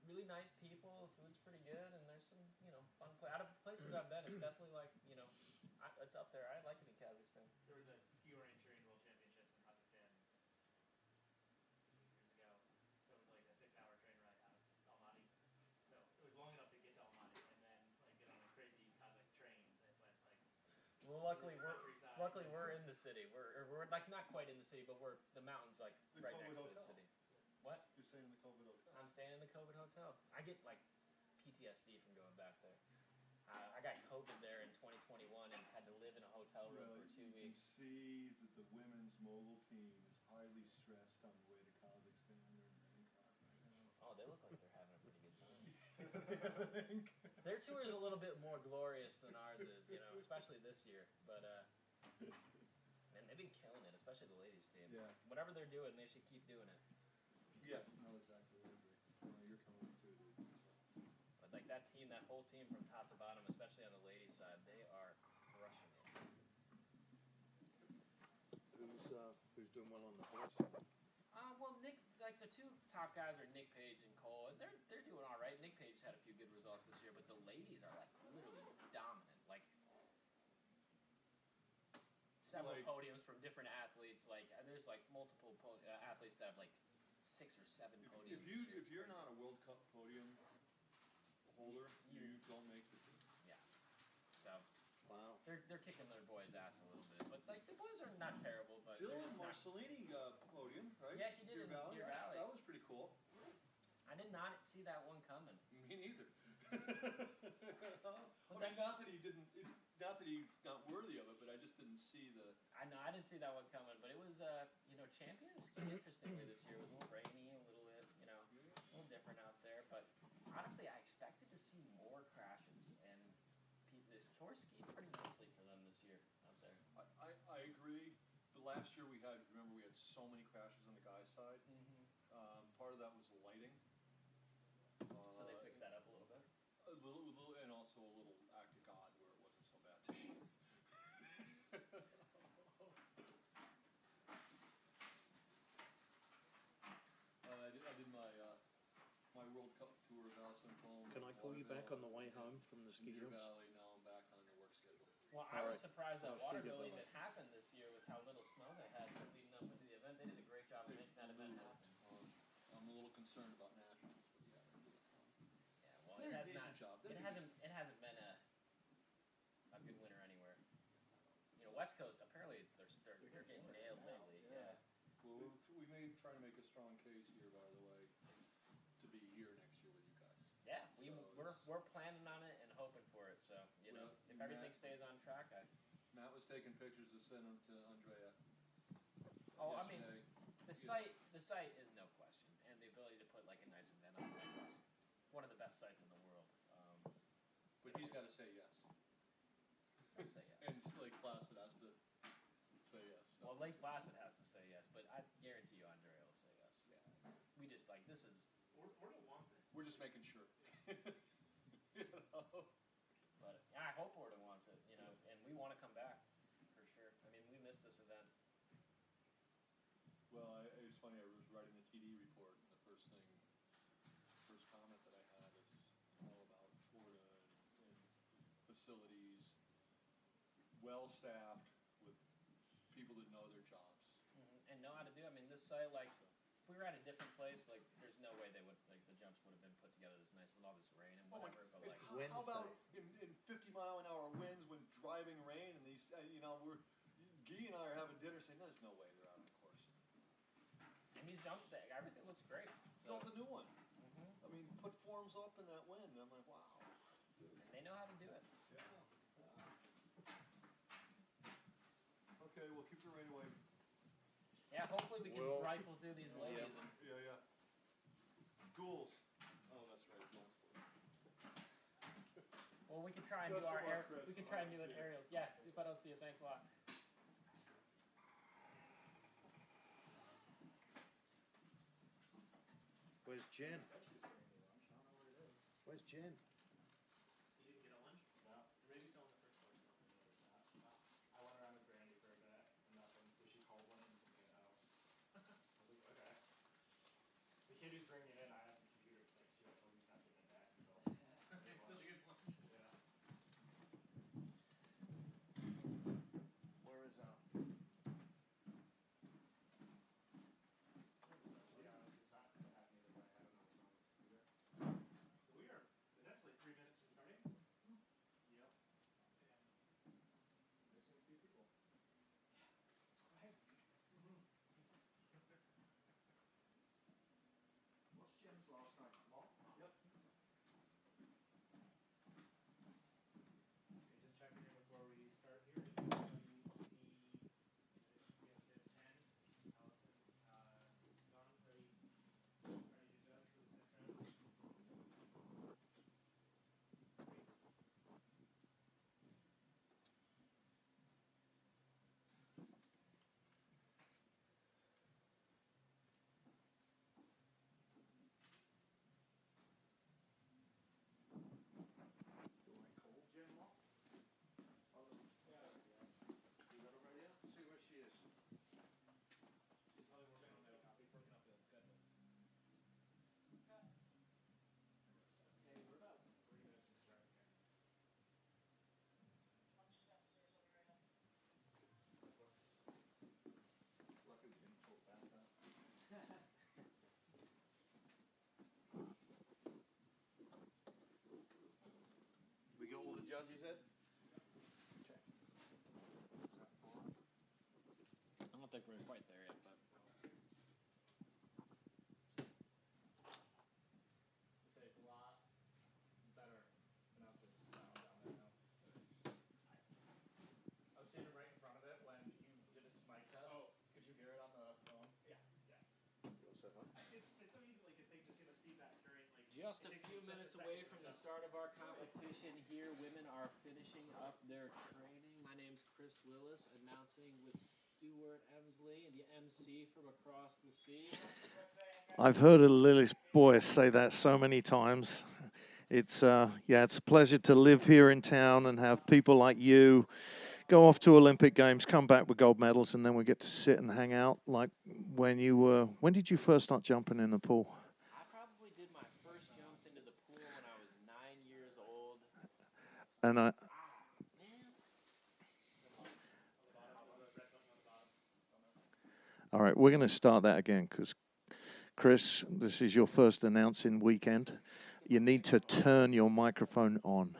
Speaker 2: really nice people, food's pretty good, and there's some, you know, fun out of places I've been, it's definitely like, you know, it's up there. I like it in Kazakhstan.
Speaker 3: There was a ski orienteering world championships in Kazakhstan years ago. That was like a 6-hour train ride out of Almaty. So it was long enough to get to Almaty and then like get on a crazy Kazakh train that went like
Speaker 2: Well, luckily we're in the city. We're like not quite in the city, but we're the mountains like
Speaker 5: The
Speaker 2: right
Speaker 5: COVID
Speaker 2: next to the
Speaker 5: hotel.
Speaker 2: city. What?
Speaker 5: You're staying in the COVID hotel.
Speaker 2: I'm staying in the COVID hotel. I get like PTSD from going back there. I got COVID there in 2021 and had to live in a hotel room for 2
Speaker 5: You can
Speaker 2: weeks.
Speaker 5: see that the women's mogul team is highly stressed on the way to Kazakhstan. They're in Bangkok right now.
Speaker 2: Oh, they look like they're having a pretty good time.
Speaker 5: I think.
Speaker 2: Their tour is a little bit more glorious than ours is, you know, especially this year. But man, they've been killing it, especially the ladies team.
Speaker 5: Yeah.
Speaker 2: Whatever they're doing, they should keep doing it.
Speaker 5: Yeah, no, exactly. I agree. No, you're coming too, dude.
Speaker 2: But like that team, that whole team from top to bottom, especially on the ladies' side, they are crushing it.
Speaker 1: Who's doing well on the boys side?
Speaker 2: Well, Nick, like the 2 top guys are Nick Page and Cole, and they're doing all right. Nick Page had a few good results this year, but the ladies are like literally dominant. Like several podiums from different athletes. Like there's like multiple athletes that have like 6 or 7 podiums.
Speaker 5: If you're not a World Cup podium holder, you don't make the team.
Speaker 2: Yeah. So
Speaker 1: Wow.
Speaker 2: they're kicking their boys' ass a little bit, but like the boys are not terrible. But
Speaker 5: Dylan
Speaker 2: they're just not-
Speaker 5: Marcellini podium, right?
Speaker 2: Yeah, he did in
Speaker 5: Valley.
Speaker 2: Deer Valley.
Speaker 5: That was pretty cool.
Speaker 2: I did not see that one coming.
Speaker 5: Me neither. I mean, not that he didn't, not that he's not worthy of it, but I just didn't see the.
Speaker 2: I know I didn't see that one coming, but it was you know, Champions skied interestingly this year. It was a little rainy, a little bit, you know, a little different out there. But honestly, I expected to see more crashes, and this course skied pretty nicely for them this year out there.
Speaker 5: I agree. The last year we had, remember, we had so many crashes on the guy's side. Part of that was the lighting.
Speaker 2: So they fixed that up a little bit.
Speaker 5: A little, and also a little act of God where it wasn't so bad. I did my World Cup tour of Allison Foam.
Speaker 1: Can I call you back on the way home from the ski
Speaker 5: Deer
Speaker 1: jumps?
Speaker 5: Valley. Now I'm back on the work schedule.
Speaker 2: Well, I was
Speaker 1: Alright.
Speaker 2: surprised that
Speaker 1: I'll see
Speaker 2: water
Speaker 1: you,
Speaker 2: building
Speaker 1: brother.
Speaker 2: that happened this year with how little snow they had leading up into the event. They did a great job of making that event happen.
Speaker 5: I'm a little concerned about nationals, but yeah, they're doing fine.
Speaker 2: Yeah, well,
Speaker 5: They're
Speaker 2: it
Speaker 5: a
Speaker 2: has
Speaker 5: decent
Speaker 2: not.
Speaker 5: job.
Speaker 2: It hasn't been a good winter anywhere. You know, West Coast apparently they're getting nailed lately. Yeah.
Speaker 5: Well, we may try to make a strong case here, by the way, to be here next year with you guys.
Speaker 2: Yeah,
Speaker 5: So
Speaker 2: we're planning on it and hoping for it. So you know,
Speaker 5: Well,
Speaker 2: if everything
Speaker 5: Matt-
Speaker 2: stays on track,
Speaker 5: Matt was taking pictures to send them to Andrea.
Speaker 2: I mean,
Speaker 5: yesterday.
Speaker 2: the site is no question, and the ability to put like a nice event on, like it's one of the best sites in the world.
Speaker 5: But he's got to say yes.
Speaker 2: Let's say yes.
Speaker 5: And Lake Placid has to say yes. So.
Speaker 2: Well, Lake Placid has to say yes, but I guarantee you Andrea will say yes.
Speaker 5: Yeah.
Speaker 2: We just like this is
Speaker 3: Ordo wants it.
Speaker 5: We're just making sure. You know?
Speaker 2: But yeah, I hope Orta wants it, you know, and we want to come back for sure. I mean, we missed this event.
Speaker 5: Well, it was funny. I was writing the TD report, and the first comment that I had is all about Florida and facilities, well staffed with people that know their jobs.
Speaker 2: And know how to do. I mean, this site, like, if we were at a different place, like, there's no way they would, like, the jumps would have been put together this nice with all this rain and whatever. But like,
Speaker 5: how about in 50-mile-an-hour winds when driving rain, and these, you know, Guy and I are having dinner saying, there's no way they're out on the course.
Speaker 2: and these jumps, everything looks great. So,
Speaker 5: Built a new one. I mean, put forms up in that wind. I'm like, wow.
Speaker 2: and they know how to do it.
Speaker 5: Yeah. Okay, we'll keep the rain away.
Speaker 2: Yeah, hopefully we can rifle through these ladies. And
Speaker 5: Yeah. Ghouls. Oh, that's right, ghouls.
Speaker 2: well, we can try and
Speaker 5: Best
Speaker 2: do
Speaker 5: of
Speaker 2: our
Speaker 5: luck, Chris.
Speaker 2: we can try and do an aerials. Yeah, if I don't see you, thanks a lot.
Speaker 1: Where's Jen? Where's Jen?
Speaker 3: You didn't get a lunch? No. Maybe someone the first course don't notice that. I went around with Brandy for a bit and nothing, so she called one and took it out. I was like, okay. The kid who's bringing it in, I have his computer next to it. I told him he's not getting it back, so. Yeah.
Speaker 1: Where is
Speaker 3: To be honest, it's not happening with my, I don't know what's wrong with the computer. So we are potentially 3 minutes from starting. Yep. And missing a few people. It's quiet.
Speaker 1: What's Jen's last name?
Speaker 3: Mom? Yep. Okay, just checking in before we start here. We have to 10. Allison, Don, ready to judge for this next round?
Speaker 1: Jen what? You got her ready up? See where she is.
Speaker 3: She's probably working on the copy, working off the schedule. Okay, we're about 3 minutes from starting here.
Speaker 1: Lucky we didn't talk about that. We got all the judges, Ed?
Speaker 2: I don't think we're quite there yet, but.
Speaker 3: I say it's a lot better announcers sound down there now. I was sitting right in front of it when you did its mic test. Oh. Could you hear it on the phone? Yeah.
Speaker 1: You want to say hi?
Speaker 3: It's so easy, like if they just give us feedback during like
Speaker 2: Just a few minutes away from the start of our competition here. Women are finishing up their training. My name's Chris Lillis, announcing with Stuart Emsley, the MC from across the sea.
Speaker 1: I've heard a Lillis boy say that so many times. It's it's a pleasure to live here in town and have people like you go off to Olympic Games, come back with gold medals, and then we get to sit and hang out like when you were. When did you first start jumping in the pool?
Speaker 2: I probably did my first jumps into the pool when I was 9 years old.
Speaker 1: And I. All right, we're going to start that again because, Chris, this is your first announcing weekend. You need to turn your microphone on.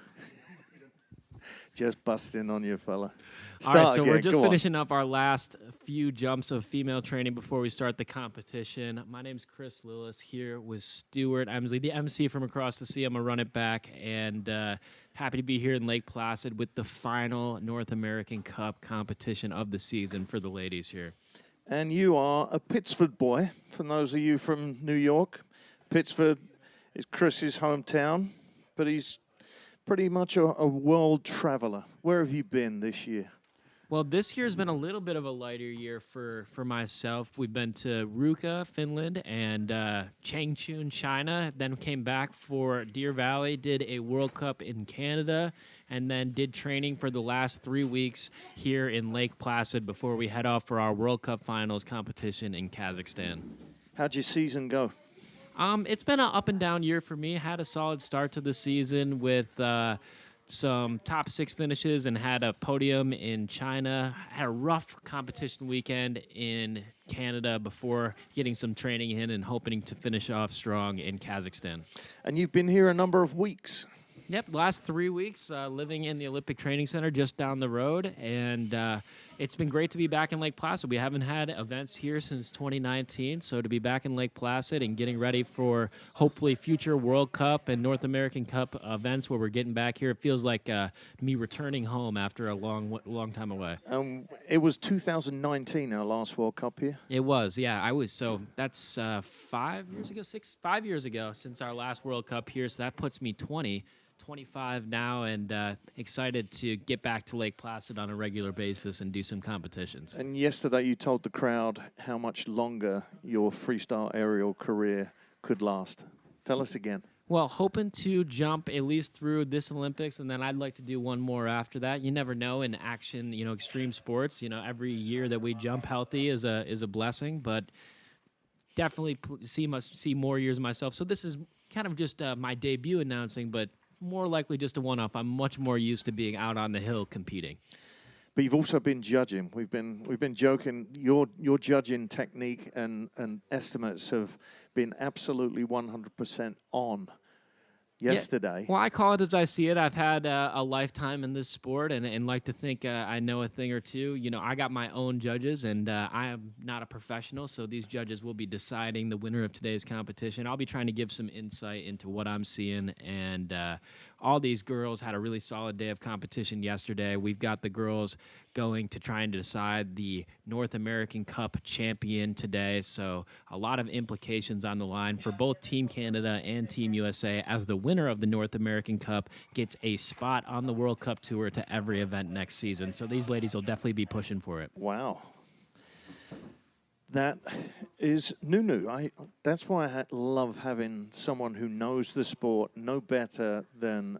Speaker 1: Just busting on you, fella. Start
Speaker 2: All right, so
Speaker 1: again.
Speaker 2: we're just
Speaker 1: Go on.
Speaker 2: finishing up our last few jumps of female training before we start the competition. My name's Chris Lillis, here with Stuart Emsley, the MC from across the sea. I'm going to run it back, and happy to be here in Lake Placid with the final North American Cup competition of the season for the ladies here.
Speaker 1: And you are a Pittsford boy, for those of you from New York. Pittsford is Chris's hometown, but he's pretty much a world traveler. Where have you been this year?
Speaker 2: Well, this year's been a little bit of a lighter year for myself. We've been to Ruka, Finland, and Changchun, China. Then came back for Deer Valley, did a World Cup in Canada, and then did training for the last 3 weeks here in Lake Placid before we head off for our World Cup Finals competition in Kazakhstan.
Speaker 1: How'd your season go?
Speaker 2: It's been an up and down year for me. Had a solid start to the season with some top 6 finishes and had a podium in China. Had a rough competition weekend in Canada before getting some training in and hoping to finish off strong in Kazakhstan.
Speaker 1: And you've been here a number of weeks.
Speaker 2: Yep, last 3 weeks living in the Olympic Training Center just down the road, and it's been great to be back in Lake Placid. We haven't had events here since 2019, so to be back in Lake Placid and getting ready for hopefully future World Cup and North American Cup events where we're getting back here, it feels like me returning home after a long time away.
Speaker 1: It was 2019, our last World Cup here.
Speaker 2: It was, yeah. I was, so that's 5 years ago since our last World Cup here, so that puts me 25 now, and excited to get back to Lake Placid on a regular basis and do some competitions.
Speaker 1: And yesterday you told the crowd how much longer your freestyle aerial career could last. Tell us again.
Speaker 2: Well, hoping to jump at least through this Olympics, and then I'd like to do one more after that. You never know in action, extreme sports. Every year that we jump healthy is a blessing, but definitely see more years myself. So this is kind of just my debut announcing, but more likely just a one-off. I'm much more used to being out on the hill competing.
Speaker 1: But you've also been judging. We've been joking. Your judging technique and estimates have been absolutely 100% on yesterday.
Speaker 2: Yeah. Well, I call it as I see it. I've had a lifetime in this sport and like to think I know a thing or two. I got my own judges, and I am not a professional, so these judges will be deciding the winner of today's competition. I'll be trying to give some insight into what I'm seeing, and all these girls had a really solid day of competition yesterday. We've got the girls going to try and decide the North American Cup champion today, so a lot of implications on the line for both Team Canada and Team USA, as the winner of the North American Cup gets a spot on the World Cup Tour to every event next season. So these ladies will definitely be pushing for it.
Speaker 1: Wow. That is new. That's why I love having someone who knows the sport no better than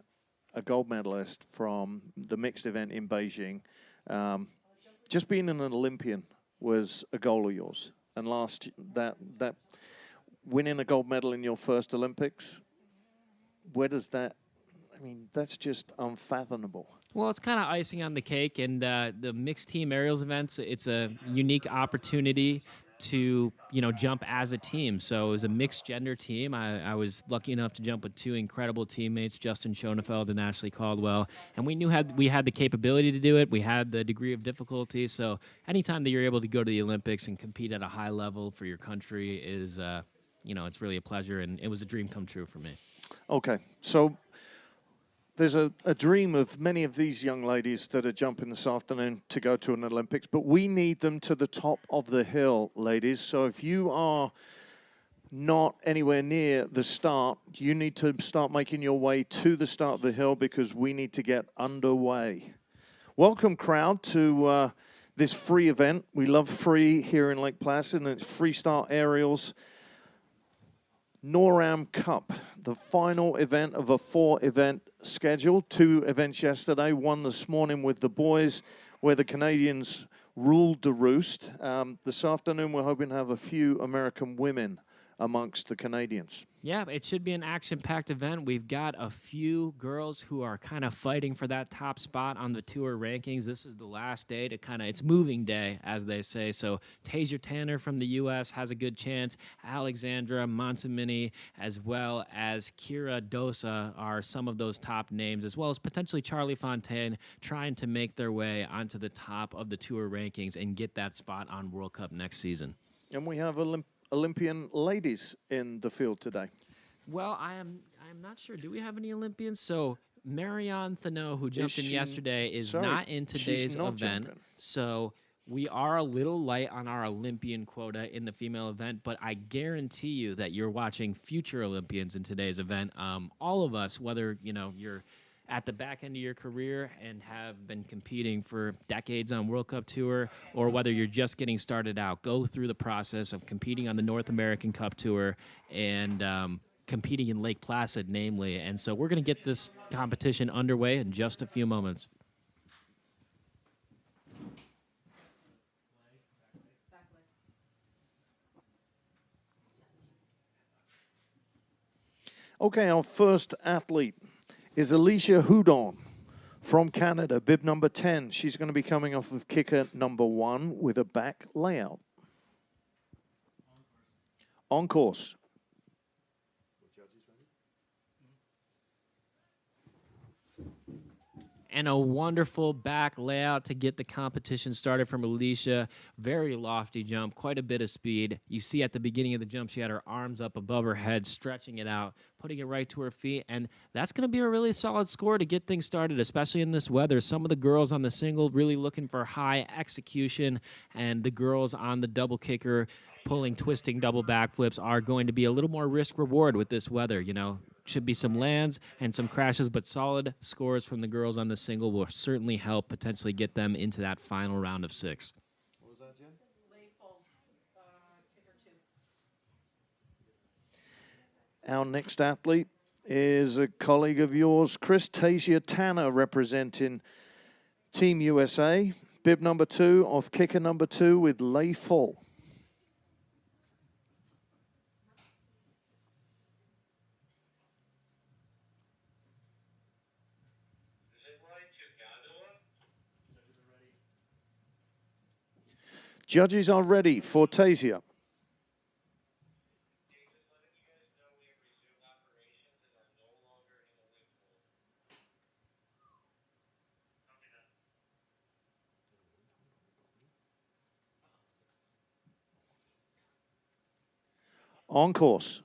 Speaker 1: a gold medalist from the mixed event in Beijing. Just being an Olympian was a goal of yours. And that winning a gold medal in your first Olympics, where does that, that's just unfathomable.
Speaker 2: Well, it's kind of icing on the cake, and the mixed team aerials events, it's a unique opportunity to jump as a team. So it was a mixed gender team. I was lucky enough to jump with 2 incredible teammates, Justin Schoenfeld and Ashley Caldwell, and we knew we had the capability to do it. We had the degree of difficulty. So anytime that you're able to go to the Olympics and compete at a high level for your country is it's really a pleasure, and it was a dream come true for me.
Speaker 1: Okay, so there's a dream of many of these young ladies that are jumping this afternoon to go to an Olympics, but we need them to the top of the hill, ladies. So if you are not anywhere near the start, you need to start making your way to the start of the hill, because we need to get underway. Welcome, crowd, to this free event. We love free here in Lake Placid, and it's freestyle aerials NorAm Cup, the final event of a 4-event schedule. 2 events yesterday, 1 this morning with the boys, where the Canadians ruled the roost. This afternoon, we're hoping to have a few American women amongst the Canadians.
Speaker 2: Yeah, it should be an action-packed event. We've got a few girls who are kind of fighting for that top spot on the tour rankings. This is the last day to it's moving day, as they say. So Tasia Tanner from the U.S. has a good chance. Alexandra Montemini, as well as Kira Dosa, are some of those top names, as well as potentially Charlie Fontaine, trying to make their way onto the top of the tour rankings and get that spot on World Cup next season.
Speaker 1: And we have Olympian ladies in the field today.
Speaker 2: Well, I'm not sure. Do we have any Olympians? So Marianne Thaneau, who jumped in yesterday, is not in today's event.
Speaker 1: Jumping.
Speaker 2: So we are a little light on our Olympian quota in the female event, but I guarantee you that you're watching future Olympians in today's event. All of us, whether you're at the back end of your career and have been competing for decades on World Cup Tour, or whether you're just getting started out, go through the process of competing on the North American Cup Tour and competing in Lake Placid, namely. And so we're going to get this competition underway in just a few moments.
Speaker 4: Back leg.
Speaker 1: Okay, our first athlete is Alicia Houdon from Canada, bib number 10. She's going to be coming off of kicker number 1 with a back layout. On course.
Speaker 2: And a wonderful back layout to get the competition started from Alicia. Very lofty jump, quite a bit of speed. You see at the beginning of the jump, she had her arms up above her head, stretching it out, putting it right to her feet. And that's going to be a really solid score to get things started, especially in this weather. Some of the girls on the single really looking for high execution, and the girls on the double kicker pulling, twisting double backflips are going to be a little more risk reward with this weather, you know. Should be some lands and some crashes, but solid scores from the girls on the single will certainly help potentially get them into that final round of 6.
Speaker 1: What was that, Jen?
Speaker 4: Lay full. Kicker 2.
Speaker 1: Our next athlete is a colleague of yours, Chris Tasia Tanner, representing Team USA, bib number 2 off kicker number 2 with lay full. Judges are ready for Tasia. On course.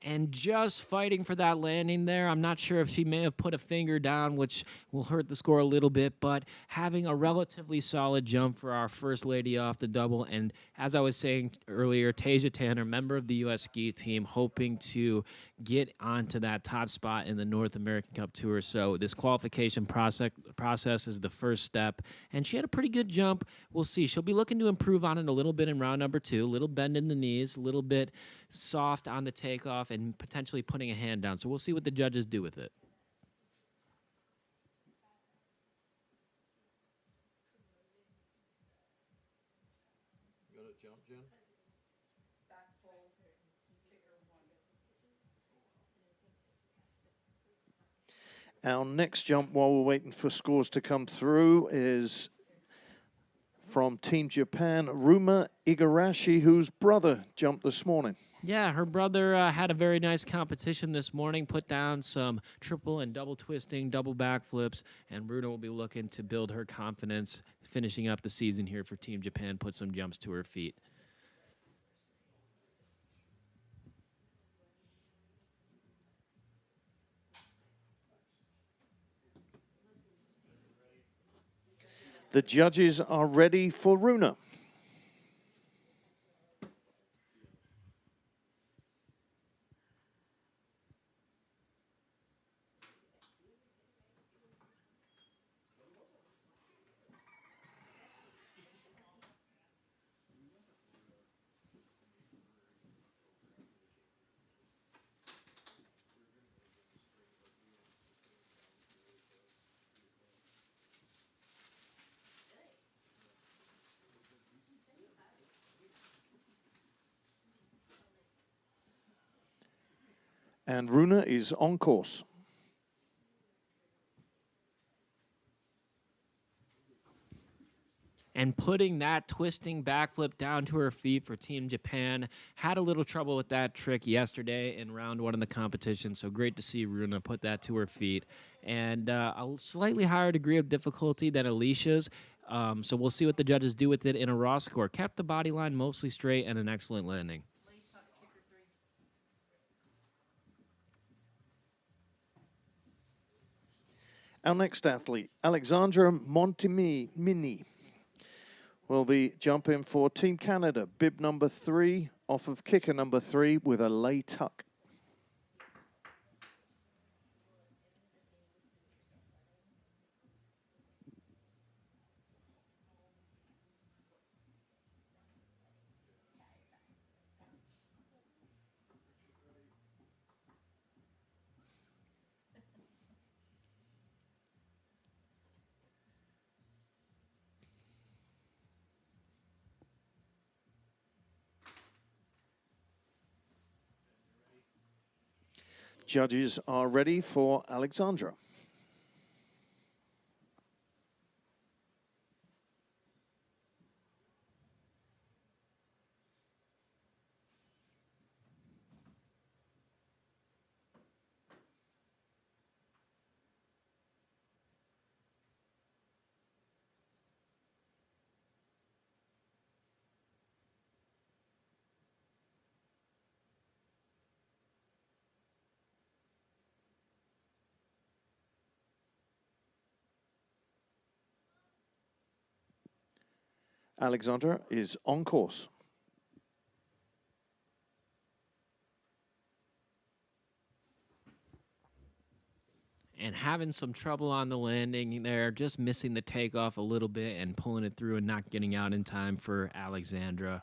Speaker 2: And just fighting for that landing there. I'm not sure if she may have put a finger down, which will hurt the score a little bit, but having a relatively solid jump for our first lady off the double. And as I was saying earlier, Tasia Tanner, member of the U.S. ski team, hoping to get onto that top spot in the North American Cup Tour. So this qualification process is the first step. And she had a pretty good jump. We'll see. She'll be looking to improve on it a little bit in round number 2, a little bend in the knees, a little bit soft on the takeoff, and potentially putting a hand down. So we'll see what the judges do with it.
Speaker 1: You got a jump, Jen?
Speaker 4: Back full. Kicker 1.
Speaker 1: Our next jump, while we're waiting for scores to come through, is from Team Japan, Ruma Igarashi, whose brother jumped this morning.
Speaker 2: Yeah, her brother had a very nice competition this morning, put down some triple and double twisting, double backflips, and Runa will be looking to build her confidence, finishing up the season here for Team Japan, put some jumps to her feet.
Speaker 1: The judges are ready for Runa. And Runa is on course.
Speaker 2: And putting that twisting backflip down to her feet for Team Japan. Had a little trouble with that trick yesterday in round 1 of the competition, so great to see Runa put that to her feet. And a slightly higher degree of difficulty than Alicia's, so we'll see what the judges do with it in a raw score. Kept the body line mostly straight and an excellent landing.
Speaker 4: Lay tuck, kicker 3.
Speaker 1: Our next athlete, Alexandra Montemini, will be jumping for Team Canada, bib number 3 off of kicker number 3 with a lay tuck. Judges are ready for Alexandra. Alexandra is on course.
Speaker 2: And having some trouble on the landing there, just missing the takeoff a little bit and pulling it through and not getting out in time for Alexandra.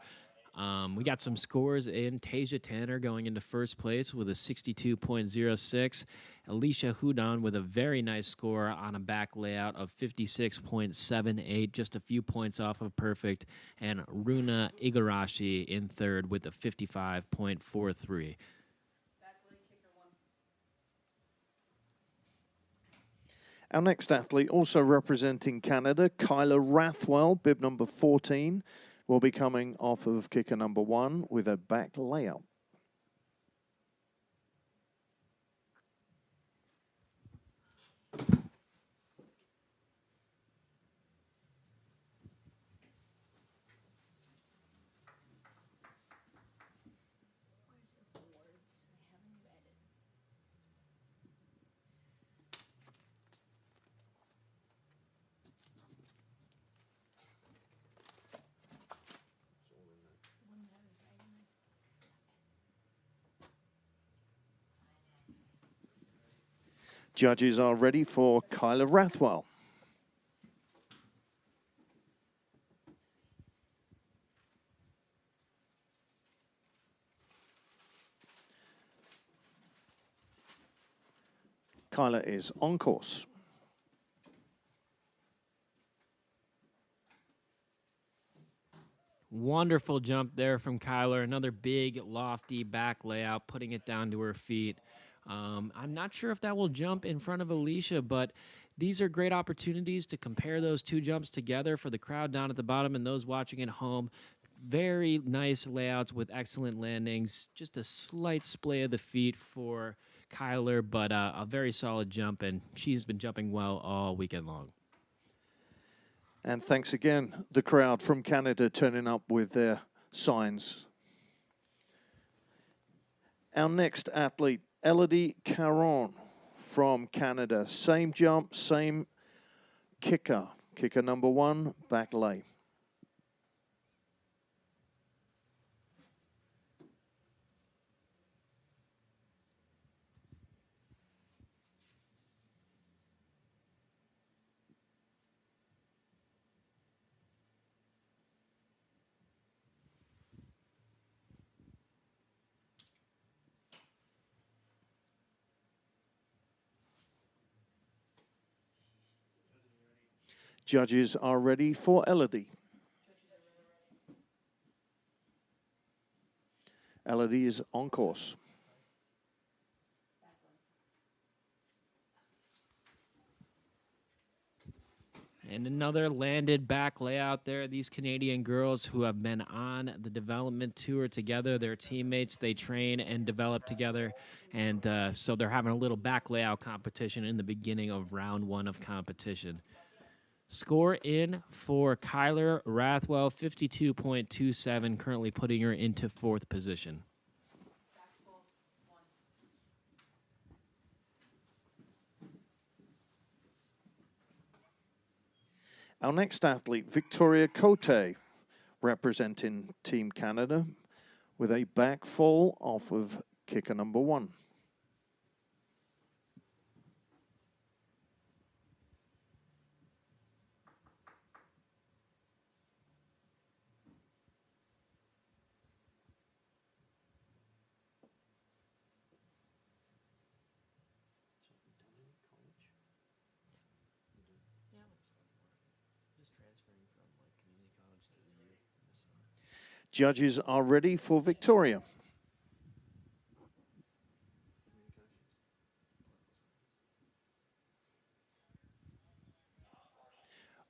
Speaker 2: We got some scores in. Tasia Tanner going into first place with a 62.06. Alicia Hudon with a very nice score on a back layout of 56.78, just a few points off of perfect. And Runa Igarashi in third with a 55.43.
Speaker 1: Our next athlete, also representing Canada, Kyla Rathwell, bib number 14, will be coming off of kicker number 1 with a back layout. Judges are ready for Kyla Rathwell. Kyla is on course.
Speaker 2: Wonderful jump there from Kyler. Another big, lofty back layout, putting it down to her feet. I'm not sure if that will jump in front of Alicia, but these are great opportunities to compare those two jumps together for the crowd down at the bottom and those watching at home. Very nice layouts with excellent landings. Just a slight splay of the feet for Kyler, but a very solid jump, and she's been jumping well all weekend long.
Speaker 1: And thanks again, the crowd from Canada turning up with their signs. Our next athlete, Elodie Caron from Canada. Same jump, same kicker. Kicker number 1, back lay. Judges are ready for Elodie. Elodie is on course.
Speaker 2: And another landed back layout there. These Canadian girls who have been on the development tour together, they're teammates, they train and develop together. And so they're having a little back layout competition in the beginning of round 1 of competition. Score in for Kyler Rathwell, 52.27, currently putting her into 4th position.
Speaker 1: Our next athlete, Victoria Cote, representing Team Canada, with a back fall off of kicker number 1.
Speaker 2: Yeah, I went to sophomore. Just transferring from like community college to the U this summer.
Speaker 1: Judges are ready for Victoria.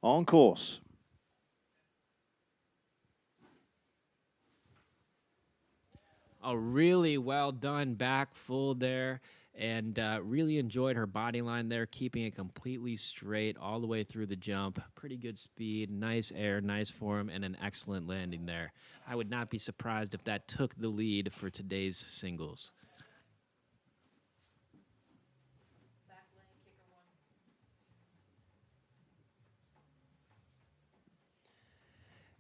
Speaker 1: On course.
Speaker 2: A really well done back full there, and really enjoyed her body line there, keeping it completely straight all the way through the jump. Pretty good speed, nice air, nice form, and an excellent landing there. I would not be surprised if that took the lead for today's singles.
Speaker 4: Back lane, kicker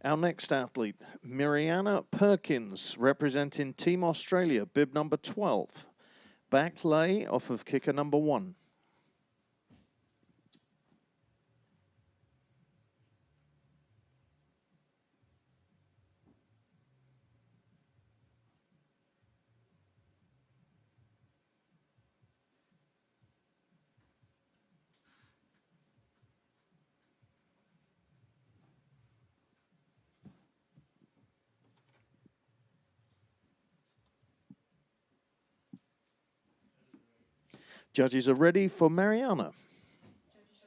Speaker 4: 1.
Speaker 1: Our next athlete, Mariana Perkins, representing Team Australia, bib number 12. Back lay off of kicker number 1. Judges are ready for Mariana.
Speaker 4: Judges are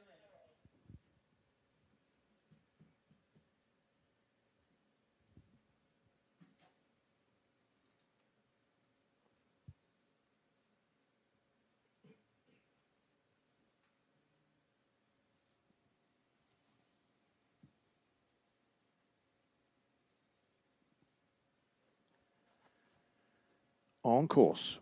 Speaker 4: ready.
Speaker 1: On course.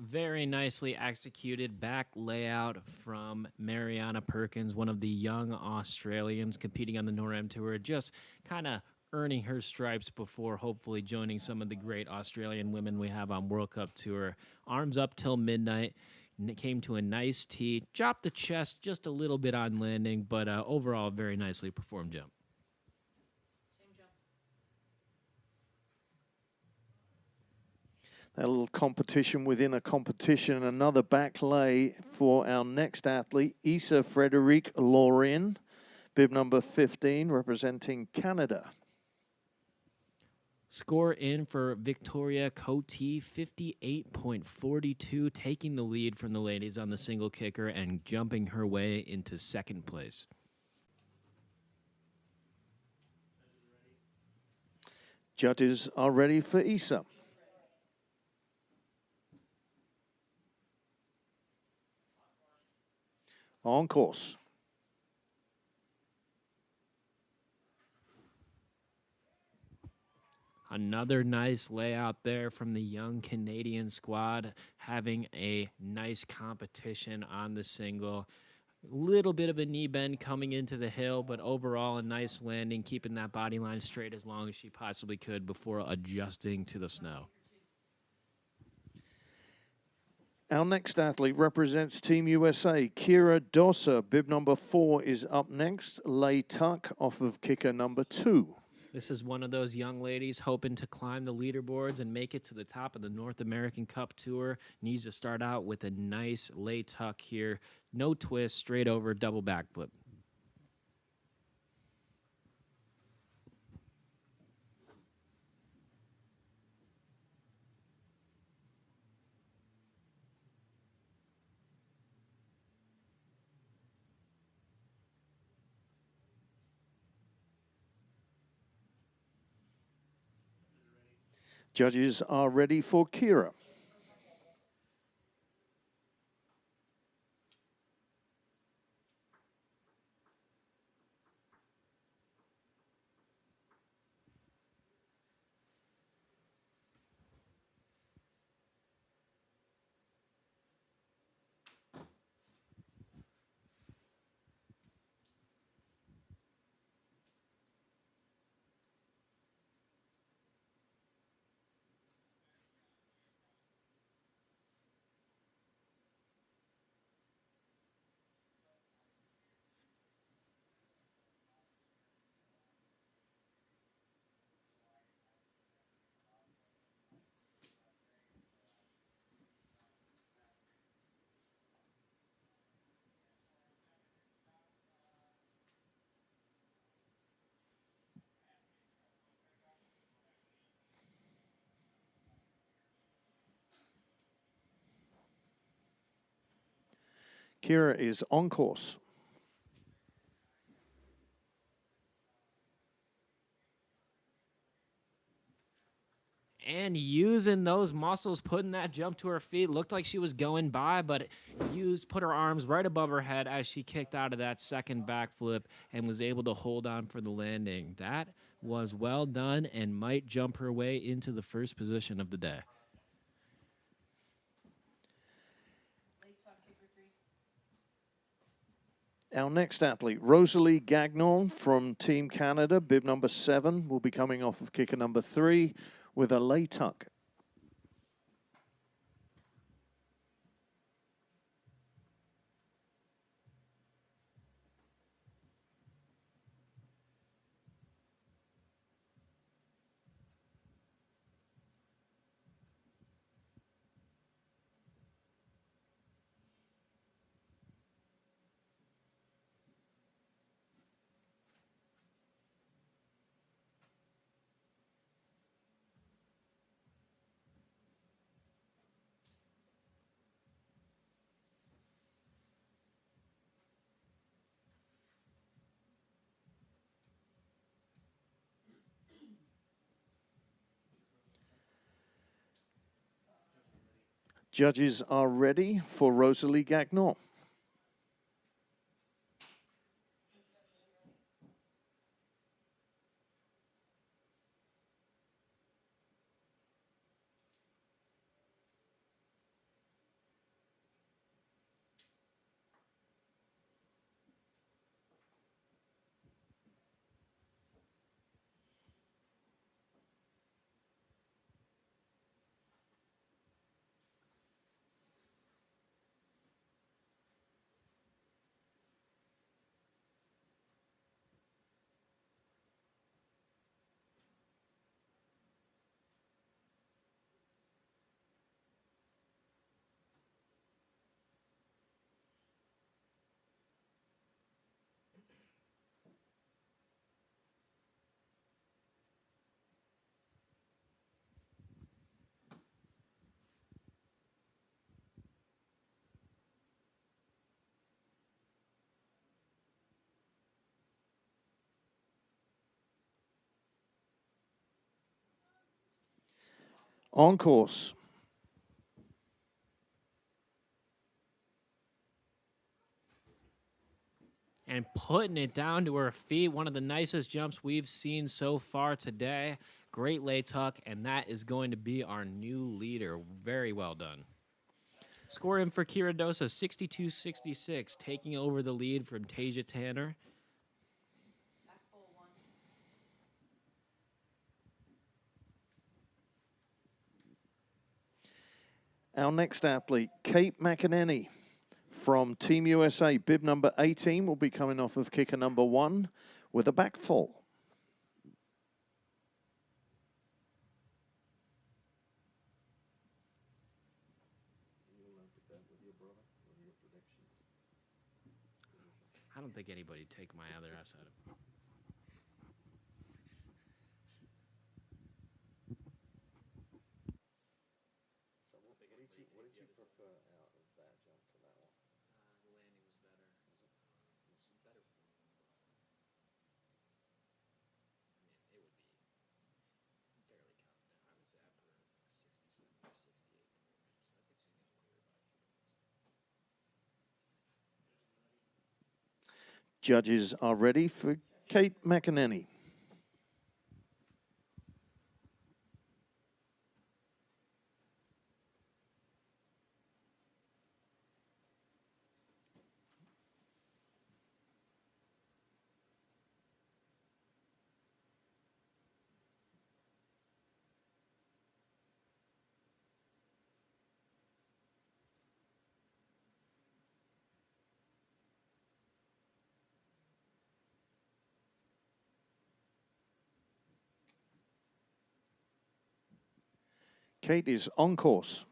Speaker 2: Very nicely executed back layout from Mariana Perkins, one of the young Australians competing on the NorAm Tour, just kind of earning her stripes before hopefully joining some of the great Australian women we have on World Cup Tour. Arms up till midnight. And it came to a nice tee, dropped the chest just a little bit on landing, but overall, very nicely performed jump.
Speaker 4: Same jump.
Speaker 1: A little competition within a competition. Another back lay for our next athlete, Issa Frederique Laurin, bib number 15, representing Canada.
Speaker 2: Score in for Victoria Cote, 58.42, taking the lead from the ladies on the single kicker and jumping her way into second place.
Speaker 1: Judges are ready for Issa. On course.
Speaker 2: Another nice layout there from the young Canadian squad, having a nice competition on the single. Little bit of a knee bend coming into the hill, but overall a nice landing, keeping that body line straight as long as she possibly could before adjusting to the snow.
Speaker 1: Our next athlete represents Team USA. Kira Dossa, bib number 4, is up next. Lay tuck off of kicker number 2.
Speaker 2: This is one of those young ladies hoping to climb the leaderboards and make it to the top of the North American Cup Tour. Needs to start out with a nice lay tuck here. No twist, straight over, double backflip.
Speaker 1: Judges are ready for Kira. Kira is on course.
Speaker 2: And using those muscles, putting that jump to her feet. Looked like she was going by, but put her arms right above her head as she kicked out of that second backflip and was able to hold on for the landing. That was well done and might jump her way into the first position of the day.
Speaker 4: Late tuck, kicker 3.
Speaker 1: Our next athlete, Rosalie Gagnon from Team Canada, bib number 7, will be coming off of kicker number 3 with a lay tuck. Judges are ready for Rosalie Gagnon. On course.
Speaker 2: And putting it down to her feet. One of the nicest jumps we've seen so far today. Great lay tuck, and that is going to be our new leader. Very well done. Score in for Kira Dosa, 62-66, taking over the lead from Tasia Tanner.
Speaker 4: Back full 1.
Speaker 1: Our next athlete, Kate McEnany from Team USA, bib number 18, will be coming off of kicker number 1 with a back fall.
Speaker 2: I don't think anybody take my other S out of it.
Speaker 1: So what did you prefer out of that jump to that one?
Speaker 2: The landing was better. It's better form. I mean, it would be fairly confident. I would say I put her in like 67 or 68 range. So I think she's going to clear by a few points.
Speaker 1: Judges are ready for Kate McEnany. Kate is on course.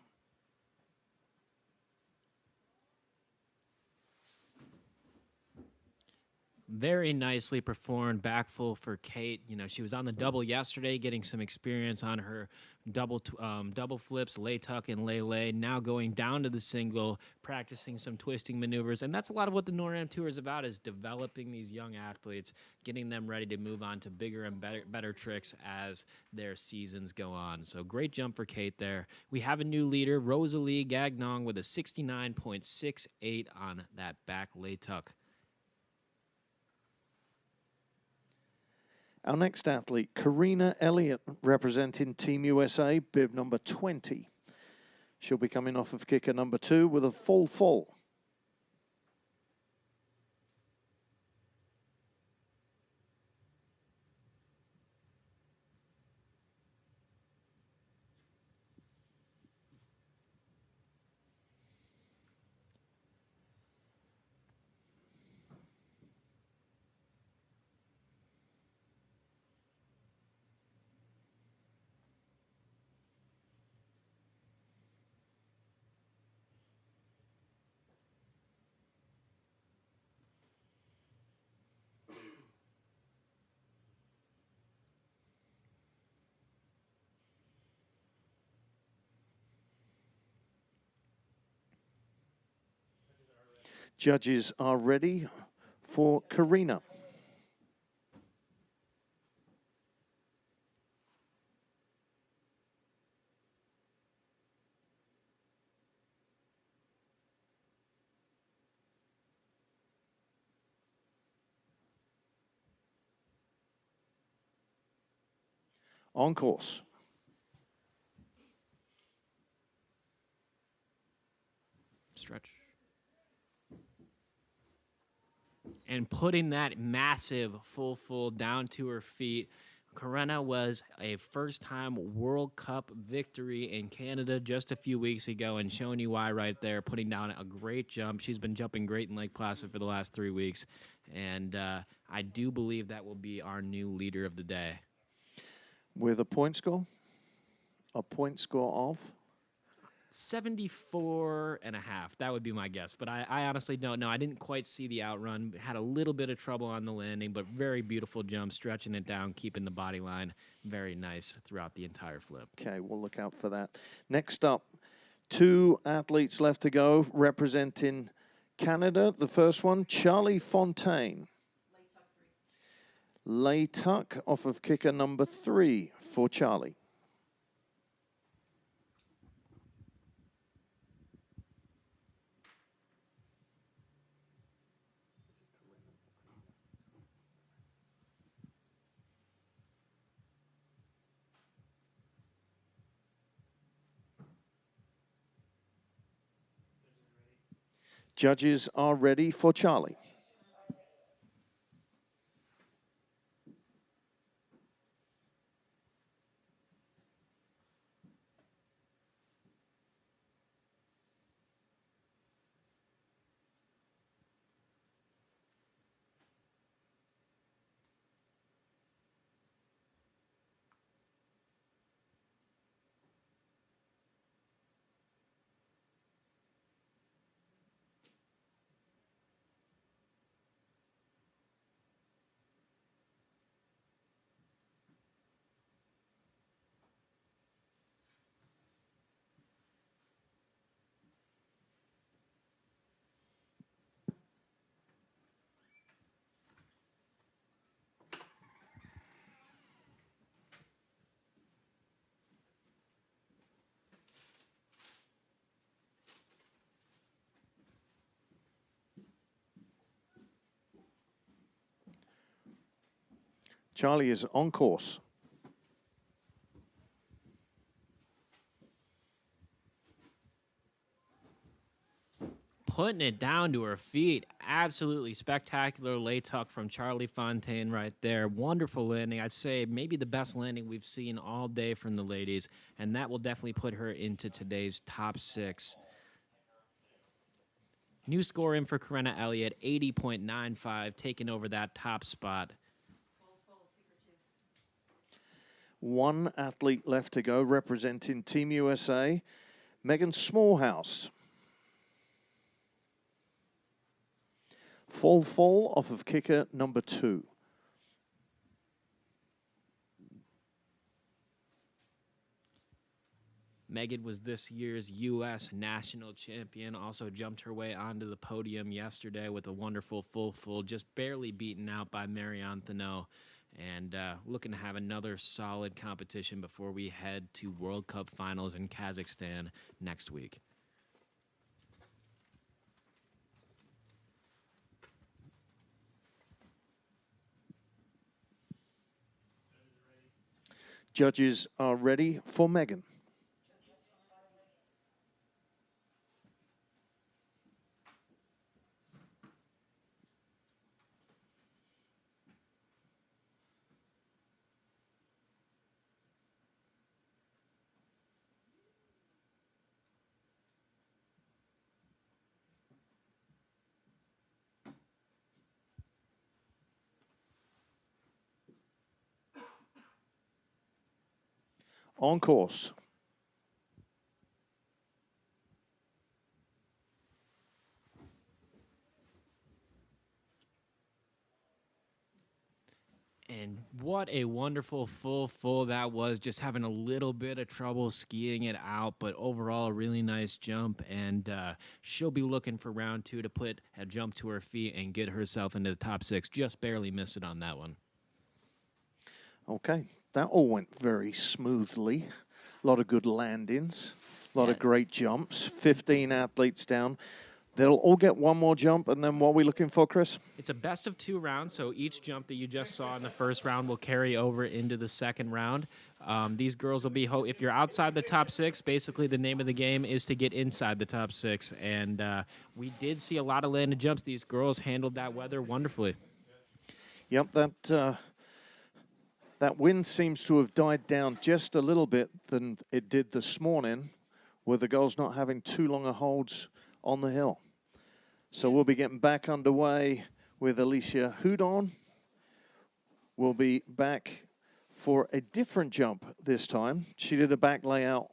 Speaker 2: Very nicely performed, back full for Kate. You know, she was on the double yesterday, getting some experience on her double flips, lay tuck and lay. Now going down to the single, practicing some twisting maneuvers, and that's a lot of what the NorAm Tour is about: is developing these young athletes, getting them ready to move on to bigger and better tricks as their seasons go on. So great jump for Kate there. We have a new leader, Rosalie Gagnon, with a 69.68 on that back lay tuck.
Speaker 1: Our next athlete, Karina Elliott, representing Team USA, bib number 20. She'll be coming off of kicker number 2 with a full. Judges are ready for Karina. On course.
Speaker 2: Stretch. And putting that massive full down to her feet. Karina was a first-time World Cup victory in Canada just a few weeks ago, and showing you why right there, putting down a great jump. She's been jumping great in Lake Placid for the last 3 weeks, and I do believe that will be our new leader of the day.
Speaker 1: With a point score? A point score of?
Speaker 2: 74.5. That would be my guess. But I honestly don't know. I didn't quite see the outrun. Had a little bit of trouble on the landing, but very beautiful jump, stretching it down, keeping the body line very nice throughout the entire flip.
Speaker 1: Okay, we'll look out for that. Next up, 2 athletes left to go representing Canada. The first one, Charlie Fontaine. Lay tuck off of kicker number 3 for Charlie. Judges are ready for Charlie. Charlie is on course.
Speaker 2: Putting it down to her feet. Absolutely spectacular lay tuck from Charlie Fontaine right there. Wonderful landing. I'd say maybe the best landing we've seen all day from the ladies, and that will definitely put her into today's top 6. New score in for Karina Elliott, 80.95, taking over that top spot.
Speaker 1: 1 athlete left to go representing Team USA, Megan Smallhouse. Fall off of kicker number 2.
Speaker 2: Megan was this year's U.S. national champion, also jumped her way onto the podium yesterday with a wonderful full, just barely beaten out by Marianne Thaneau, and looking to have another solid competition before we head to World Cup finals in Kazakhstan next week.
Speaker 1: Judges are ready for Megan. On course.
Speaker 2: And what a wonderful full that was. Just having a little bit of trouble skiing it out, but overall a really nice jump. And she'll be looking for round 2 to put a jump to her feet and get herself into the top 6. Just barely missed it on that one.
Speaker 1: Okay, that all went very smoothly. A lot of good landings, a lot of great jumps. 15 athletes down. They'll all get one more jump, and then what are we looking for, Chris?
Speaker 2: It's a best of 2 rounds, so each jump that you just saw in the first round will carry over into the second round. These girls will be, if you're outside the top 6, basically the name of the game is to get inside the top 6. And we did see a lot of landed jumps. These girls handled that weather wonderfully.
Speaker 1: Yep, that wind seems to have died down just a little bit than it did this morning, with the girls not having too long a holds on the hill. So we'll be getting back underway with Alicia Houdon. We'll be back for a different jump this time. She did a back layout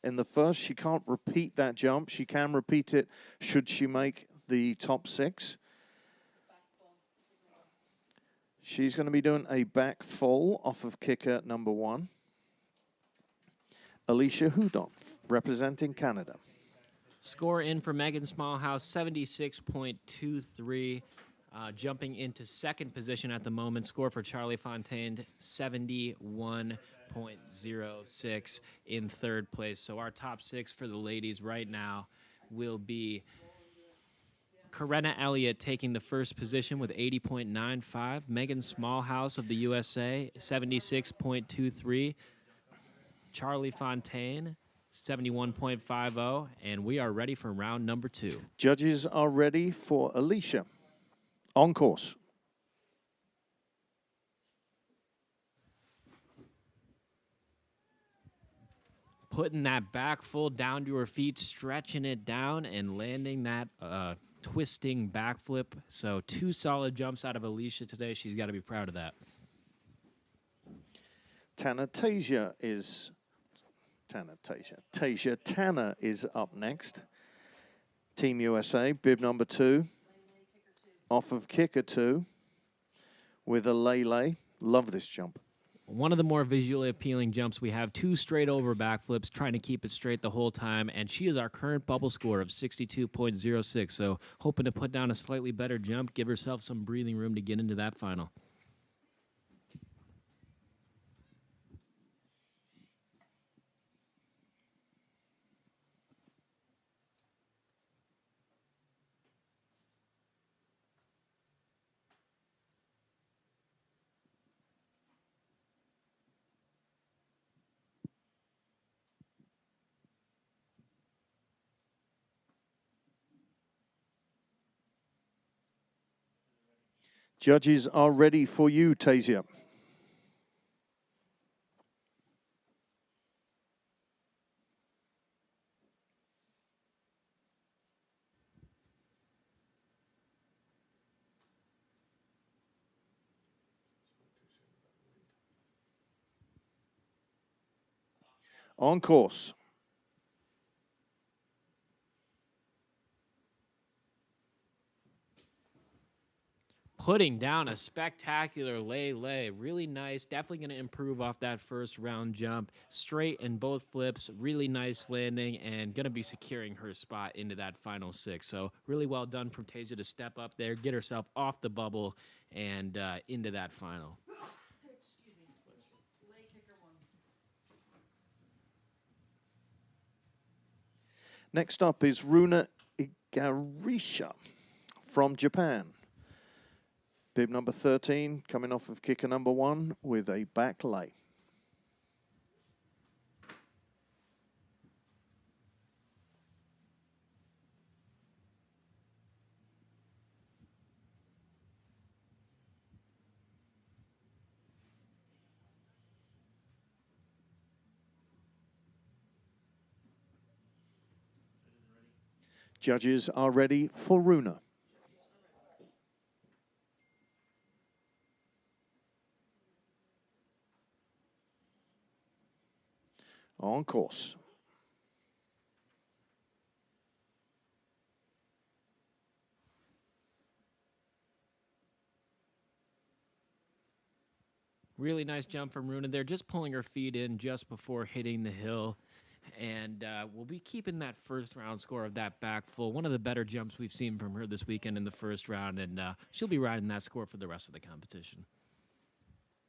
Speaker 1: in the first. She can't repeat that jump. She can repeat it should she make the top 6. She's going to be doing a back full off of kicker number 1. Alicia Houdon, representing Canada.
Speaker 2: Score in for Megan Smallhouse, 76.23. Jumping into second position at the moment. Score for Charlie Fontaine, 71.06 in third place. So our top 6 for the ladies right now will be Karenna Elliott taking the first position with 80.95. Megan Smallhouse of the USA, 76.23. Charlie Fontaine, 71.50, and we are ready for round number 2.
Speaker 1: Judges are ready for Alicia. On course.
Speaker 2: Putting that back full down to her feet, stretching it down, and landing that twisting backflip. So 2 solid jumps out of Alicia today. She's got to be proud of that.
Speaker 1: Tasia Tanner is up next. Team USA, bib number 2. Off of kicker 2 with a Lele. Love this jump.
Speaker 2: One of the more visually appealing jumps. We have 2 straight over backflips, trying to keep it straight the whole time, and she is our current bubble score of 62.06. So hoping to put down a slightly better jump, give herself some breathing room to get into that final.
Speaker 1: Judges are ready for you, Tasia. On course.
Speaker 2: putting down a spectacular lay. Really nice. Definitely going to improve off that first round jump. Straight in both flips. Really nice landing and going to be securing her spot into that final 6. So really well done from Tasia to step up there, get herself off the bubble and into that final.
Speaker 4: Excuse me. Lay kicker 1.
Speaker 1: Next up is Runa Igarisha from Japan. Bib number 13, coming off of kicker number 1 with a back lay. Judges are ready for Runa. On course.
Speaker 2: Really nice jump from Runa there, just pulling her feet in just before hitting the hill. And we'll be keeping that first round score of that back full. One of the better jumps we've seen from her this weekend in the first round, and she'll be riding that score for the rest of the competition.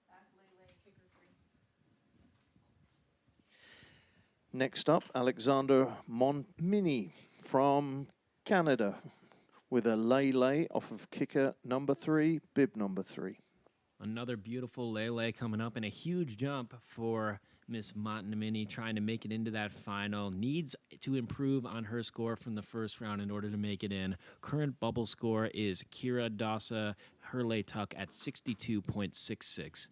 Speaker 4: Back lay kicker 3.
Speaker 1: Next up, Alexander Monmini from Canada with a lay off of kicker number 3, bib number 3.
Speaker 2: Another beautiful lay coming up and a huge jump for Miss Montemini trying to make it into that final. Needs to improve on her score from the first round in order to make it in. Current bubble score is Kira Dasa, her lay tuck at 62.66.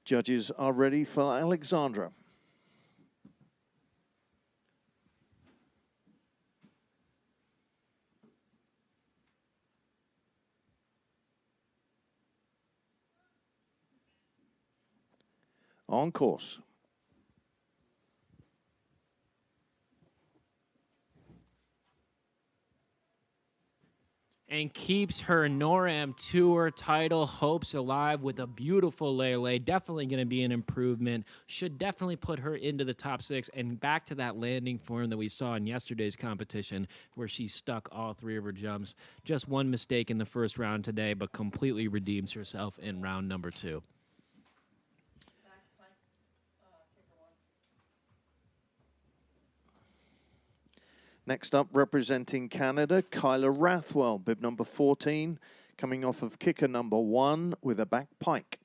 Speaker 1: Judges are ready for Alexandra. On course.
Speaker 2: And keeps her NorAm Tour title hopes alive with a beautiful lay. Definitely going to be an improvement. Should definitely put her into the top 6 and back to that landing form that we saw in yesterday's competition where she stuck all 3 of her jumps. Just one mistake in the first round today, but completely redeems herself in round number 2.
Speaker 4: Back pike kicker 1.
Speaker 1: Next up, representing Canada, Kyla Rathwell, bib number 14, coming off of kicker number 1 with a back pike.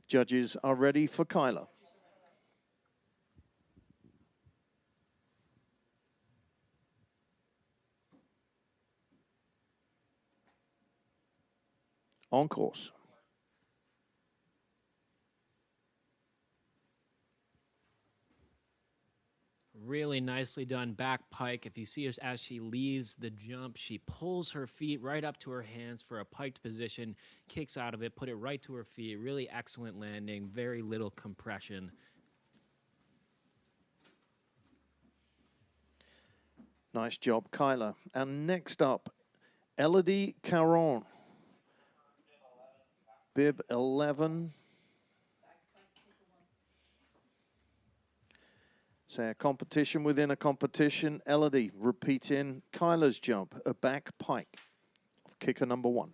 Speaker 1: Judges are ready for Kyla. On course.
Speaker 2: Really nicely done back pike. If you see her as she leaves the jump, she pulls her feet right up to her hands for a piked position, kicks out of it, put it right to her feet. Really excellent landing, very little compression.
Speaker 1: Nice job, Kyla. And next up, Elodie Caron, bib 11. So a competition within a competition. Elodie repeating Kyla's jump, a back pike of kicker number 1.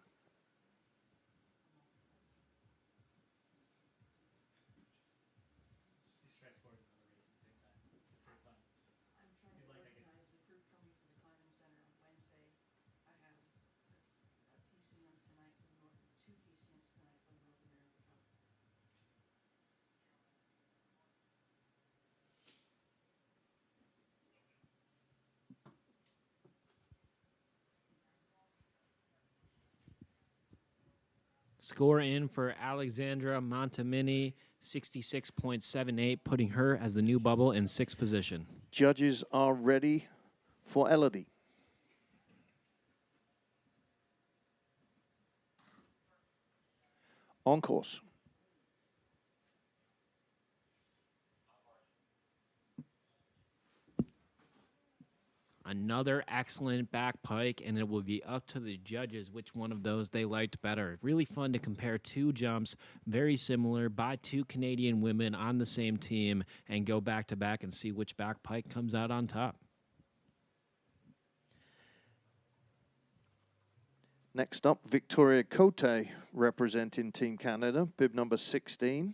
Speaker 3: Just try scoring another race at the same time.
Speaker 2: Score in for Alexandra Montemini, 66.78, putting her as the new bubble in 6th position.
Speaker 1: Judges are ready for Elodie. On course.
Speaker 2: Another excellent back pike, and it will be up to the judges which one of those they liked better. Really fun to compare two jumps, very similar, by two Canadian women on the same team, and go back to back and see which back pike comes out on top.
Speaker 1: Next up, Victoria Cote representing Team Canada, bib number 16.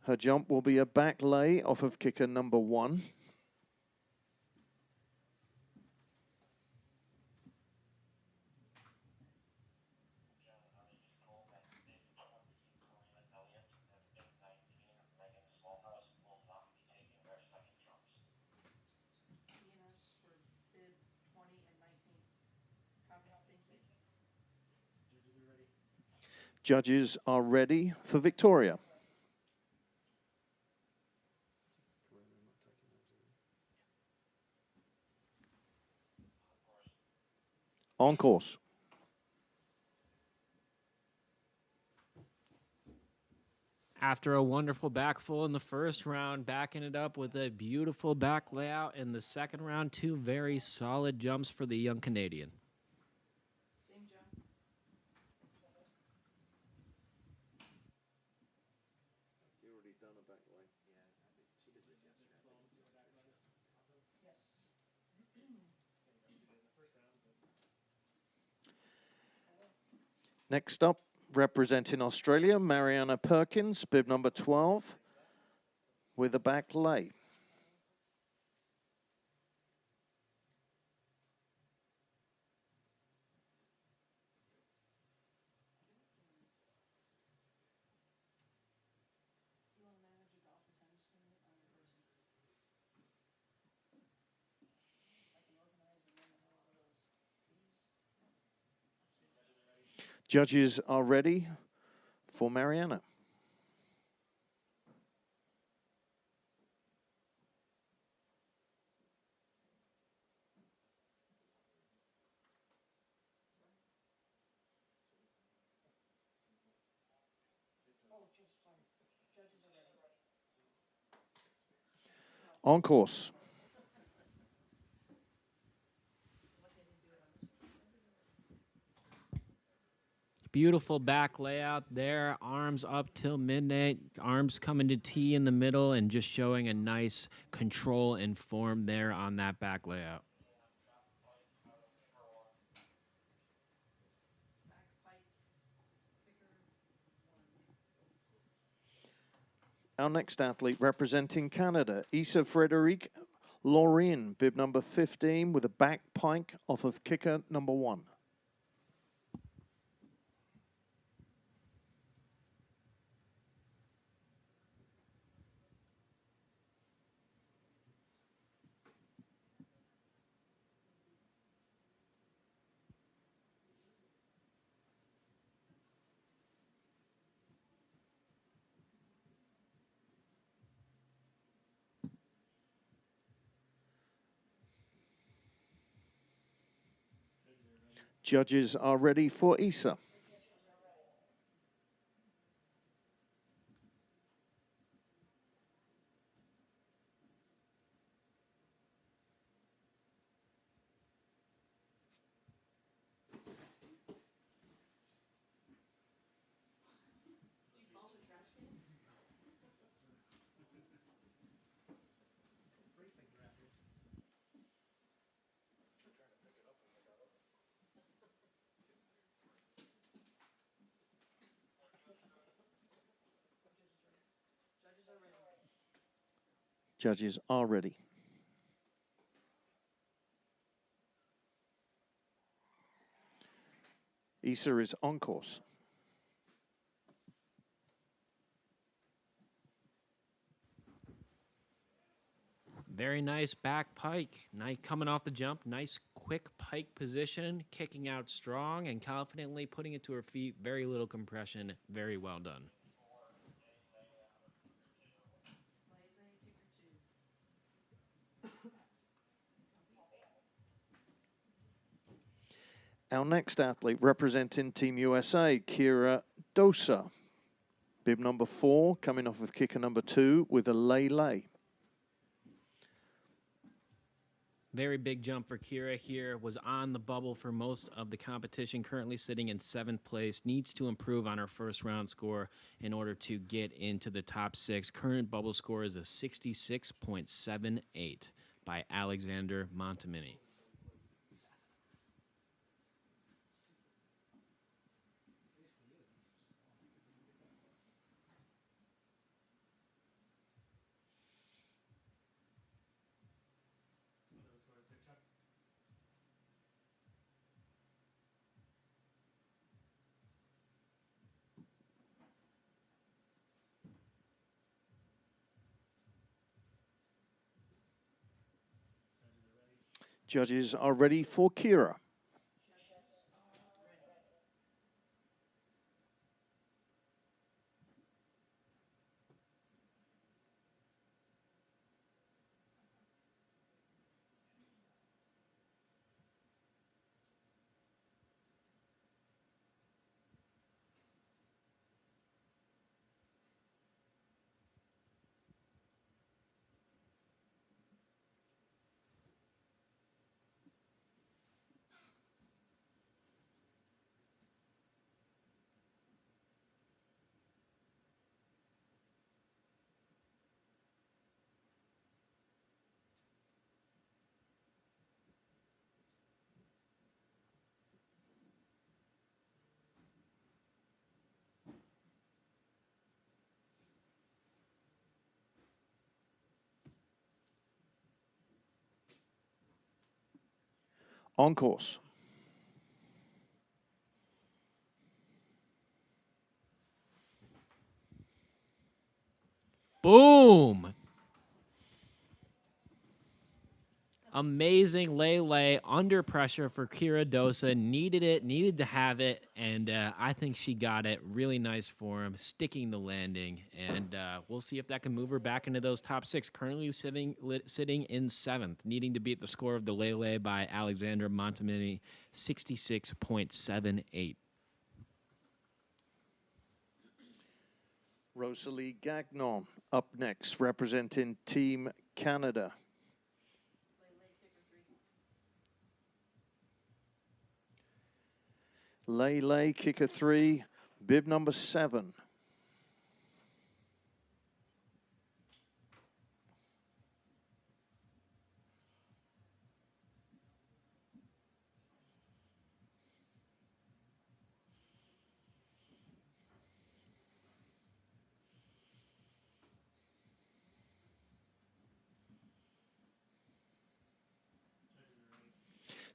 Speaker 1: Her jump will be a back lay off of kicker number 1.
Speaker 4: ENS for bib 20 and 19. Copy, thank you.
Speaker 1: Judges are ready for Victoria. On course.
Speaker 2: After a wonderful back full in the first round, backing it up with a beautiful back layout in the second round, two very solid jumps for the young Canadian.
Speaker 4: Same jump. Yes.
Speaker 1: Next up, representing Australia, Mariana Perkins, bib number 12, with a back lay.
Speaker 4: You want to manage a golf or tennis tournament on your person? I can organize and run the hell out of those. Please.
Speaker 1: Judges are ready for Mariana.
Speaker 4: Oh, just sorry. Judges are ready.
Speaker 1: On course.
Speaker 4: What they didn't do it on this one.
Speaker 2: Beautiful back layout there, arms up till midnight, arms coming to T in the middle, and just showing a nice control and form there on that back layout.
Speaker 4: Back pike, kicker, 1.
Speaker 1: Our next athlete representing Canada, Issa Frederic Laurin, bib number 15, with a back pike off of kicker number 1. Judges are ready for Issa.
Speaker 4: Also trash can? Judges are ready.
Speaker 1: Judges are ready. Issa is on course.
Speaker 2: Very nice back pike. Nice coming off the jump. Nice quick pike position, kicking out strong and confidently putting it to her feet. Very little compression. Very well done.
Speaker 1: Our next athlete representing Team USA, Kira Dosa. Bib number 4, coming off of kicker number 2 with a lay-lay.
Speaker 2: Very big jump for Kira here. Was on the bubble for most of the competition. Currently sitting in 7th place. Needs to improve on her first round score in order to get into the top 6. Current bubble score is a 66.78 by Alexander Montemini.
Speaker 1: Judges are ready for Kira. On course.
Speaker 2: Boom! Amazing lay under pressure for Kira Dosa. Needed it, needed to have it, and I think she got it. Really nice form, sticking the landing, and we'll see if that can move her back into those top 6. Currently sitting in 7th, needing to beat the score of the lay by Alexander Montemini, 66.78.
Speaker 1: Rosalie Gagnon up next, representing Team Canada. Lay, kicker 3, bib number 7.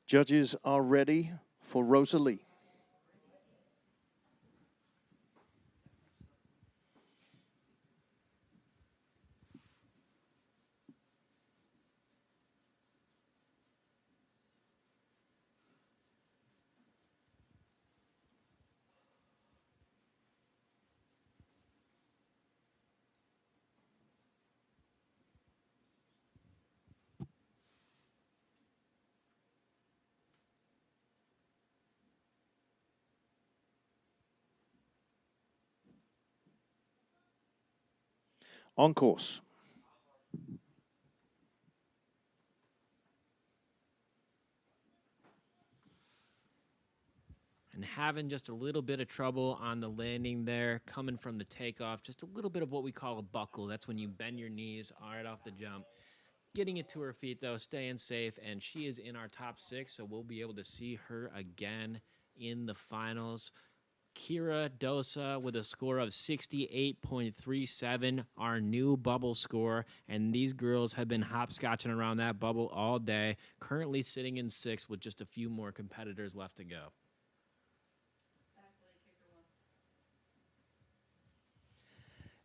Speaker 1: Judges are ready for Rosalie. On course.
Speaker 2: And having just a little bit of trouble on the landing there, coming from the takeoff, just a little bit of what we call a buckle. That's when you bend your knees right off the jump. Getting it to her feet, though, staying safe, and she is in our top 6, so we'll be able to see her again in the finals. Kira Dosa with a score of 68.37, our new bubble score, and these girls have been hopscotching around that bubble all day, currently sitting in 6th with just a few more competitors left to go.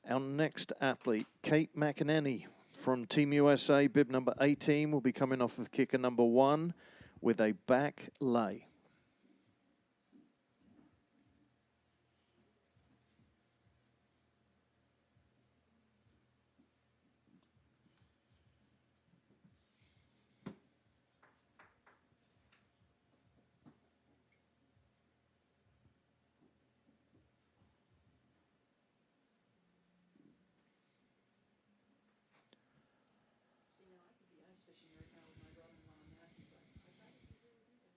Speaker 1: Our next athlete, Kate McEnany from Team USA, bib number 18, will be coming off of kicker number 1 with a back lay.
Speaker 4: See, now I could be ice fishing right now with my brother-in-law and Matthew, but I thought we could really do this.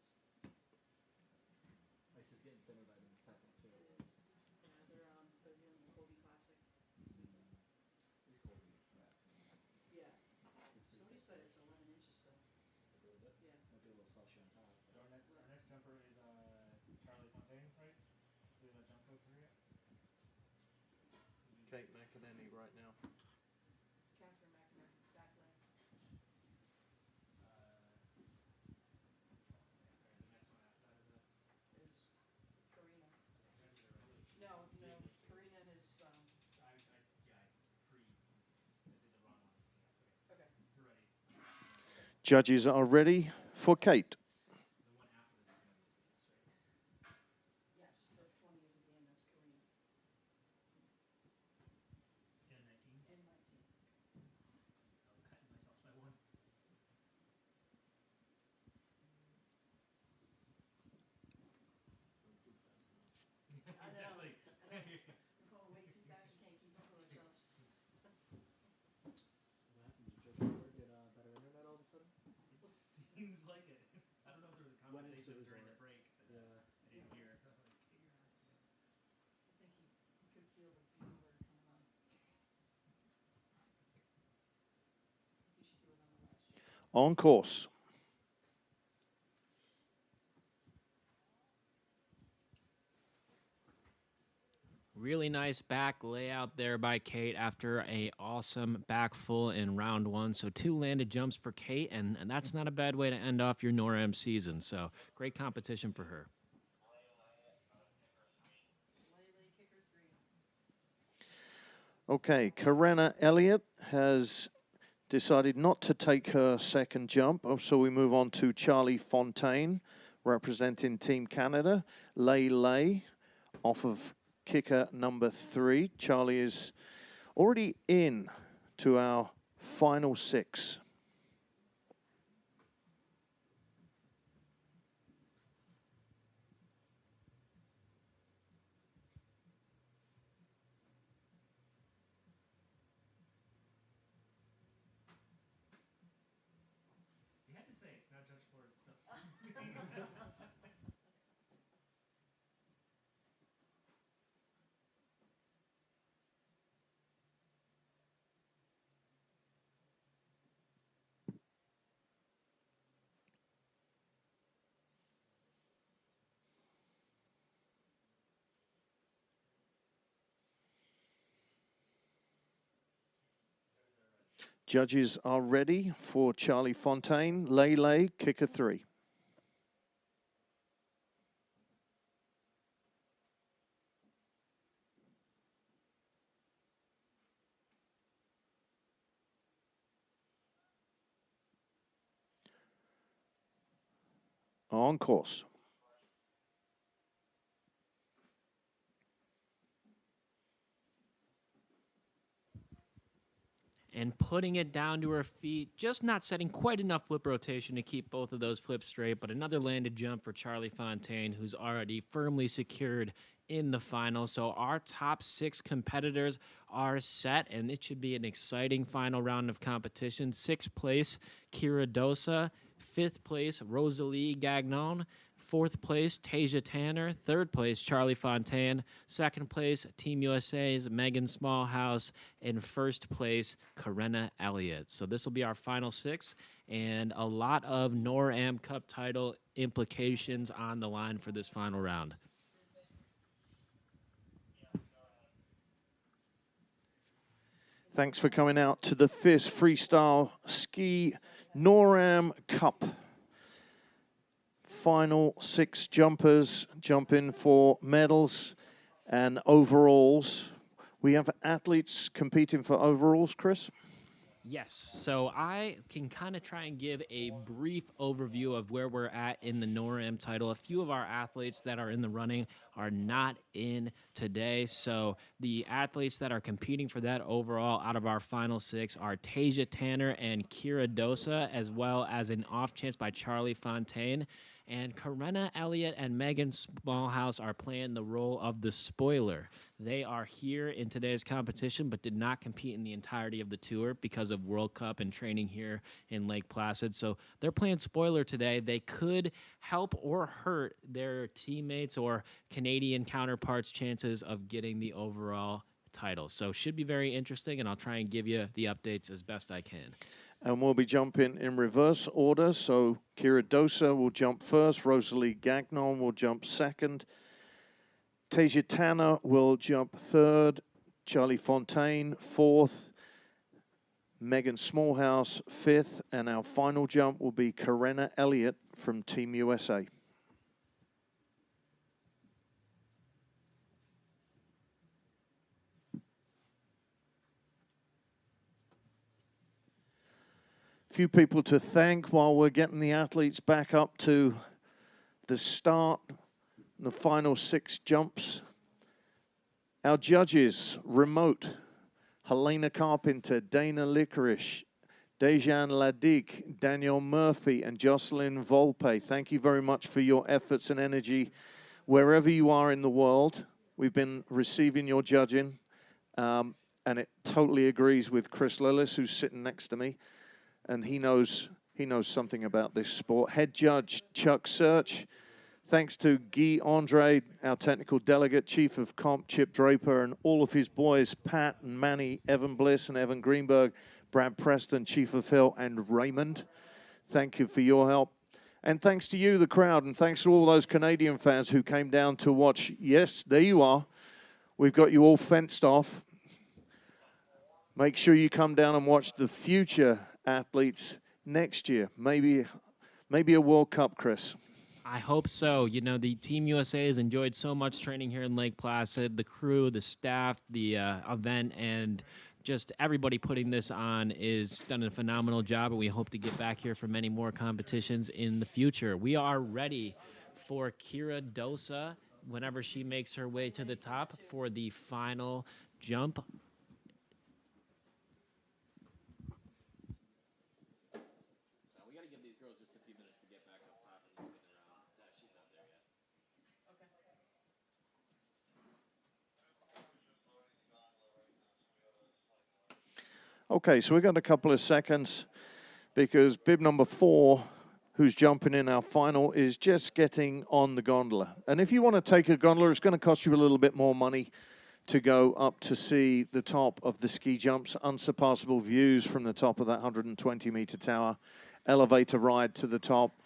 Speaker 3: Ice is getting thinner by the second too.
Speaker 4: It is. Yeah, they're doing the Kobe Classic.
Speaker 3: At least Colby West.
Speaker 4: Yeah.
Speaker 3: It's pretty
Speaker 4: Somebody
Speaker 3: good.
Speaker 4: said it's 11 inches still.
Speaker 3: A little bit.
Speaker 4: Yeah.
Speaker 3: Might be a little slushy on top.
Speaker 5: Our next jumper is Charlie Fontaine, right? Do we have a jump coach for her yet?
Speaker 1: Kate McEnany right now.
Speaker 4: Catherine McNamara, back lane.
Speaker 5: Sorry, the next one after that is
Speaker 4: Is Karina.
Speaker 5: judges are ready.
Speaker 4: No, Karina is,
Speaker 5: I did the wrong one. Yes, okay.
Speaker 4: okay.
Speaker 5: You're ready.
Speaker 1: Judges are ready for Kate.
Speaker 5: The one after this is going to be advanced, right?
Speaker 4: Yes, the 20 is at the end, that's Karina.
Speaker 5: And 19.
Speaker 4: And 19.
Speaker 5: I'll cut myself by one.
Speaker 4: I know.
Speaker 5: Exactly.
Speaker 4: We're going way too fast, we can't keep up with ourselves.
Speaker 3: What happened? Did your judge get better internet all of a sudden?
Speaker 5: It seems like it. I don't know if there was a
Speaker 3: Went into
Speaker 5: conversation
Speaker 3: the
Speaker 5: during the
Speaker 3: resort.
Speaker 5: break that
Speaker 3: Yeah.
Speaker 5: I didn't hear. I'm like, get your ass together.
Speaker 4: I think he could feel the bueller coming on. You should do it on the last year.
Speaker 1: On course.
Speaker 2: Really nice back layout there by Kate after a awesome back full in round 1. So 2 landed jumps for Kate, and that's not a bad way to end off your NorAm season. So great competition for her.
Speaker 4: Lay kicker 3.
Speaker 1: Okay, Karina Elliott has decided not to take her second jump, so we move on to Charlie Fontaine, representing Team Canada. Lay off of kicker number 3. Charlie is already in to our final 6.
Speaker 5: You had to say it's not Judge Flores stuff.
Speaker 1: Judges are ready for Charlie Fontaine. Lay, kicker 3. On course.
Speaker 2: And putting it down to her feet, just not setting quite enough flip rotation to keep both of those flips straight, but another landed jump for Charlie Fontaine, who's already firmly secured in the final. So our top 6 competitors are set, and it should be an exciting final round of competition. 6th place, Kira Dosa. 5th place, Rosalie Gagnon. 4th place, Tasia Tanner. 3rd place, Charlie Fontaine. 2nd place, Team USA's Megan Smallhouse. And 1st place, Karina Elliott. So this will be our final 6, and a lot of NorAm Cup title implications on the line for this final round.
Speaker 1: Thanks for coming out to the 5th Freestyle Ski NorAm Cup. Final 6 jumpers jump in for medals and overalls. We have athletes competing for overalls, Chris?
Speaker 2: Yes, so I can kind of try and give a brief overview of where we're at in the NorAm title. A few of our athletes that are in the running are not in today. So the athletes that are competing for that overall out of our final 6 are Tasia Tanner and Kira Dosa, as well as an off chance by Charlie Fontaine. And Karenna Elliott and Megan Smallhouse are playing the role of the spoiler. They are here in today's competition, but did not compete in the entirety of the tour because of World Cup and training here in Lake Placid. So they're playing spoiler today. They could help or hurt their teammates or Canadian counterparts' chances of getting the overall title. So should be very interesting, and I'll try and give you the updates as best I can.
Speaker 1: And we'll be jumping in reverse order. So Kira Dosa will jump first. Rosalie Gagnon will jump second. Tasia Tanner will jump third. Charlie Fontaine, fourth. Megan Smallhouse, fifth. And our final jump will be Karenna Elliott from Team USA. Few people to thank while we're getting the athletes back up to the start, the final 6 jumps. Our judges, remote, Helena Carpenter, Dana Licorice, Dejan Ladik, Daniel Murphy, and Jocelyn Volpe. Thank you very much for your efforts and energy wherever you are in the world. We've been receiving your judging, and it totally agrees with Chris Lillis, who's sitting next to me. And he knows something about this sport. Head judge, Chuck Search. Thanks to Guy Andre, our technical delegate, chief of comp, Chip Draper, and all of his boys, Pat and Manny, Evan Bliss and Evan Greenberg, Brad Preston, chief of Hill, and Raymond. Thank you for your help. And thanks to you, the crowd, and thanks to all those Canadian fans who came down to watch. Yes, there you are. We've got you all fenced off. Make sure you come down and watch the future athletes next year. Maybe a World Cup, Chris.
Speaker 2: I hope so. You know, the Team USA has enjoyed so much training here in Lake Placid. The crew, the staff, the event, and just everybody putting this on is done a phenomenal job, and we hope to get back here for many more competitions in the future. We are ready for Kira Dosa whenever she makes her way to the top for the final jump.
Speaker 1: Okay, so we've got a couple of seconds because bib number 4, who's jumping in our final, is just getting on the gondola. And if you want to take a gondola, it's going to cost you a little bit more money to go up to see the top of the ski jumps, unsurpassable views from the top of that 120-meter tower, elevator ride to the top,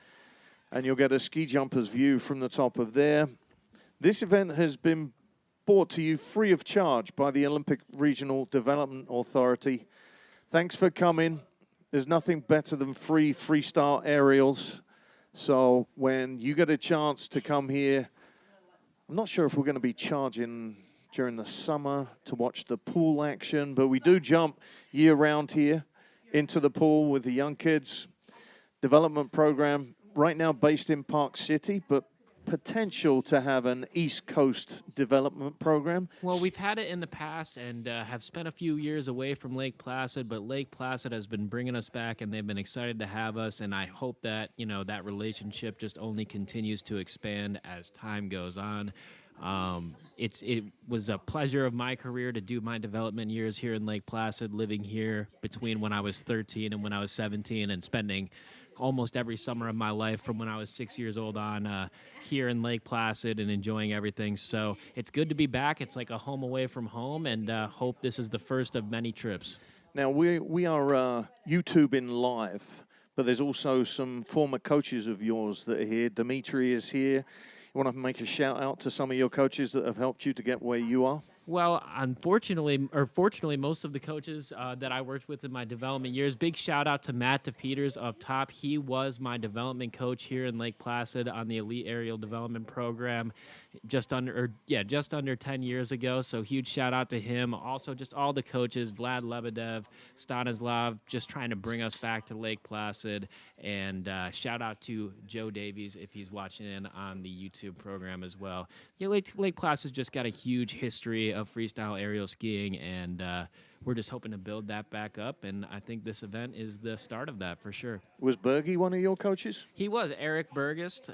Speaker 1: and you'll get a ski jumper's view from the top of there. This event has been brought to you free of charge by the Olympic Regional Development Authority. Thanks for coming. There's nothing better than free freestyle aerials. So when you get a chance to come here, I'm not sure if we're going to be charging during the summer to watch the pool action, but we do jump year-round here into the pool with the young kids. Development program right now based in Park City, but potential to have an East Coast development program.
Speaker 2: Well, we've had it in the past and have spent a few years away from Lake Placid, but Lake Placid has been bringing us back, and they've been excited to have us, and I hope that, you know, that relationship just only continues to expand as time goes on. It was a pleasure of my career to do my development years here in Lake Placid, living here between when I was 13 and when I was 17, and spending almost every summer of my life from when I was 6 years old on here in Lake Placid and enjoying everything. So it's good to be back. It's like a home away from home, and hope this is the first of many trips.
Speaker 1: Now, we are YouTubing live, but there's also some former coaches of yours that are here. Dimitri is here. You want to make a shout out to some of your coaches that have helped you to get where you are?
Speaker 2: Well, unfortunately, or fortunately, most of the coaches that I worked with in my development years, big shout out to Matt DePeters up top. He was my development coach here in Lake Placid on the Elite Aerial Development Program. just under 10 years ago. So huge shout out to him. Also, just all the coaches, Vlad Lebedev, Stanislav, just trying to bring us back to Lake Placid. And shout out to Joe Davies if he's watching in on the YouTube program as well. Yeah, Lake Placid's just got a huge history of freestyle aerial skiing, and we're just hoping to build that back up. And I think this event is the start of that for sure.
Speaker 1: Was Bergie one of your coaches?
Speaker 2: He was Eric Burgist.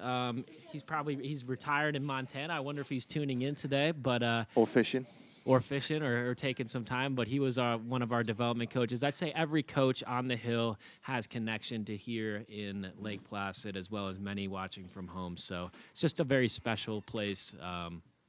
Speaker 2: He's retired in Montana. I wonder if he's tuning in today, but
Speaker 1: Or fishing?
Speaker 2: or fishing or taking some time. But he was one of our development coaches. I'd say every coach on the hill has connection to here in Lake Placid, as well as many watching from home. So it's just a very special place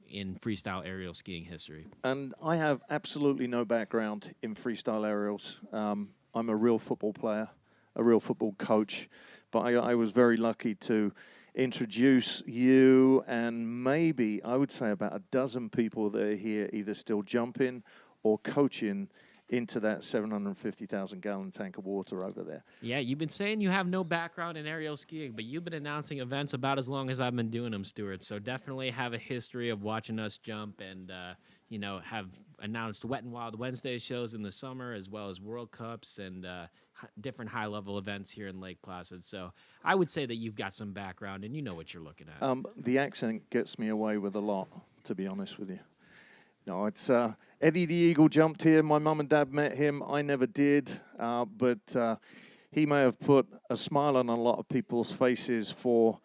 Speaker 2: in freestyle aerial skiing history.
Speaker 1: And I have absolutely no background in freestyle aerials. I'm a real football player, a real football coach, but I was very lucky to introduce you and maybe, I would say, about a dozen people that are here either still jumping or coaching into that 750,000-gallon tank of water over there.
Speaker 2: Yeah, you've been saying you have no background in aerial skiing, but you've been announcing events about as long as I've been doing them, Stuart. So definitely have a history of watching us jump and, have announced Wet and Wild Wednesday shows in the summer, as well as World Cups and different high-level events here in Lake Placid. So I would say that you've got some background and you know what you're looking at.
Speaker 1: The accent gets me away with a lot, to be honest with you. No, it's Eddie the Eagle jumped here. My mum and dad met him. I never did, but he may have put a smile on a lot of people's faces for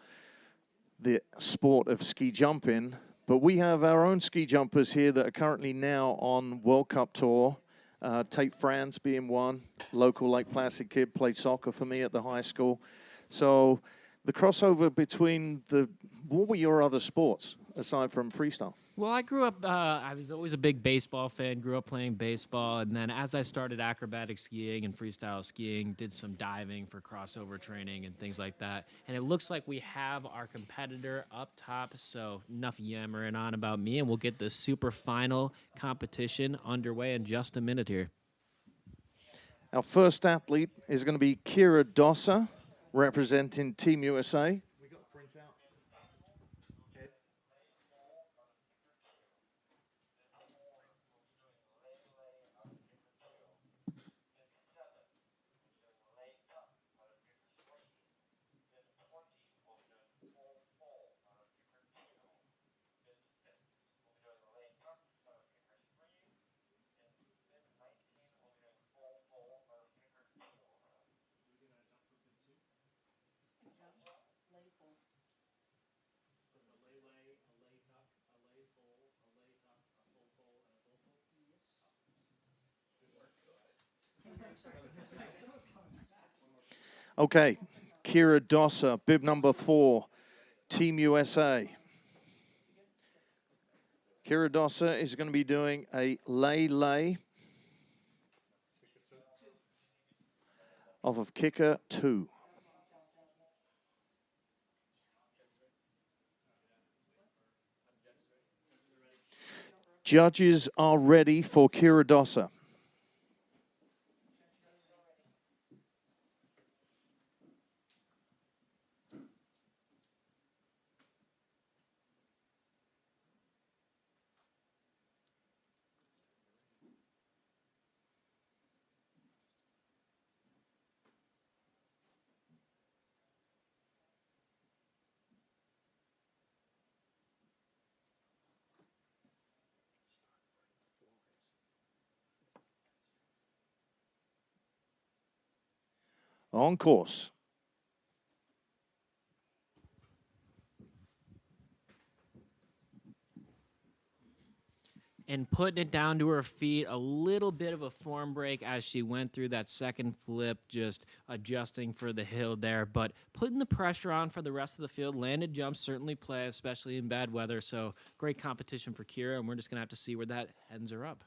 Speaker 1: the sport of ski jumping. But we have our own ski jumpers here that are currently now on World Cup tour. Tate Franz being one, local Lake Placid kid, played soccer for me at the high school. So the crossover between what were your other sports aside from freestyle?
Speaker 2: Well, I grew up, I was always a big baseball fan, grew up playing baseball, and then as I started acrobatic skiing and freestyle skiing, did some diving for crossover training and things like that. And it looks like we have our competitor up top, so enough yammering on about me, and we'll get the super final competition underway in just a minute here.
Speaker 1: Our first athlete is going to be Kira Dossa, representing Team USA. Okay, Kira Dossa, bib number 4, Team USA. Kira Dossa is going to be doing a lay off of kicker 2. Judges are ready for Kira Dossa. On course.
Speaker 2: And putting it down to her feet, a little bit of a form break as she went through that second flip, just adjusting for the hill there, but putting the pressure on for the rest of the field. Landed jumps certainly play, especially in bad weather, so great competition for Kira, and we're just going to have to see where that ends her up.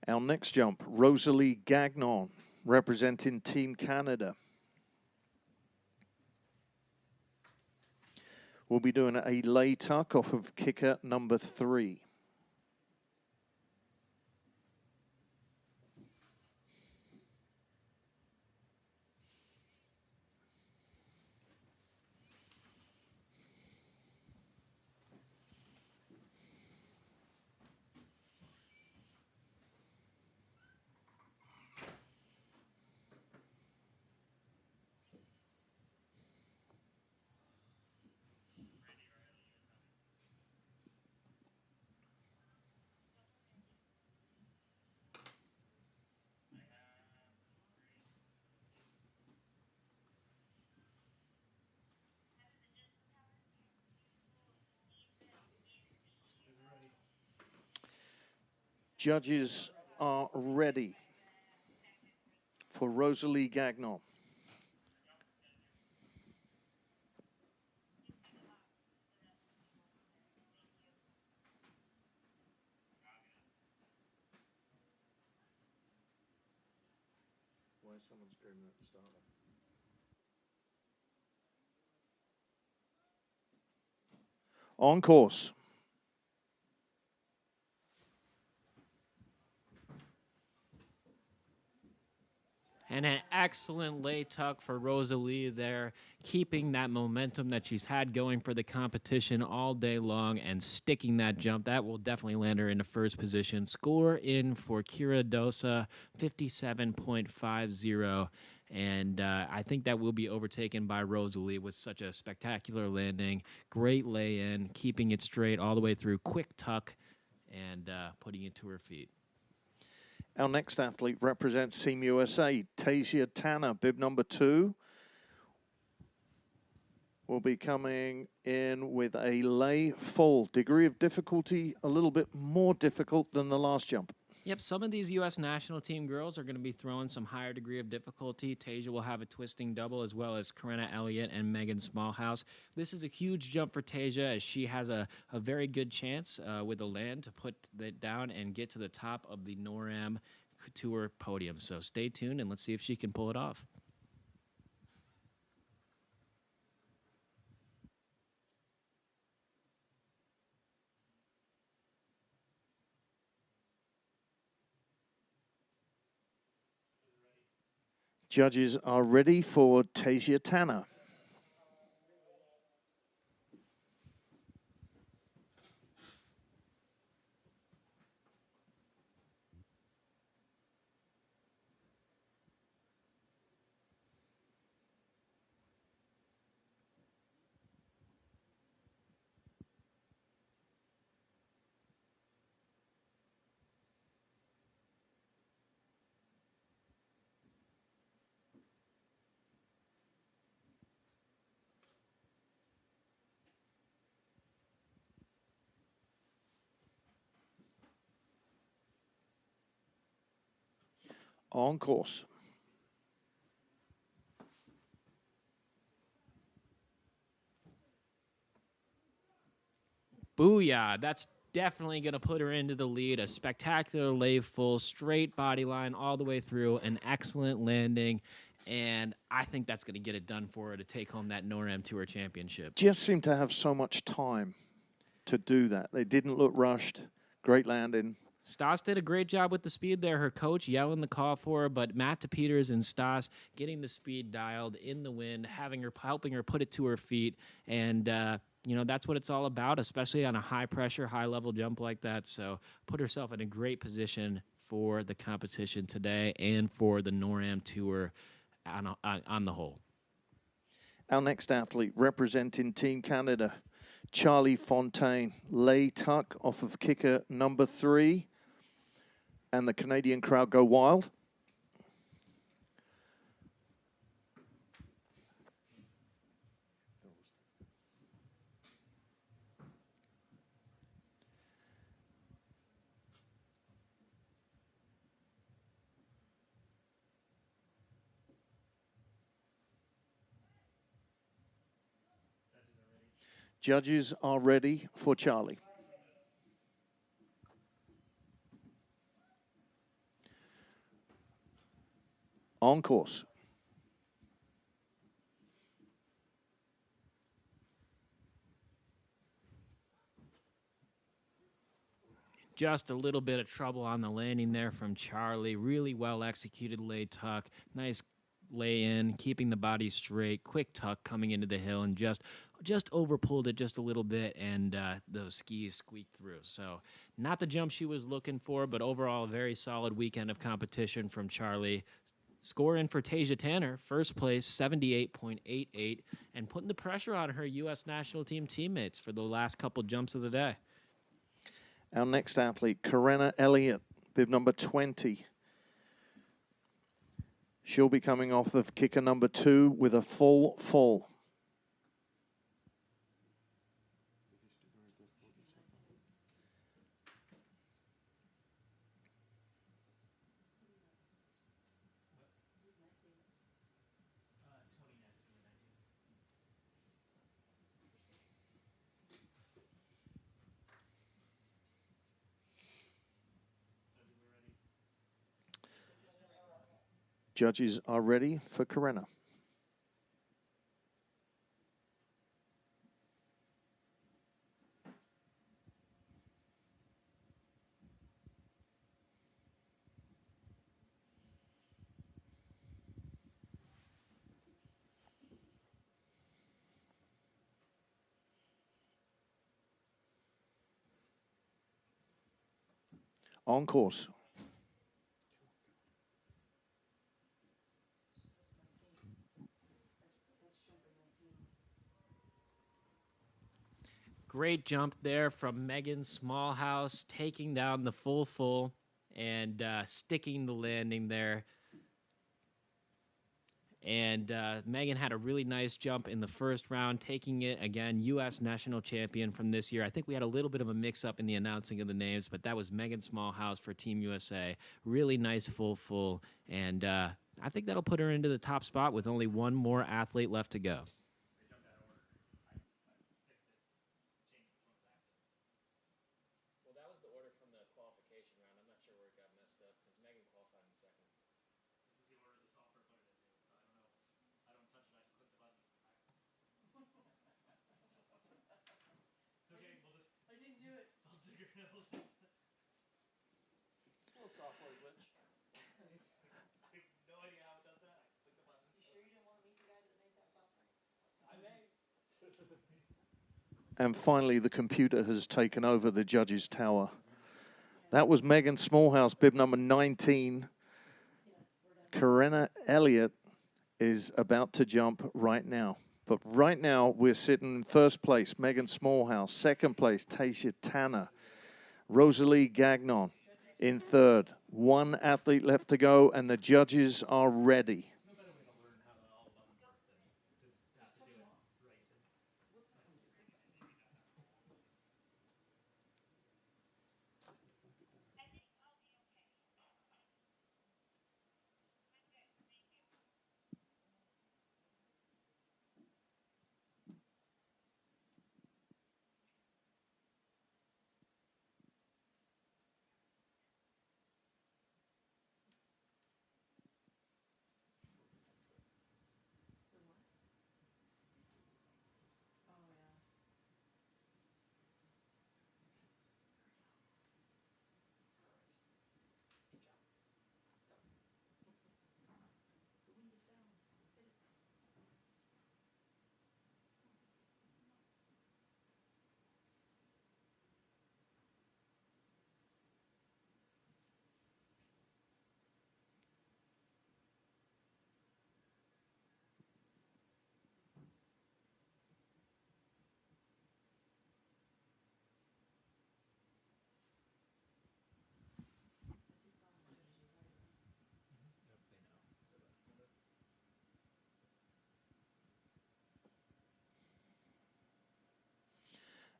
Speaker 1: Our next jump, Rosalie Gagnon, representing Team Canada. We'll be doing a lay tuck off of kicker number 3. Judges are ready for Rosalie Gagnon. Why is someone screaming at the start? On course.
Speaker 2: And an excellent lay tuck for Rosalie there, keeping that momentum that she's had going for the competition all day long and sticking that jump. That will definitely land her in the first position. Score in for Kira Dosa, 57.50. And I think that will be overtaken by Rosalie with such a spectacular landing. Great lay in, keeping it straight all the way through. Quick tuck and putting it to her feet.
Speaker 1: Our next athlete represents Team USA, Tasia Tanner, bib number 2. Will be coming in with a lay full. Degree of difficulty a little bit more difficult than the last jump.
Speaker 2: Yep, some of these U.S. national team girls are going to be throwing some higher degree of difficulty. Tasia will have a twisting double, as well as Corinna Elliott and Megan Smallhouse. This is a huge jump for Tasia, as she has a very good chance with the land to put that down and get to the top of the NorAm Tour podium. So stay tuned, and let's see if she can pull it off.
Speaker 1: Judges are ready for Tasia Tanner. On course.
Speaker 2: Booyah. That's definitely going to put her into the lead. A spectacular lay full, straight body line all the way through, an excellent landing. And I think that's going to get it done for her to take home that NorAm Tour Championship.
Speaker 1: Just seemed to have so much time to do that. They didn't look rushed. Great landing.
Speaker 2: Stas did a great job with the speed there. Her coach yelling the call for her, but Matt Peters and Stas getting the speed dialed in the wind, helping her put it to her feet. And, you know, that's what it's all about, especially on a high-pressure, high-level jump like that. So put herself in a great position for the competition today and for the NorAm Tour on the whole.
Speaker 1: Our next athlete representing Team Canada, Charlie Fontaine, lay tuck off of kicker number 3. And the Canadian crowd go wild. Judges are ready for Charlie. On course.
Speaker 2: Just a little bit of trouble on the landing there from Charlie. Really well executed lay tuck. Nice lay in, keeping the body straight. Quick tuck coming into the hill and just overpulled it just a little bit, and those skis squeaked through. So not the jump she was looking for, but overall a very solid weekend of competition from Charlie. Score in for Tasia Tanner, first place, 78.88, and putting the pressure on her U.S. national team teammates for the last couple jumps of the day.
Speaker 1: Our next athlete, Corinna Elliott, bib number 20. She'll be coming off of kicker number 2 with a full. Judges are ready for Karenna. On course.
Speaker 2: Great jump there from Megan Smallhouse, taking down the full and sticking the landing there. And Megan had a really nice jump in the first round, taking it again, U.S. national champion from this year. I think we had a little bit of a mix-up in the announcing of the names, but that was Megan Smallhouse for Team USA. Really nice full, and I think that'll put her into the top spot with only one more athlete left to go. Well, that was the order from the qualification round. I'm not sure where it got messed up because Megan qualified in second.
Speaker 3: This is the order the software put it into, so I don't know. I don't touch it. I just click the button. It's okay. We'll just.
Speaker 4: I didn't do it.
Speaker 3: I'll figure it out.
Speaker 2: Little software glitch.
Speaker 3: I have no idea how it does that. I just click the button.
Speaker 4: You sure you didn't want to meet the guy that made that software?
Speaker 3: I may.
Speaker 1: And finally, the computer has taken over the judges' tower. That was Megan Smallhouse, bib number 19. Karenna Elliott is about to jump right now. But right now, we're sitting in first place, Megan Smallhouse. Second place, Tasia Tanner. Rosalie Gagnon in third. One athlete left to go, and the judges are ready.
Speaker 3: No better way to learn how all the buttons work than to have to do it right.
Speaker 4: Oh, yeah. The wind is down. Hit it.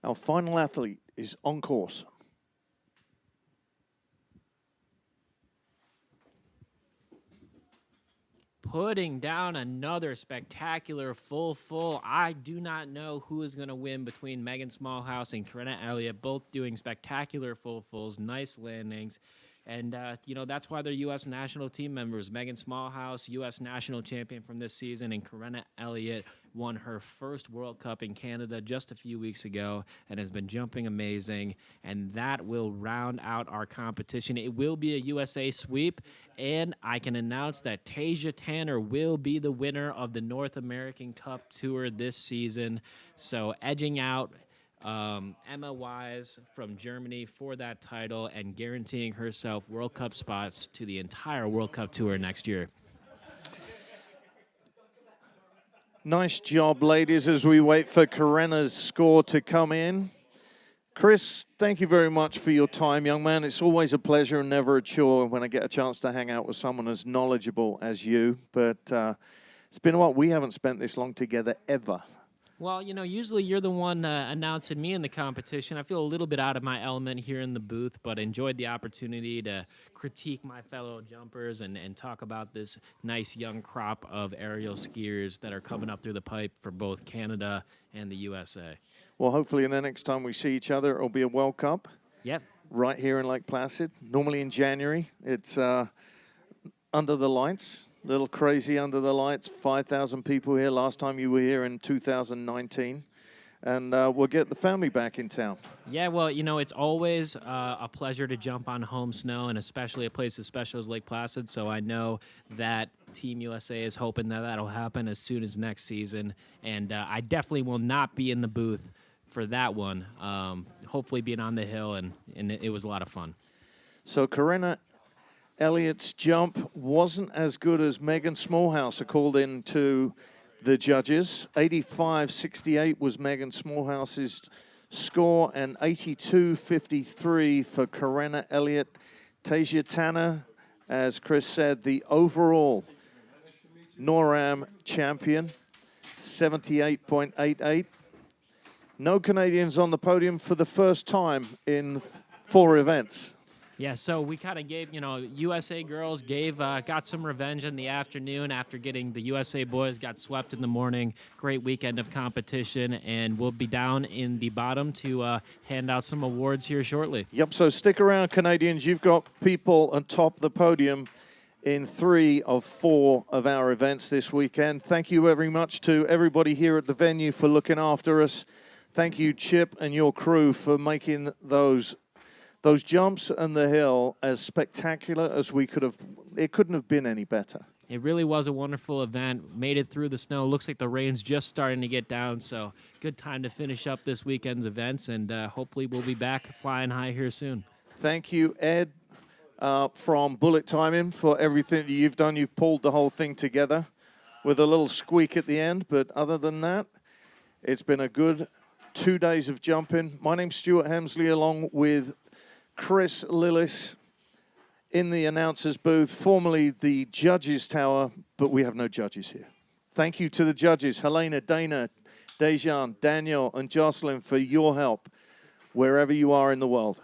Speaker 1: Our final athlete is on course.
Speaker 2: Putting down another spectacular full. I do not know who is going to win between Megan Smallhouse and Karenna Elliott, both doing spectacular fulls, nice landings. And, that's why they're U.S. national team members. Megan Smallhouse, U.S. national champion from this season, and Karenna Elliott won her first World Cup in Canada just a few weeks ago and has been jumping amazing. And that will round out our competition. It will be a USA sweep, and I can announce that Tasia Tanner will be the winner of the North American Cup Tour this season. So edging out Emma Wise from Germany for that title and guaranteeing herself World Cup spots to the entire World Cup Tour next year.
Speaker 1: Nice job, ladies, as we wait for Karenna's score to come in. Chris, thank you very much for your time, young man. It's always a pleasure and never a chore when I get a chance to hang out with someone as knowledgeable as you. But it's been a while. We haven't spent this long together ever.
Speaker 2: Well, usually you're the one announcing me in the competition. I feel a little bit out of my element here in the booth, but enjoyed the opportunity to critique my fellow jumpers and talk about this nice young crop of aerial skiers that are coming up through the pipe for both Canada and the USA.
Speaker 1: Well, hopefully the next time we see each other, it'll be a World Cup.
Speaker 2: Yep.
Speaker 1: Right here in Lake Placid. Normally in January. It's under the lights. Little crazy under the lights. 5,000 people here. Last time you were here in 2019. And we'll get the family back in town.
Speaker 2: Yeah, well, you know, it's always a pleasure to jump on home snow, and especially a place as special as Lake Placid. So I know that Team USA is hoping that that'll happen as soon as next season. And I definitely will not be in the booth for that one. Hopefully being on the hill, and it was a lot of fun.
Speaker 1: So Corinna Elliott's jump wasn't as good as Megan Smallhouse, according to the judges. 85.68 was Megan Smallhouse's score, and 82.53 for Corinna Elliott. Tasia Tanner, as Chris said, the overall NorAm champion, 78.88. No Canadians on the podium for the first time in 4 events.
Speaker 2: Yeah, so we kind of gave, you know, USA girls got some revenge in the afternoon after getting the USA boys got swept in the morning. Great weekend of competition, and we'll be down in the bottom to hand out some awards here shortly.
Speaker 1: Yep, so stick around, Canadians. You've got people on top of the podium in 3 of 4 of our events this weekend. Thank you very much to everybody here at the venue for looking after us. Thank you, Chip, and your crew for making those jumps and the hill as spectacular as we could have. It couldn't have been any better.
Speaker 2: It really was a wonderful event. Made it through the snow. Looks like the rain's just starting to get down, so good time to finish up this weekend's events, and hopefully we'll be back flying high here soon.
Speaker 1: Thank you, Ed, from Bullet Timing, for everything that you've done. You've pulled the whole thing together with a little squeak at the end, but other than that, it's been a good 2 days of jumping. My name's Stuart Hemsley, along with Chris Lillis in the announcer's booth, formerly the judges' tower, but we have no judges here. Thank you to the judges, Helena, Dana, Dejan, Daniel, and Jocelyn, for your help wherever you are in the world.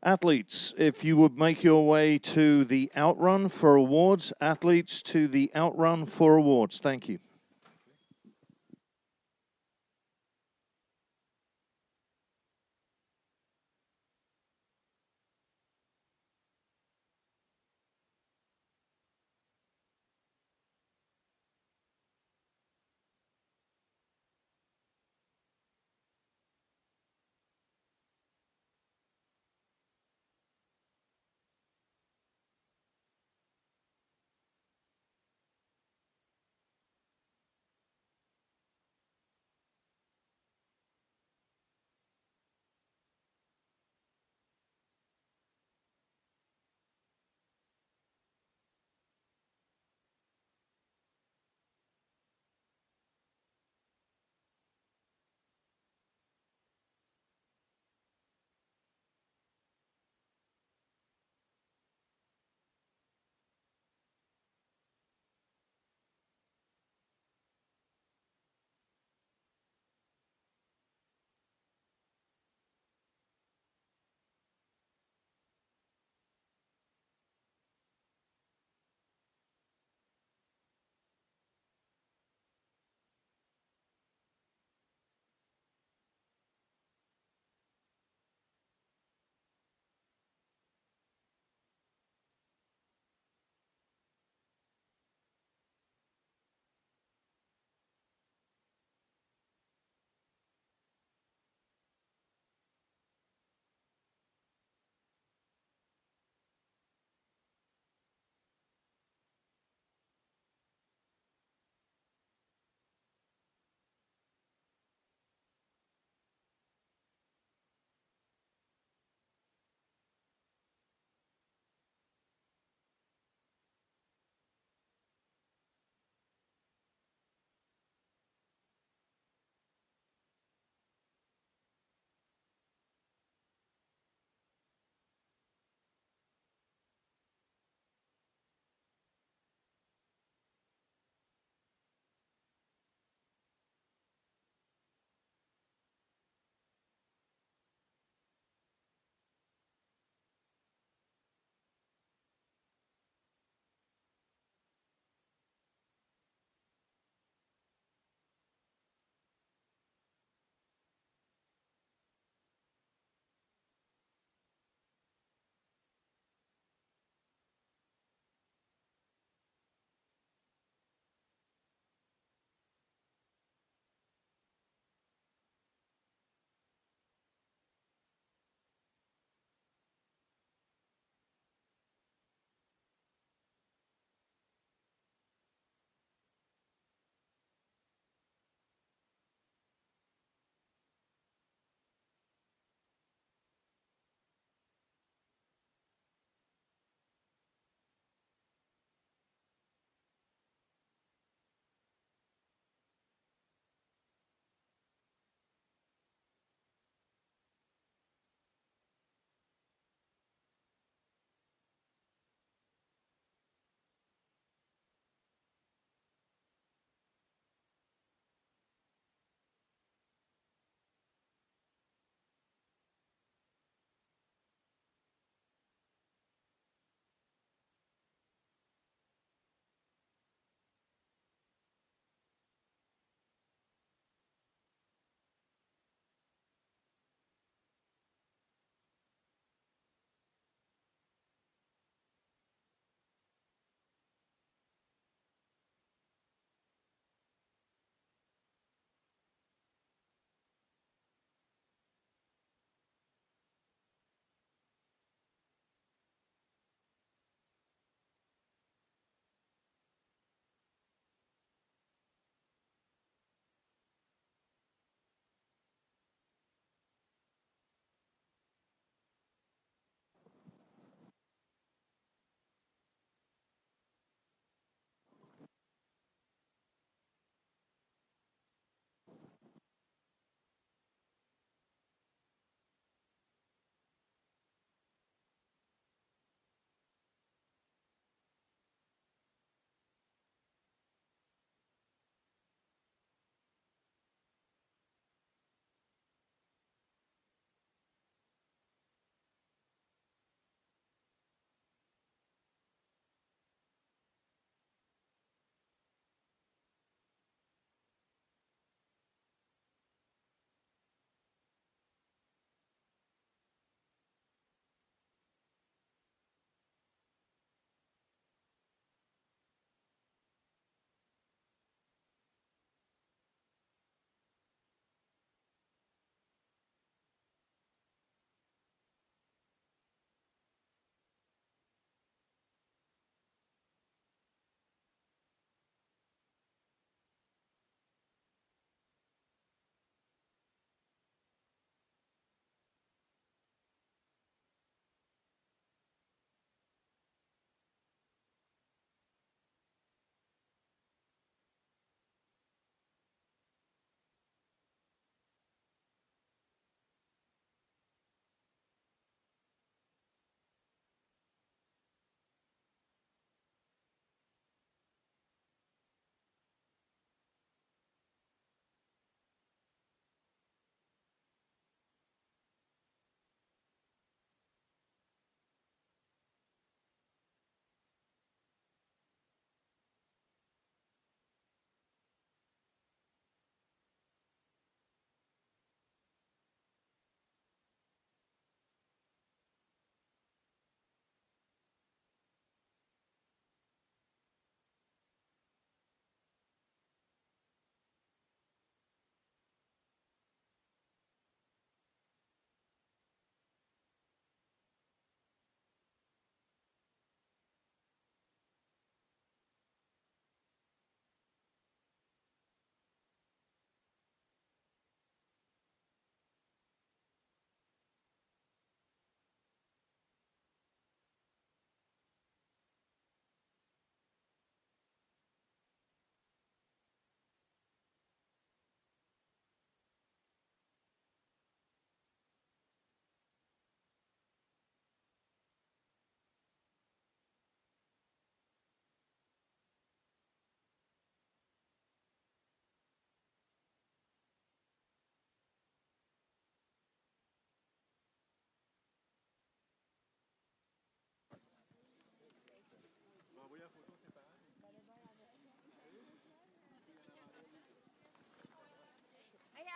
Speaker 1: Athletes, if you would make your way to the outrun for awards. Athletes to the outrun for awards. Thank you.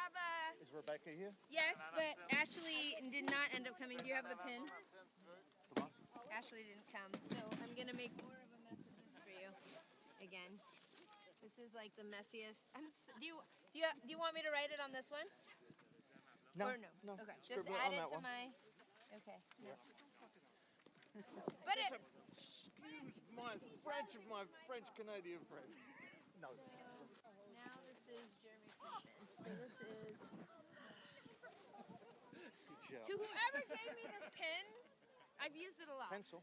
Speaker 6: have a...
Speaker 1: Is Rebecca here?
Speaker 6: Yes, but Ashley did not end up coming. Do you have the pin? Ashley didn't come, so I'm going to make more of a mess of this for you again. This is like the messiest. Do you want me to write it on this one?
Speaker 1: No.
Speaker 6: Or no? Okay, just
Speaker 1: Scribble
Speaker 6: add
Speaker 1: on
Speaker 6: it
Speaker 1: that
Speaker 6: to
Speaker 1: one.
Speaker 6: my... Okay. No. But it...
Speaker 1: Excuse my French Canadian friend. No.
Speaker 6: Now this is Jeremy Friedman. So this is... To whoever gave me this pin, I've used it a lot.
Speaker 1: Pencil.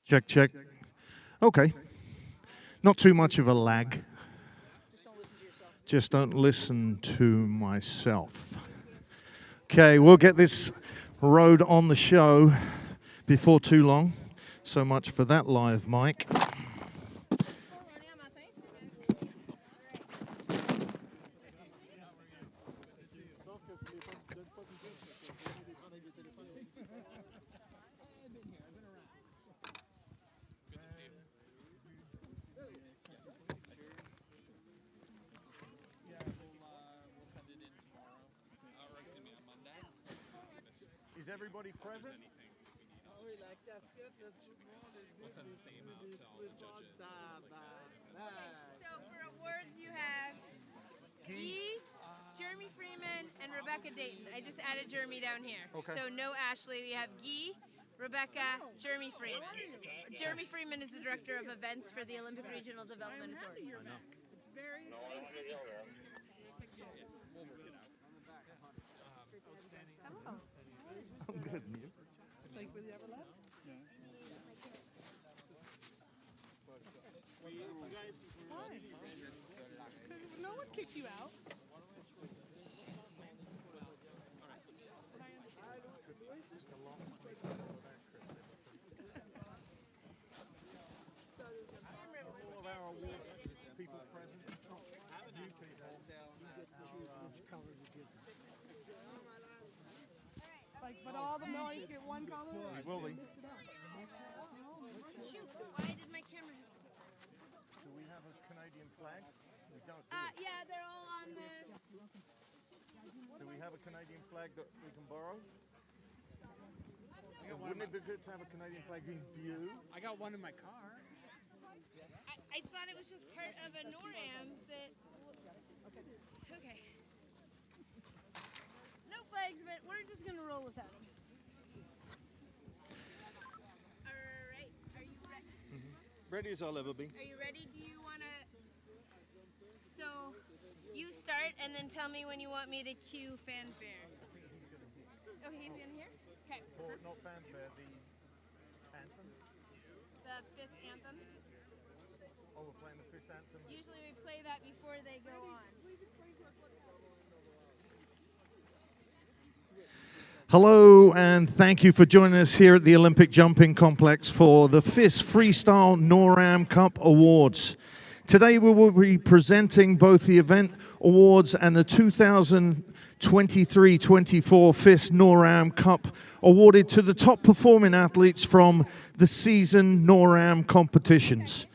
Speaker 1: Check, check. Okay. Not too much of a lag. Just don't listen to myself. Okay, we'll get this road on the show before too long. So much for that live mic. Is everybody present?
Speaker 7: We'll send the same out to all the judges.
Speaker 6: So for awards, you have Guy, Jeremy Freeman, and Rebecca Dayton. I just added Jeremy down here.
Speaker 1: Okay.
Speaker 6: So no Ashley. We have Guy, Rebecca, Jeremy Freeman. Jeremy Freeman is the director of events for the Olympic Regional Development Authority.
Speaker 7: We'll work it out.
Speaker 1: I'm good.
Speaker 8: Like with the ever left? Fine. No one kicked you out.
Speaker 1: All of our award people present. You people.
Speaker 8: Which color you give them. Like, but all the boys get one color?
Speaker 1: We will be.
Speaker 6: Shoot, why did my camera...
Speaker 1: Do we have a Canadian flag? We don't.
Speaker 6: Yeah, they're all on the...
Speaker 1: Do we have a Canadian flag that we can borrow? Wouldn't it be good to have a Canadian flag in view?
Speaker 7: I got one in my car.
Speaker 6: I thought it was just part of a NorAm that... Okay. No flags, but we're just going to roll without them. All right. Are you ready?
Speaker 1: Ready as I'll ever be.
Speaker 6: Are you ready? Do you want to... So, you start and then tell me when you want me to cue fanfare. Oh, he's in here? Okay.
Speaker 1: Or not fanfare, the anthem.
Speaker 6: The fifth anthem.
Speaker 1: Oh, we're playing the fifth anthem.
Speaker 6: Usually we play that before they go on.
Speaker 1: Hello, and thank you for joining us here at the Olympic Jumping Complex for the FIS Freestyle NorAm Cup Awards. Today we will be presenting both the event awards and the 2023-24 FIS NorAm Cup awarded to the top performing athletes from the season NorAm competitions.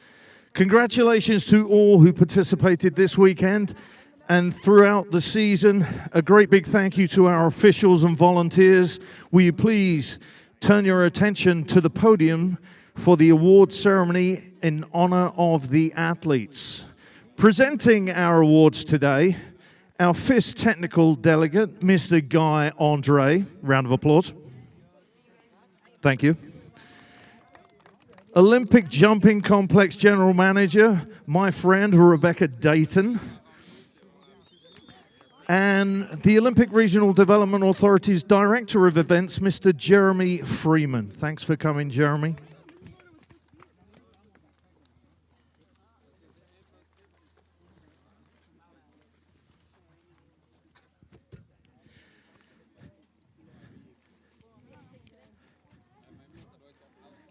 Speaker 1: Congratulations to all who participated this weekend and throughout the season. A great big thank you to our officials and volunteers. Will you please turn your attention to the podium for the award ceremony in honor of the athletes. Presenting our awards today, our FIS technical delegate, Mr. Guy Andre. Round of applause. Thank you. Olympic Jumping Complex General Manager, my friend Rebecca Dayton. And the Olympic Regional Development Authority's Director of Events, Mr. Jeremy Freeman. Thanks for coming, Jeremy.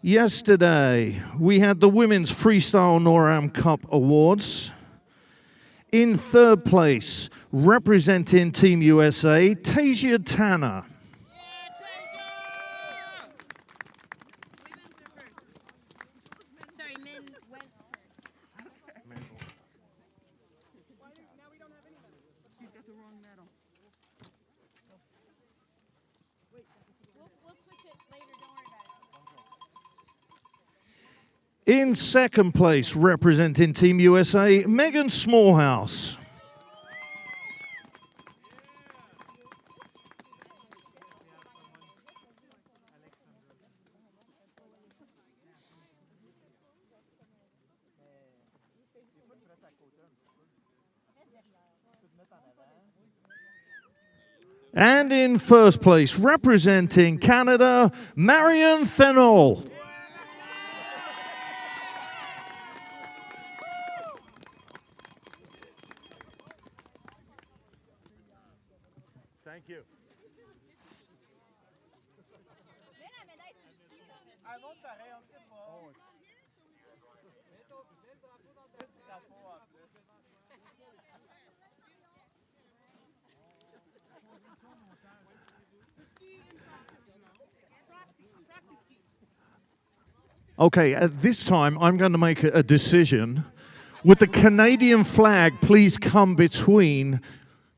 Speaker 1: Yesterday, we had the Women's Freestyle NorAm Cup Awards. In third place, representing Team USA, Tasia Tanner.
Speaker 6: Sorry, men went first.
Speaker 8: Now we don't have any medals. She's got the wrong medal.
Speaker 6: We'll switch it later, don't worry about it.
Speaker 1: In second place, representing Team USA, Megan Smallhouse. And in first place, representing Canada, Marion Thenol. Thank you. Okay, at this time, I'm going to make a decision. Would the Canadian flag please come between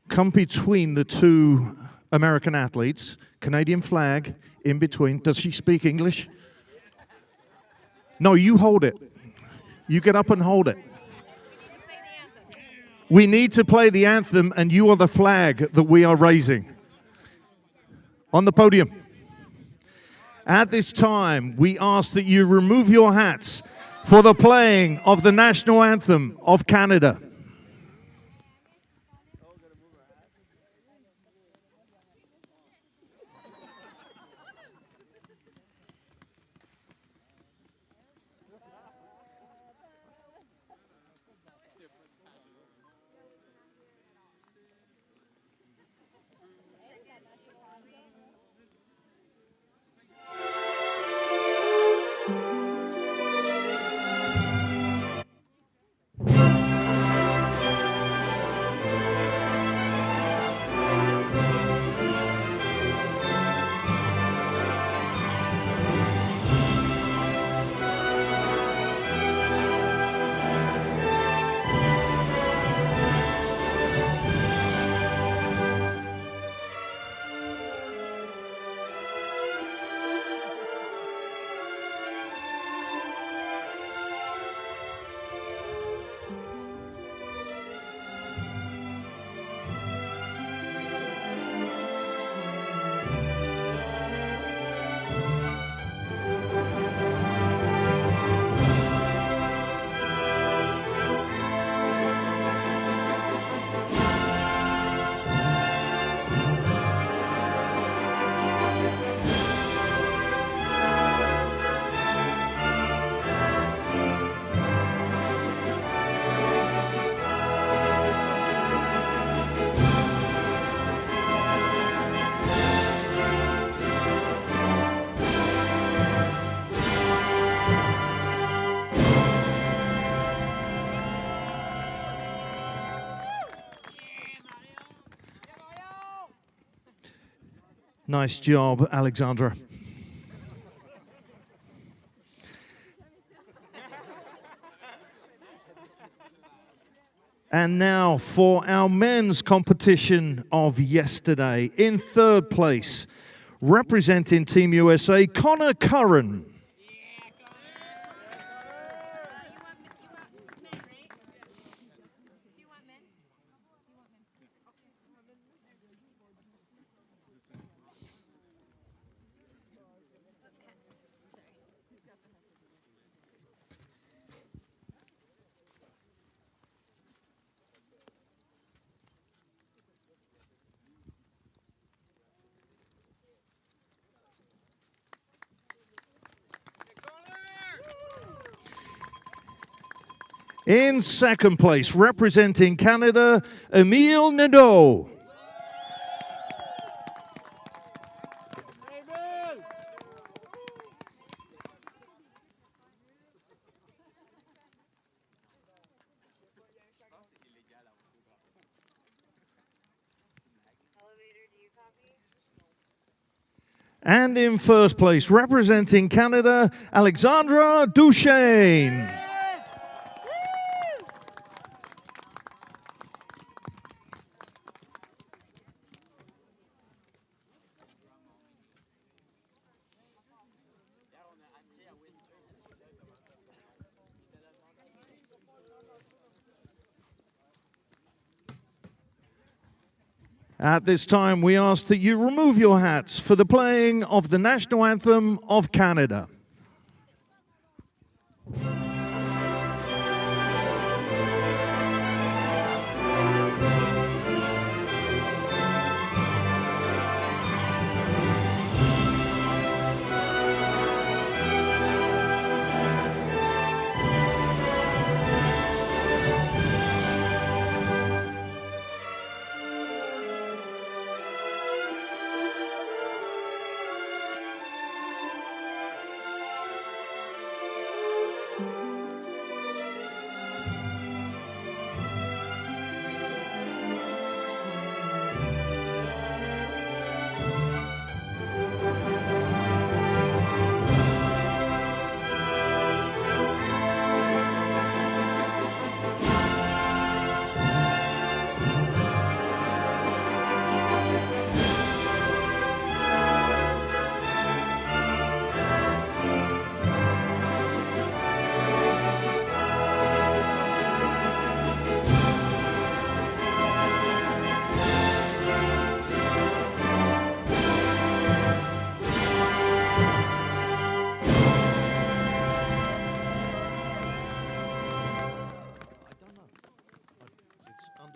Speaker 1: the two American athletes? Canadian flag in between. Does she speak English? No, you hold it. You get up and hold it. We need to play the anthem, and you are the flag that we are raising. On the podium. At this time, we ask that you remove your hats for the playing of the national anthem of Canada. Nice job, Alexandra. And now for our men's competition of yesterday. In third place, representing Team USA, Connor Curran. In second place, representing Canada, Emile Nadeau. And in first place, representing Canada, Alexandra Duchesne. At this time, we ask that you remove your hats for the playing of the national anthem of Canada.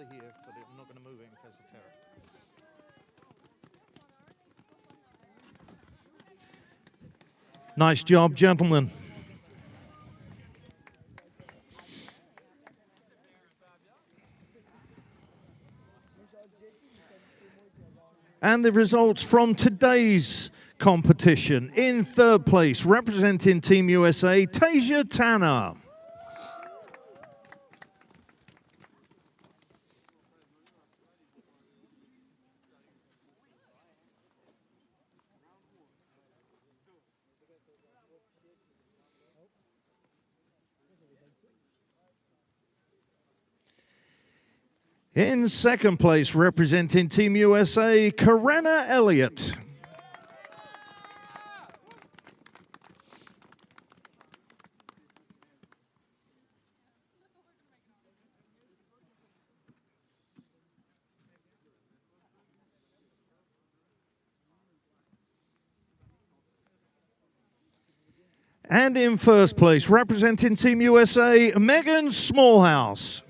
Speaker 1: Here, but I'm not going to move it in case of terror. Nice job, gentlemen. And the results from today's competition. In third place, representing Team USA, Tasia Tanner. In second place, representing Team USA, Karenna Elliott. And in first place, representing Team USA, Megan Smallhouse.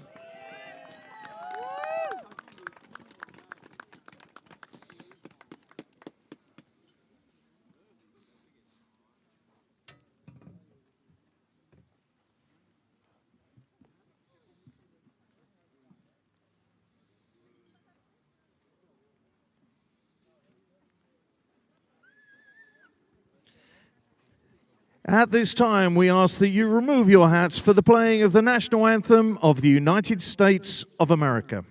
Speaker 1: At this time, we ask that you remove your hats for the playing of the national anthem of the United States of America.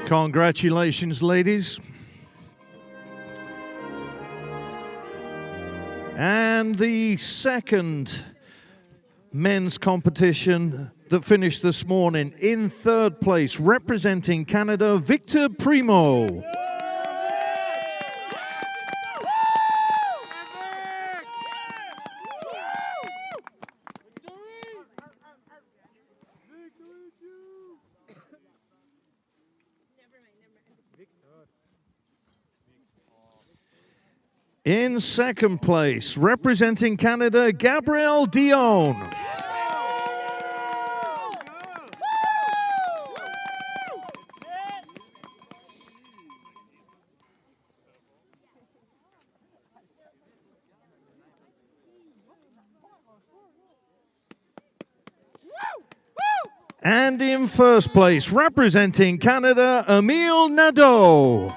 Speaker 1: Congratulations, ladies. And the second men's competition that finished this morning in third place, representing Canada, Victor Primo. In second place, representing Canada, Gabrielle Dion. And in first place, representing Canada, Emile Nadeau.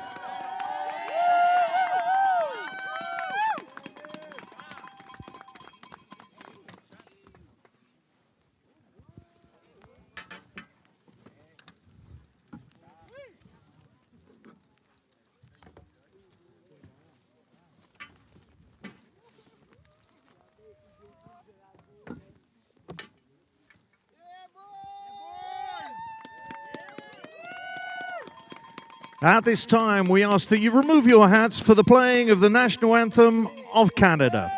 Speaker 1: At this time, we ask that you remove your hats for the playing of the national anthem of Canada.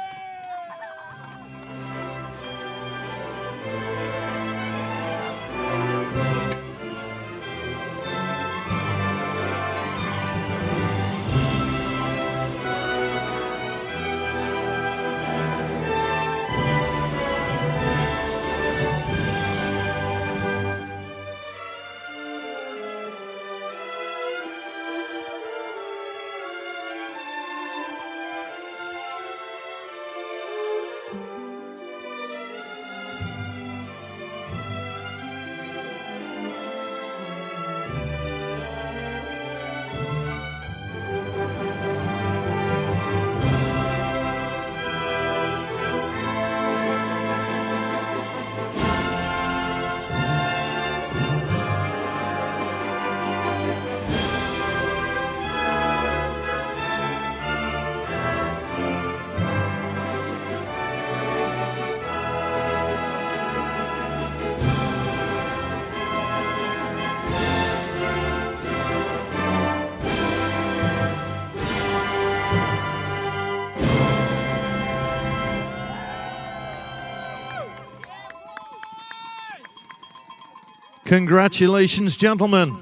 Speaker 1: Congratulations, gentlemen.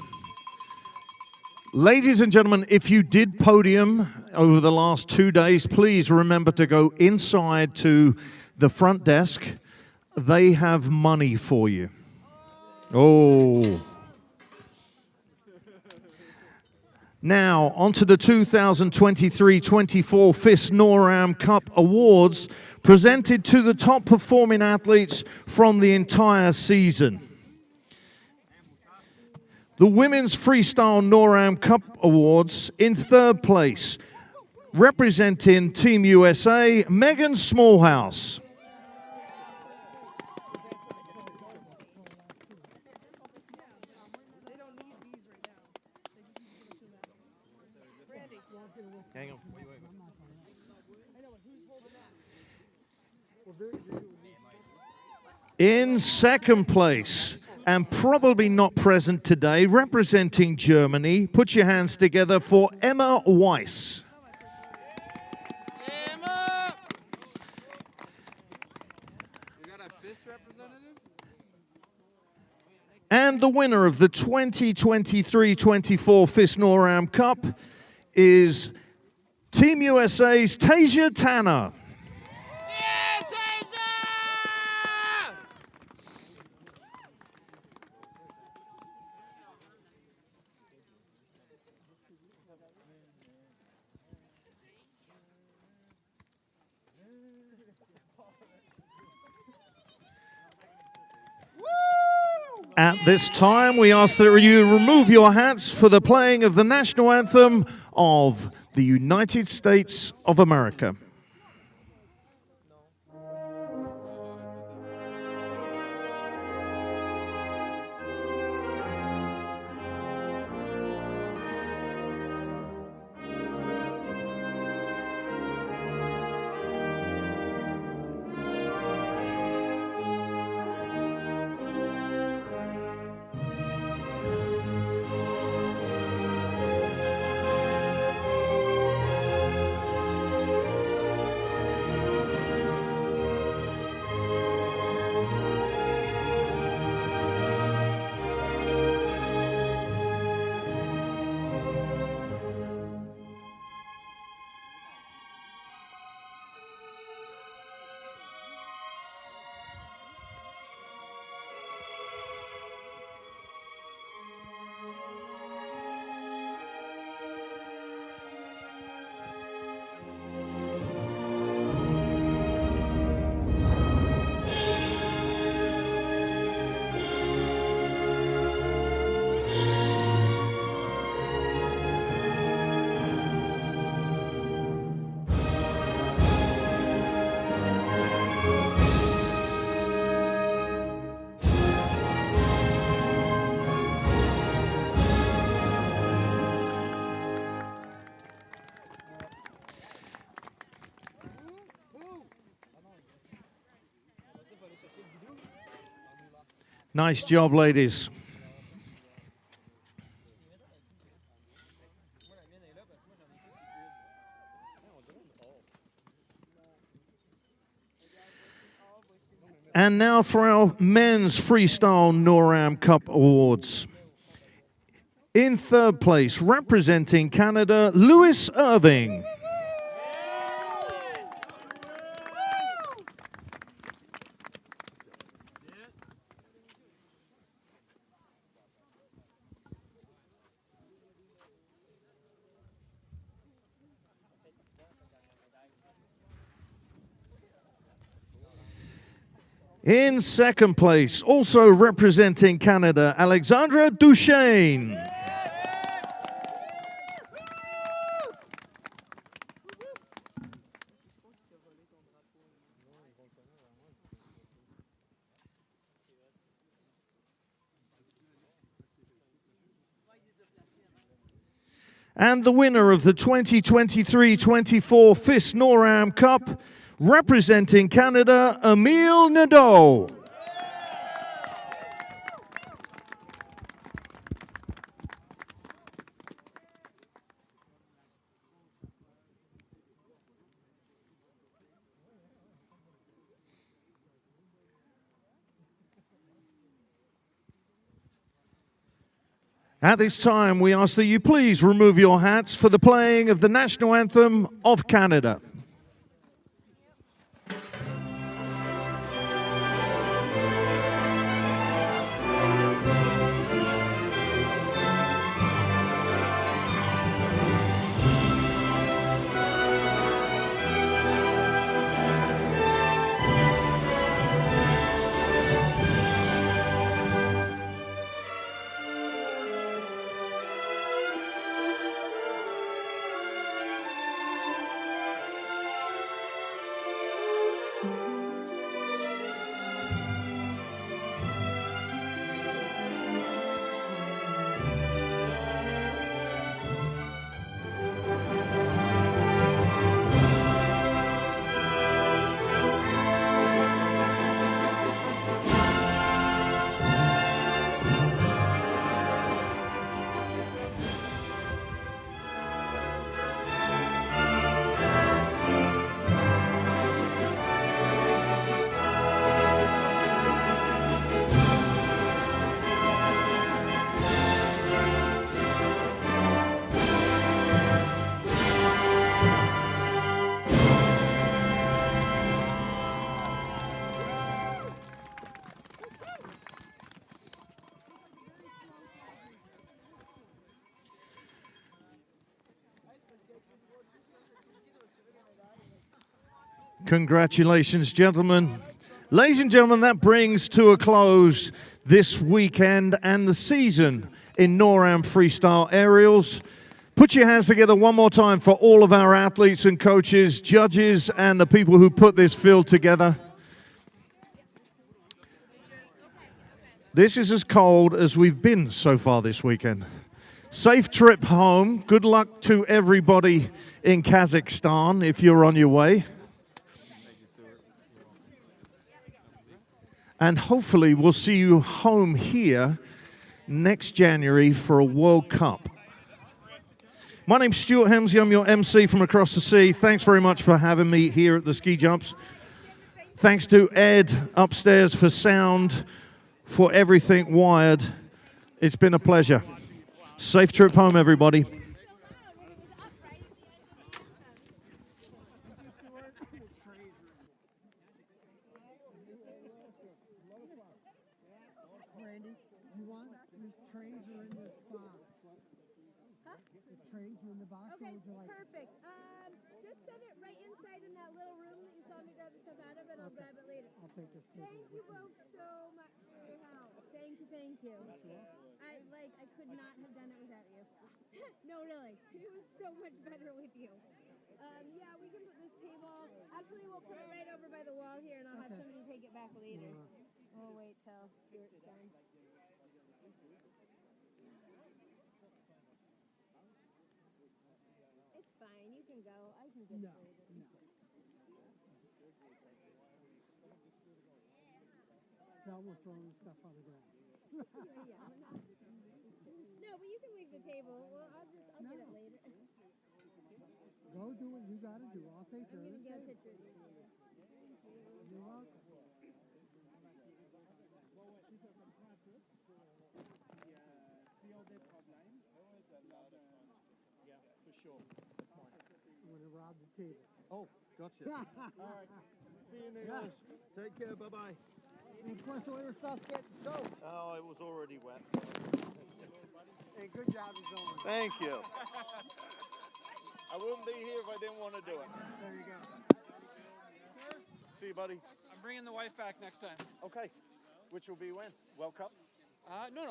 Speaker 1: Ladies and gentlemen, if you did podium over the last 2 days, please remember to go inside to the front desk. They have money for you. Oh. Now, onto the 2023-24 FIS NorAm Cup Awards, presented to the top performing athletes from the entire season. The Women's Freestyle NorAm Cup Awards in third place, representing Team USA, Megan Smallhouse. Hang on. In second place, and probably not present today, representing Germany, put your hands together for Emma Weiss.
Speaker 9: Emma! We got a FIS representative?
Speaker 1: And the winner of the 2023-24 FIS NorAm Cup is Team USA's Tasia Tanner.
Speaker 9: Yeah, Tasia!
Speaker 1: At this time, we ask that you remove your hats for the playing of the national anthem of the United States of America. Nice job, ladies. And now for our men's freestyle NorAm Cup Awards. In third place, representing Canada, Lewis Irving. In second place, also representing Canada, Alexandra Duchesne. And the winner of the 2023-24 FIS NorAm Cup, representing Canada, Emile Nadeau. At this time, we ask that you please remove your hats for the playing of the national anthem of Canada. Congratulations, gentlemen. Ladies and gentlemen, that brings to a close this weekend and the season in NorAm Freestyle Aerials. Put your hands together one more time for all of our athletes and coaches, judges, and the people who put this field together. This is as cold as we've been so far this weekend. Safe trip home. Good luck to everybody in Kazakhstan if you're on your way. And hopefully we'll see you home here next January for a World Cup. My name's Stuart Hemsley. I'm your MC from across the sea. Thanks very much for having me here at the ski jumps. Thanks to Ed upstairs for sound, for everything wired. It's been a pleasure. Safe trip home, everybody.
Speaker 10: Randy, you want these trays are in this box.
Speaker 6: Huh?
Speaker 10: The trays are in the box.
Speaker 6: Okay,
Speaker 10: or would you like
Speaker 6: perfect. Just set it right inside in that little room that you saw me grab the stuff out of, and I'll grab it later.
Speaker 10: I'll take this table.
Speaker 6: Thank you both so much for your help. Thank you, thank you. I could not have done it without you. No, really. It was so much better with you. Yeah, we can put this table. Actually, we'll put it right over by the wall here, and I'll have somebody take it back later. We'll wait till Stuart's done. It's fine. You can go. I can get
Speaker 10: No,
Speaker 6: through it.
Speaker 10: no. Tell we're throwing stuff on the ground.
Speaker 6: No, but you can leave the table. Well, I'll get it later.
Speaker 10: Go do what you gotta do. I'll take care
Speaker 6: I'm
Speaker 10: of
Speaker 6: gonna
Speaker 10: it.
Speaker 6: get a picture of you. Thank you.
Speaker 10: You're welcome.
Speaker 3: Yeah, for sure. That's fine.
Speaker 10: I'm gonna rob the table.
Speaker 3: Oh, gotcha. All right. See you, Nicholas. Take care. Bye-bye.
Speaker 10: And of course, all your stuff's getting soaked.
Speaker 3: Oh, it was already wet.
Speaker 10: Hey, good job, Zone.
Speaker 3: Thank you. I wouldn't be here if I didn't want to do it.
Speaker 10: There you go.
Speaker 3: See you, buddy.
Speaker 7: I'm bringing the wife back next time.
Speaker 3: Okay. Which will be when? World Cup?
Speaker 7: No, no.